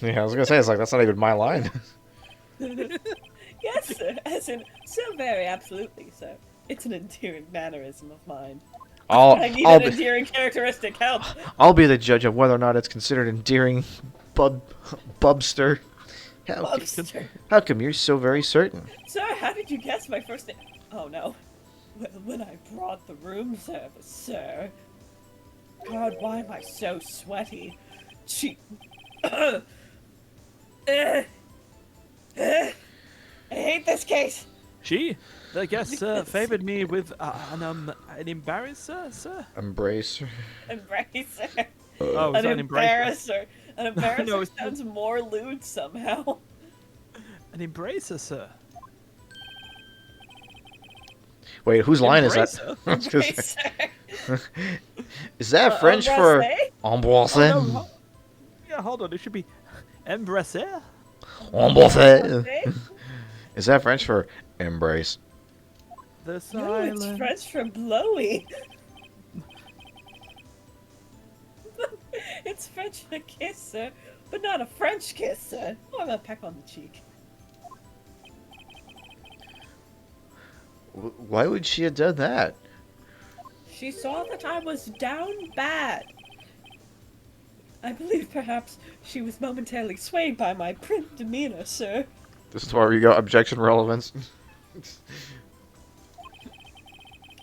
yeah, I was gonna say, it's like, that's not even my line. Yes, sir. As in, so very absolutely, sir. It's an endearing mannerism of mine. I need an endearing characteristic. Help. I'll be the judge of whether or not it's considered endearing, Bubster. Bubster. How come you're so very certain? Sir, how did you guess my first name? Oh no. Well, when I brought the room service, sir. God, why am I so sweaty? I hate this case. She, the guest, favored me with an embarrasser, sir. Embrace. Embracer. Oh, is An that an embracer? embarrasser. An embarrasser No, it's- sounds more lewd somehow. An embracer, sir. Wait, whose line is that? Embracer? I was gonna say- Embracer. Is that French for embrasser? Oh, no, yeah, hold on. It should be embracer. Embrasser. Is that French for embrace? The No, it's silence. French for blowy. It's French for kiss, sir, but not a French kiss, sir. Oh, I'm gonna peck on the cheek. Why would she have done that? She saw that I was down bad. I believe perhaps she was momentarily swayed by my prim demeanor, sir. This is where we go objection relevance.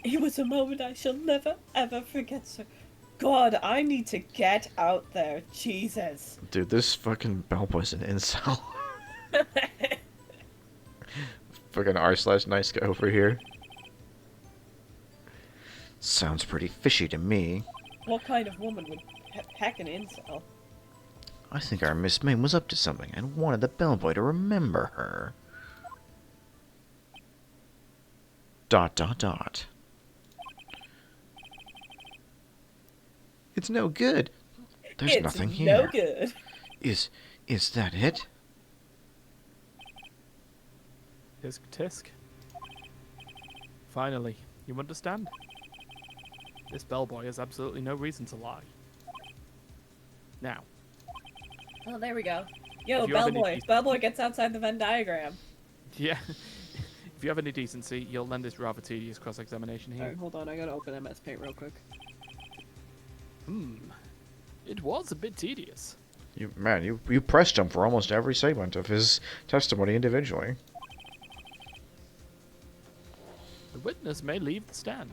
It was a moment I shall never, ever forget, sir. God, I need to get out there. Jesus. Dude, this fucking bellboy's an incel. Fucking r/nice guy over here. Sounds pretty fishy to me. What kind of woman would peck an incel? I think our Miss Ming was up to something and wanted the bellboy to remember her. ... It's no good. There's It's nothing no here. good. Is that it? Tisk tisk. Finally, you understand? This bellboy has absolutely no reason to lie. Now, Oh, there we go. Yo, If you have any bellboy. piece- Bellboy gets outside the Venn diagram. yeah, if you have any decency, you'll lend this rather tedious cross-examination here. Alright, hold on. I gotta open MS Paint real quick. It was a bit tedious. You pressed him for almost every segment of his testimony individually. The witness may leave the stand.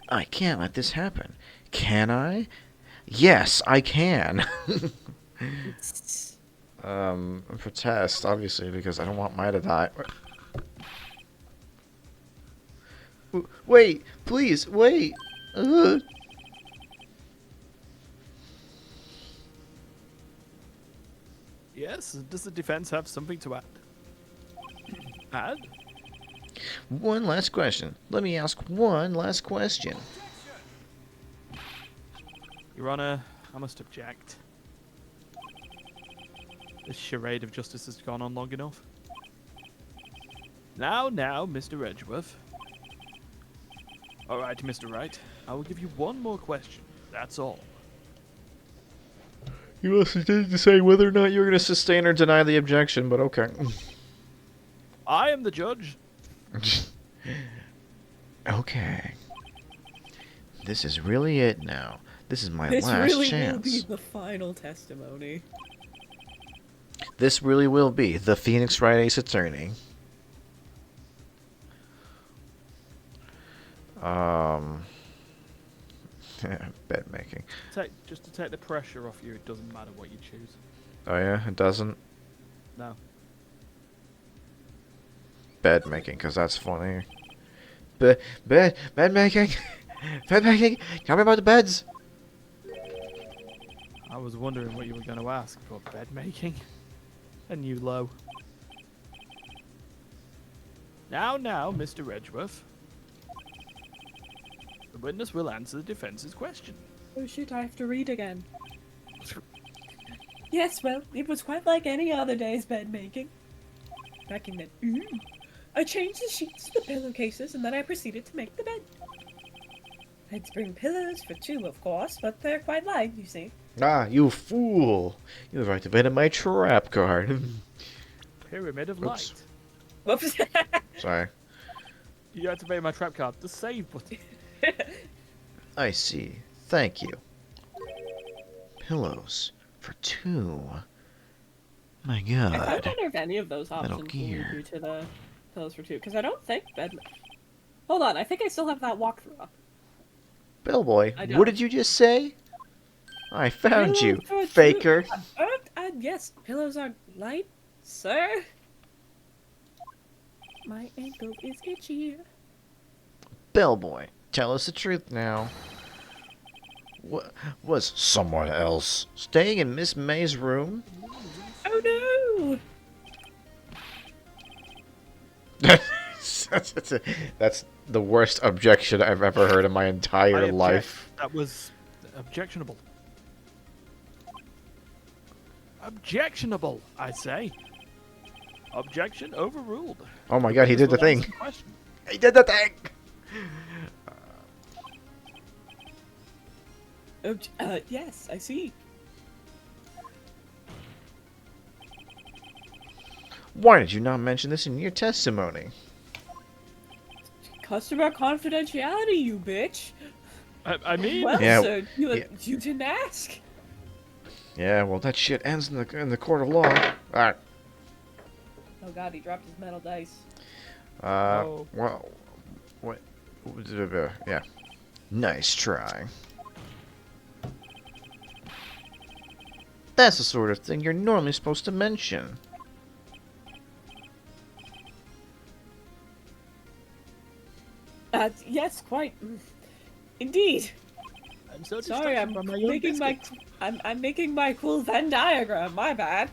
I can't let this happen. Can I? Yes, I can. Protest, obviously, because I don't want Maya to die. Wait, please, wait. Yes, does the defense have something to add? Add? One last question. Let me ask one last question. Your Honor, I must object. This charade of justice has gone on long enough. Now, Mr. Edgeworth. Alright, Mr. Wright. I will give you one more question. That's all. You also didn't say whether or not you're going to sustain or deny the objection, but okay. I am the judge. Okay. This is really it now. This is my This last really chance. will be the final testimony. This really will be the Phoenix Wright Ace Attorney. Bed making. Just to take the pressure off you, it doesn't matter what you choose. Oh yeah, it doesn't. No. Bed making, because that's funny. Bed making. Bed making. Tell me about the beds. I was wondering what you were going to ask for bed making. And you low. Now, Mr. Edgeworth. The witness will answer the defense's question. Oh shoot, I have to read again. Yes, well, it was quite like any other day's bed making. Backing then. I changed the sheets to the pillowcases and then I proceeded to make the bed. I had spring pillows for two, of course, but they're quite light, you see. Ah, you fool! You've activated my trap card. Pyramid of Oops. light. Whoops. Sorry. You activated my trap card. The save button. I see. Thank you. Pillows for two. My I God. wonder if any of those Metal options will lead Gear. you to the pillows for two, because I don't think bed. Hold on, I think I still have that walkthrough up. Bellboy, I what don't. did you just say? I found you, Pillows for two. faker. Yes, pillows are light, sir. My ankle is itchy. Bellboy, tell us the truth now. Was someone else staying in Miss May's room? Oh That's the worst objection I've ever heard in my I entire object. life. That was objectionable. Objectionable, I say. Objection overruled. Oh my god, he did the Witness will thing. answer the question. He did the thing! no! Yes, I see. Why did you not mention this in your testimony? Customer confidentiality, you bitch. I mean, Well, Yeah, sir, yeah. you didn't ask. Yeah, well, that shit ends in the court of law. Alright. Oh god, he dropped his metal dice. Oh. Well, what? Yeah. Nice try. That's the sort of thing you're normally supposed to mention. Yes, quite. Indeed. I'm so Sorry, I'm distracted by my own making my biscuits. I'm making my cool Venn diagram. My bad.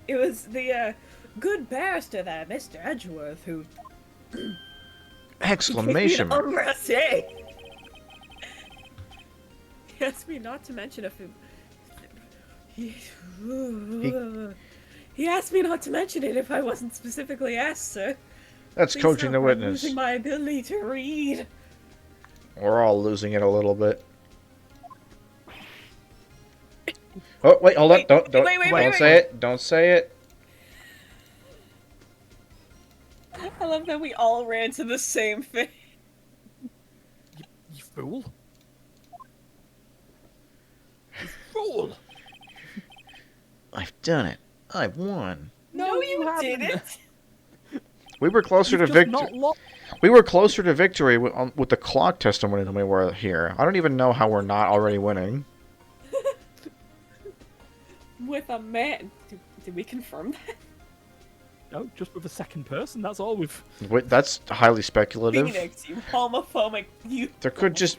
It was the good barrister there, Mr. Edgeworth, who Exclamation mark. He asked me not to mention if it. He asked me not to mention it if I wasn't specifically asked, sir. That's Please coaching the stop, I'm witness. losing my ability to read. We're all losing it a little bit. Oh, wait, hold on. Wait, Don't wait, say it. Don't say it. I love that we all ran to the same thing. You fool. You fool. I've done it. I've won. No, you haven't. didn't. We were closer You've to just victory. not lost. We were closer to victory with the clock testimony than we were here. I don't even know how we're not already winning. With a man. Did we confirm that? No, just with a second person. That's all we've. Wait, that's highly speculative. Phoenix, you homophobic, you. There could just,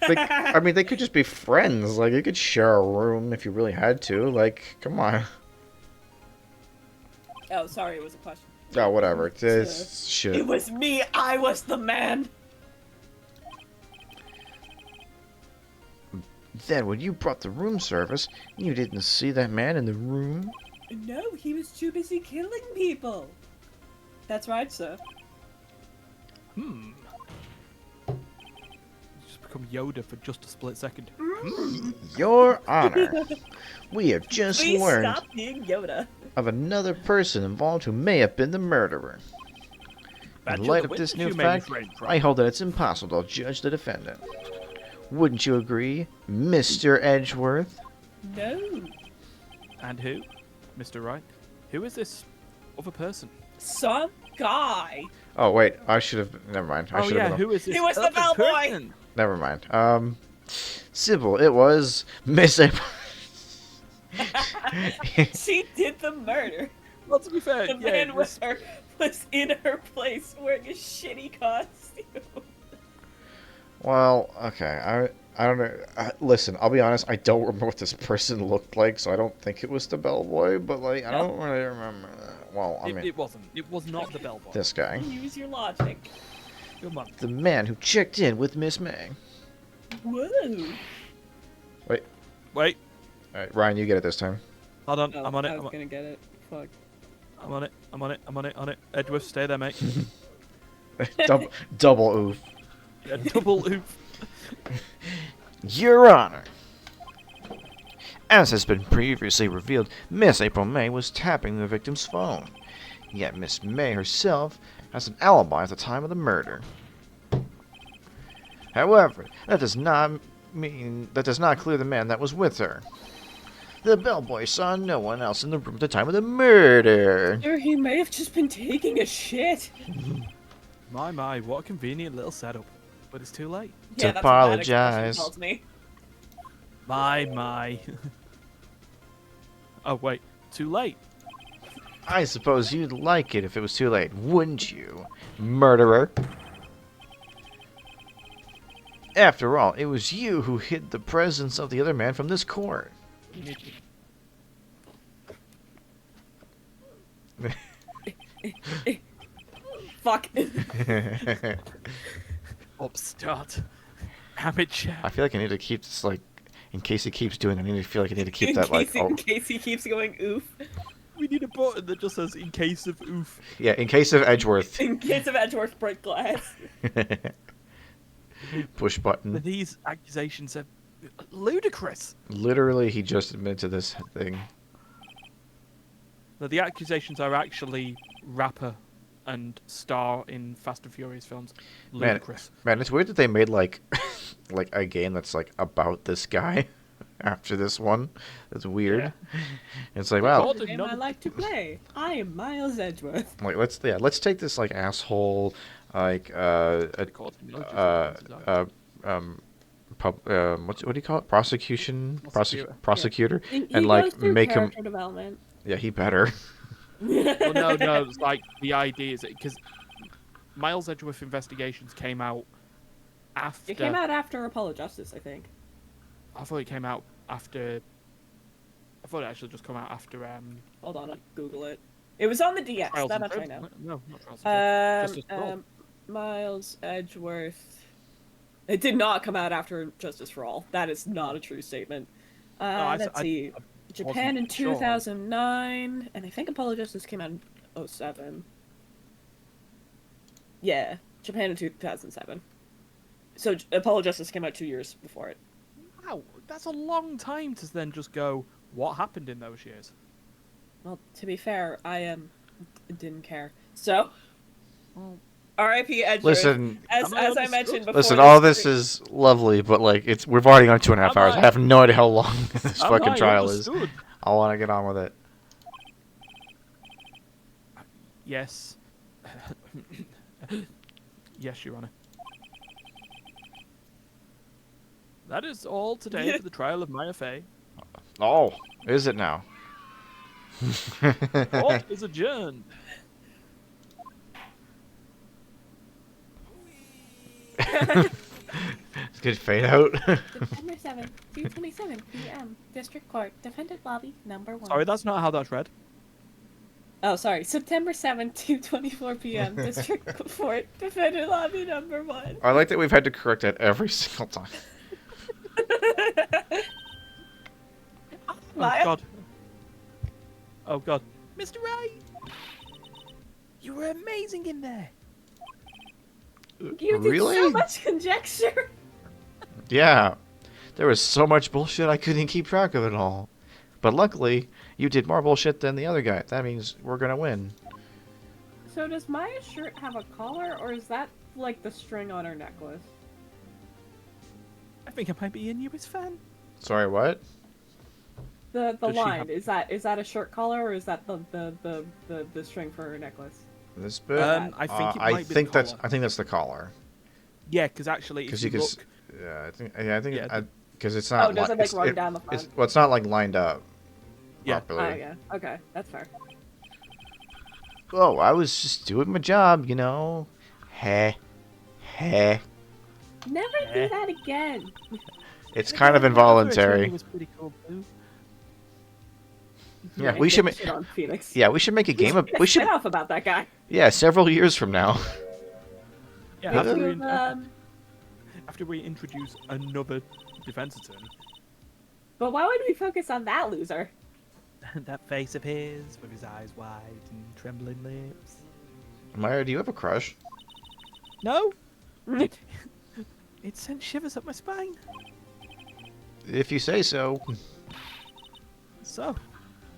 they could just be friends. Like, you could share a room if you really had to. Like, come on. Oh, sorry, it was a question. Oh, whatever. It's shit. It was me. I was the man. Then when you brought the room service, you didn't see that man in the room? No, he was too busy killing people. That's right, sir. Hmm. Just become Yoda for just a split second. Your Honor, we have just Please learned stop being Yoda. of another person involved who may have been the murderer. In Badger, light the of this witness new you made me fact, friend from. I hold that it's impossible to judge the defendant. Wouldn't you agree, Mr. Edgeworth? No. And who? Mr. Wright? Who is this other person? Some guy. Oh, wait. I should have... Never mind. I Oh should yeah, have... who is this He was the other bellboy! person? Never mind. Sybil, it was Miss April. She did the murder. Well, to be fair, The yeah, man it was in her place wearing a shitty costume. Well, okay. I don't know. Listen, I'll be honest. I don't remember what this person looked like, so I don't think it was the bellboy. But like, I don't really remember. Well, I mean, it wasn't. It was not the bellboy. this guy, Use your logic. Come on. The man who checked in with Miss May. Whoa. Wait, All right, Ryan, you get it this time. hold on. Oh, I'm on it. I was gonna get it. Fuck. I'm on it. On it. Edgeworth, stay there, mate. Double oof. Yeah, double oof. Your Honor. As has been previously revealed, Miss April May was tapping the victim's phone. Yet Miss May herself has an alibi at the time of the murder. However, that does not clear the man that was with her. The bellboy saw no one else in the room at the time of the murder. Or he may have just been taking a shit. My, what a convenient little setup. But it's too late. Yeah, that's what that expression apologize. tells me. My. Oh, wait. Too late. I suppose you'd like it if it was too late, wouldn't you, murderer? After all, it was you who hid the presence of the other man from this court. Fuck. Upstart. Amateur. I feel like I need to keep this, like, in case he keeps doing it, I need to feel like I need to keep in that, case, like, oh, in case he keeps going oof. We need a button that just says "in case of oof." yeah, in case of Edgeworth. In case of Edgeworth break glass. Push button. These accusations are ludicrous. Literally, he just admitted to this thing. That the accusations are actually rapper and star in Fast and Furious films. Ludicrous. Man, it's weird that they made, like, like a game that's, like, about this guy after this one. That's weird. Yeah. It's like, wow. The game I like to play. I am Miles Edgeworth. Like, let's take this, like, asshole, like, what do you call it? Prosecutor, He and like goes through make him. character development. Yeah, he better. Well, no, it's like the idea is because Miles Edgeworth Investigations came out after. It came out after Apollo Justice, I think. I thought it came out after. I thought it actually just come out after. Hold on, I'll Google it. It was on the DS. Trials That and much I Tribbles. know. No, not Trials and Tribbles. Justice for All. Miles Edgeworth. It did not come out after Justice for All. That is not a true statement. Let's see. Japan in 2009, and I think Apollo Justice came out in 2007. Yeah, Japan in 2007. So Apollo Justice came out 2 years before it. Wow, that's a long time to then just go. What happened in those years? Well, to be fair, I didn't care. So, Well, R.I.P. Edgeworth. Listen, as I mentioned before. listen. All this is lovely, but like we've already gone 2.5 hours. I have no idea how long this fucking trial is. I want to get on with it. Yes. Yes, Your Honor. That is all today for the trial of Maya Fey. Oh, is it now? Court is adjourned. It's good fade out. September 7th, 2:27 p.m. District Court, Defendant Lobby, number 1. Sorry, that's not how that's read. Oh, sorry. September 7th, 2:24 p.m. District Court, Defendant Lobby, number 1. I like that we've had to correct that every single time. Oh Maya? God. Oh God. Mr. Wright! You were amazing in there. You Really? did so much conjecture. Yeah. There was so much bullshit I couldn't keep track of it all. But luckily, you did more bullshit than the other guy. That means we're gonna win. So does Maya's shirt have a collar, or is that like the string on her necklace? I think I might be a newest fan. Sorry, what? The Does she line have- is that a shirt collar, or is that the string for her necklace? This bit? I think it might be the collar. I think that's the collar. Yeah, because actually, if you look, yeah, I think Yeah, because it's not. does it, like, run it- down the front? Well, it's not like lined up. Yeah. Properly. Oh yeah, okay, that's fair. Oh, I was just doing my job, you know. Heh. Never Eh. do that again. It's kind of involuntary. was pretty cool too. Yeah, we should make. Shit on Phoenix. Yeah, we should make a game of. We should. off about that guy. Yeah, several years from now. Yeah, Yeah. after we introduce another defense attorney. But why would we focus on that loser? That face of his, with his eyes wide and trembling lips. Maya, do you have a crush? No. It sent shivers up my spine. If you say so. So,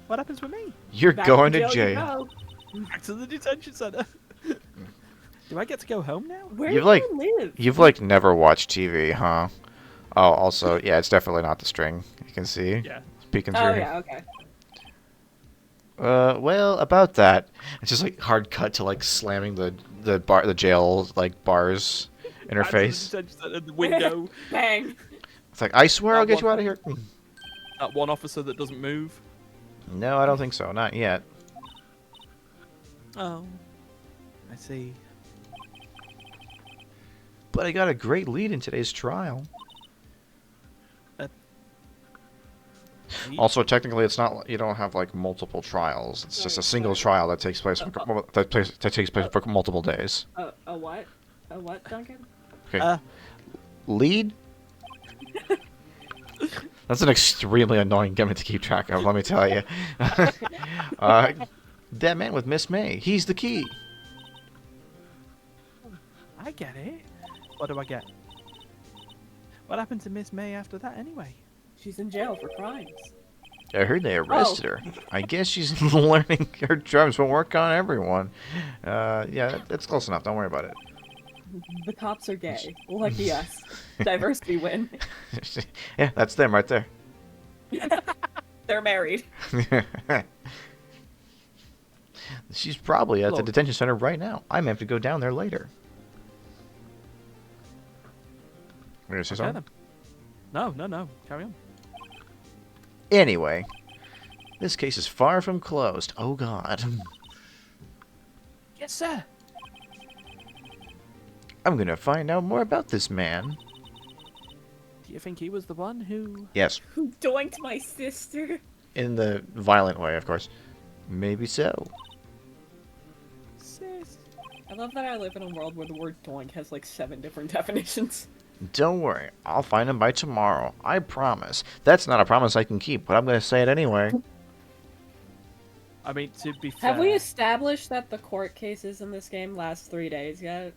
what happens with me? You're Back going to you jail. go. Back to the detention center. Do I get to go home now? Where You've, do like- you live? You've like never watched TV, huh? Oh, also, yeah, it's definitely not the string. You can see. Yeah. Peeking through. Oh yeah, okay. Well, about that, it's just like hard cut to like slamming the jail like bars in her Back to the face. detention center, the window. Bang. It's like, I swear I'll That get you one- out of here. That one officer that doesn't move. No, I don't think so. Not yet. Oh. I see. But I got a great lead in today's trial. Also, technically, it's not. You don't have like multiple trials. It's just a single trial that takes place. That takes place for multiple days. A what? A what, Duncan? Okay. Lead. That's an extremely annoying gimmick to keep track of. Let me tell you. That man with Miss May. He's the key. I get it. What do I get? What happened to Miss May after that, anyway? She's in jail for crimes. I heard they arrested her. I guess she's learning her drums will work on everyone. Yeah, that's close enough. Don't worry about it. The cops are gay. Lucky us. Diversity win. Yeah, that's them right there. They're married. She's probably at the Look. detention center right now. I may have to go down there later. We're gonna say Okay, something? then. No. Carry on. Anyway, this case is far from closed. Oh God. Yes, sir. I'm gonna find out more about this man. Do you think he was the one who... Yes, Who doinked my sister? in the violent way, of course. Maybe so. Sis. I love that I live in a world where the word doink has like 7 different definitions. Don't worry, I'll find him by tomorrow. I promise. That's not a promise I can keep, but I'm gonna say it anyway. I mean, to be fair... Have we established that the court cases in this game last 3 days yet?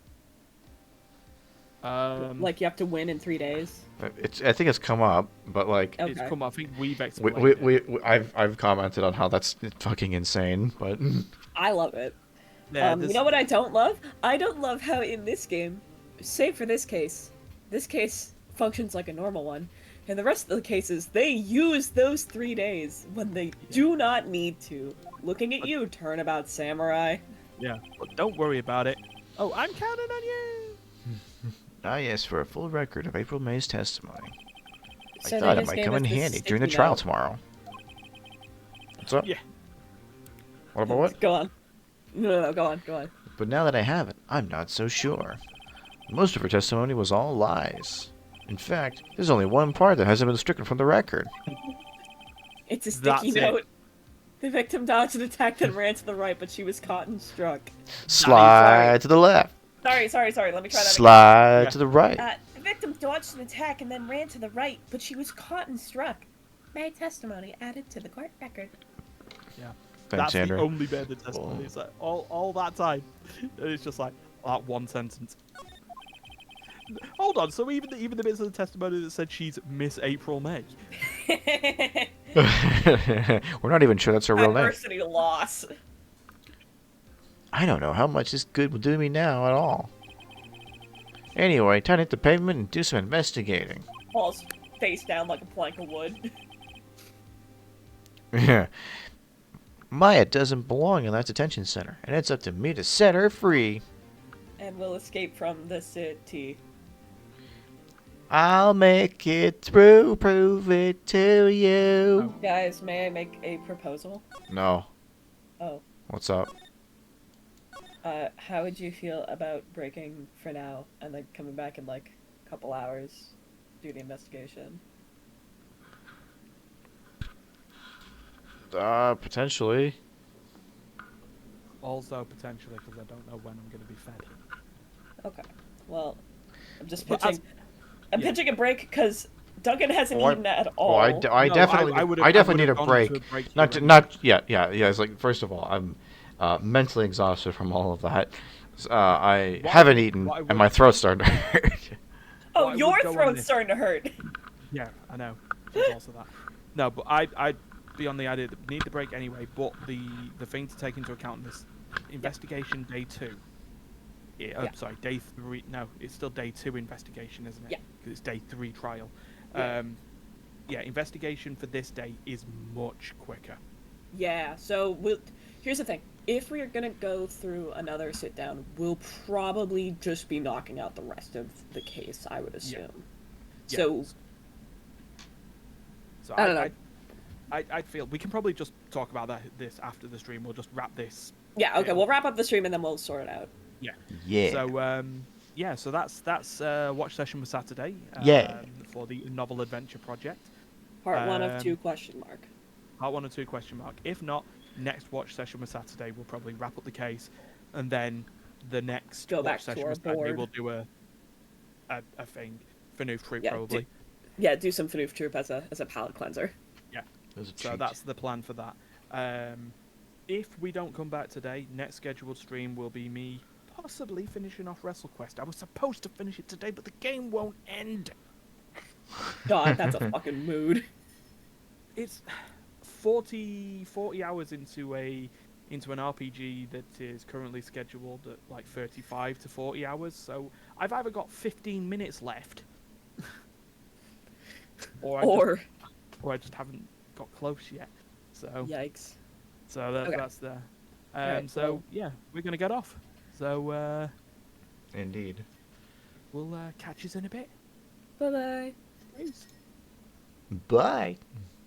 Like you have to win in 3 days? I think it's come up, but like, Okay. It's come. I think we've explained it. I've commented on how that's fucking insane, but I love it. Yeah, You know what I don't love? I don't love how in this game, save for this case functions like a normal one. In the rest of the cases, they use those 3 days when they do not need to. Looking at you, Turnabout Samurai. Yeah, but don't worry about it. Oh, I'm counting on you! I asked for a full record of April May's testimony. I So thought then it this might game come is in this handy during the sticky trial note. tomorrow. What's up? Yeah. What about what? Go on. No, go on. But now that I have it, I'm not so sure. Most of her testimony was all lies. In fact, there's only one part that hasn't been stricken from the record. It's a That's sticky it. note. The victim dodged an attack and ran to the right, but she was caught and struck. Slide to the left. Sorry. Let me try that again. Slide Yeah. to the right. The victim dodged an attack and then ran to the right, but she was caught and struck. My testimony added to the court record. Yeah. Thanks, That's Andrew. the only bit of the testimony. It's like, all that time. It's just like that one sentence. Hold on, so even the bits of the testimony that said she's Miss April May. We're not even sure that's her real name. Adversity loss. I don't know how much this good will do me now at all. Anyway, time to hit the pavement and do some investigating. Falls face down like a plank of wood. Maya doesn't belong in that detention center, and it's up to me to set her free. And will escape from the city. I'll make it through, prove it to you. Guys, may I make a proposal? No. Oh. What's up? How would you feel about breaking for now and then coming back in like a couple hours, do the investigation? Potentially. Also potentially because I don't know when I'm going to be fed. Okay. Well, I'm just But pitching. I'm yeah. pitching a break because Duncan hasn't Well, eaten at all. I No, definitely, I would've- I I definitely need would've a gone break. to a break Not, already. not, yeah. It's like, first of all, I'm mentally exhausted from all of that. I What- haven't eaten, what I and would- my throat's starting to hurt. Oh, Well, I your would go on throat's this. starting to hurt. Yeah, I know. There's also that. No, but I'd be on the idea that we need the break anyway. But the thing to take into account in this investigation day 2. Yeah. Sorry, day 3. No, it's still day 2 investigation, isn't it? Yeah. Because it's day 3 trial. Yeah. Yeah, investigation for this day is much quicker. Yeah, so here's the thing. If we are gonna go through another sit down, we'll probably just be knocking out the rest of the case, I would assume. Yeah. So, So I don't know. I'd feel we can probably just talk about this after the stream. We'll just wrap this. yeah, okay, Yeah. we'll wrap up the stream and then we'll sort it out. Yeah. Yeah. So yeah, so that's watch session for Saturday. Yeah. For the novel adventure project. Part 1 of 2 Um, question mark. Part 1 or 2 question mark. If not, next watch session with Saturday we'll probably wrap up the case, and then the next Go back watch to session our with Saturday board. we'll do a thing for Noof Troop Yeah, probably. do some Fnoof Troop as a palate cleanser. Yeah. There's a So treat. that's the plan for that. If we don't come back today, next scheduled stream will be me possibly finishing off WrestleQuest. I was supposed to finish it today, but the game won't end. God, that's a fucking mood. It's 40 hours into an RPG that is currently scheduled at like 35 to 40 hours. So I've either got 15 minutes left, or I just haven't got close yet. So Yikes. that's Okay. there. Alright, So well- yeah, we're gonna get off. So Indeed. we'll catch you in a bit. Bye-bye. Peace. Bye.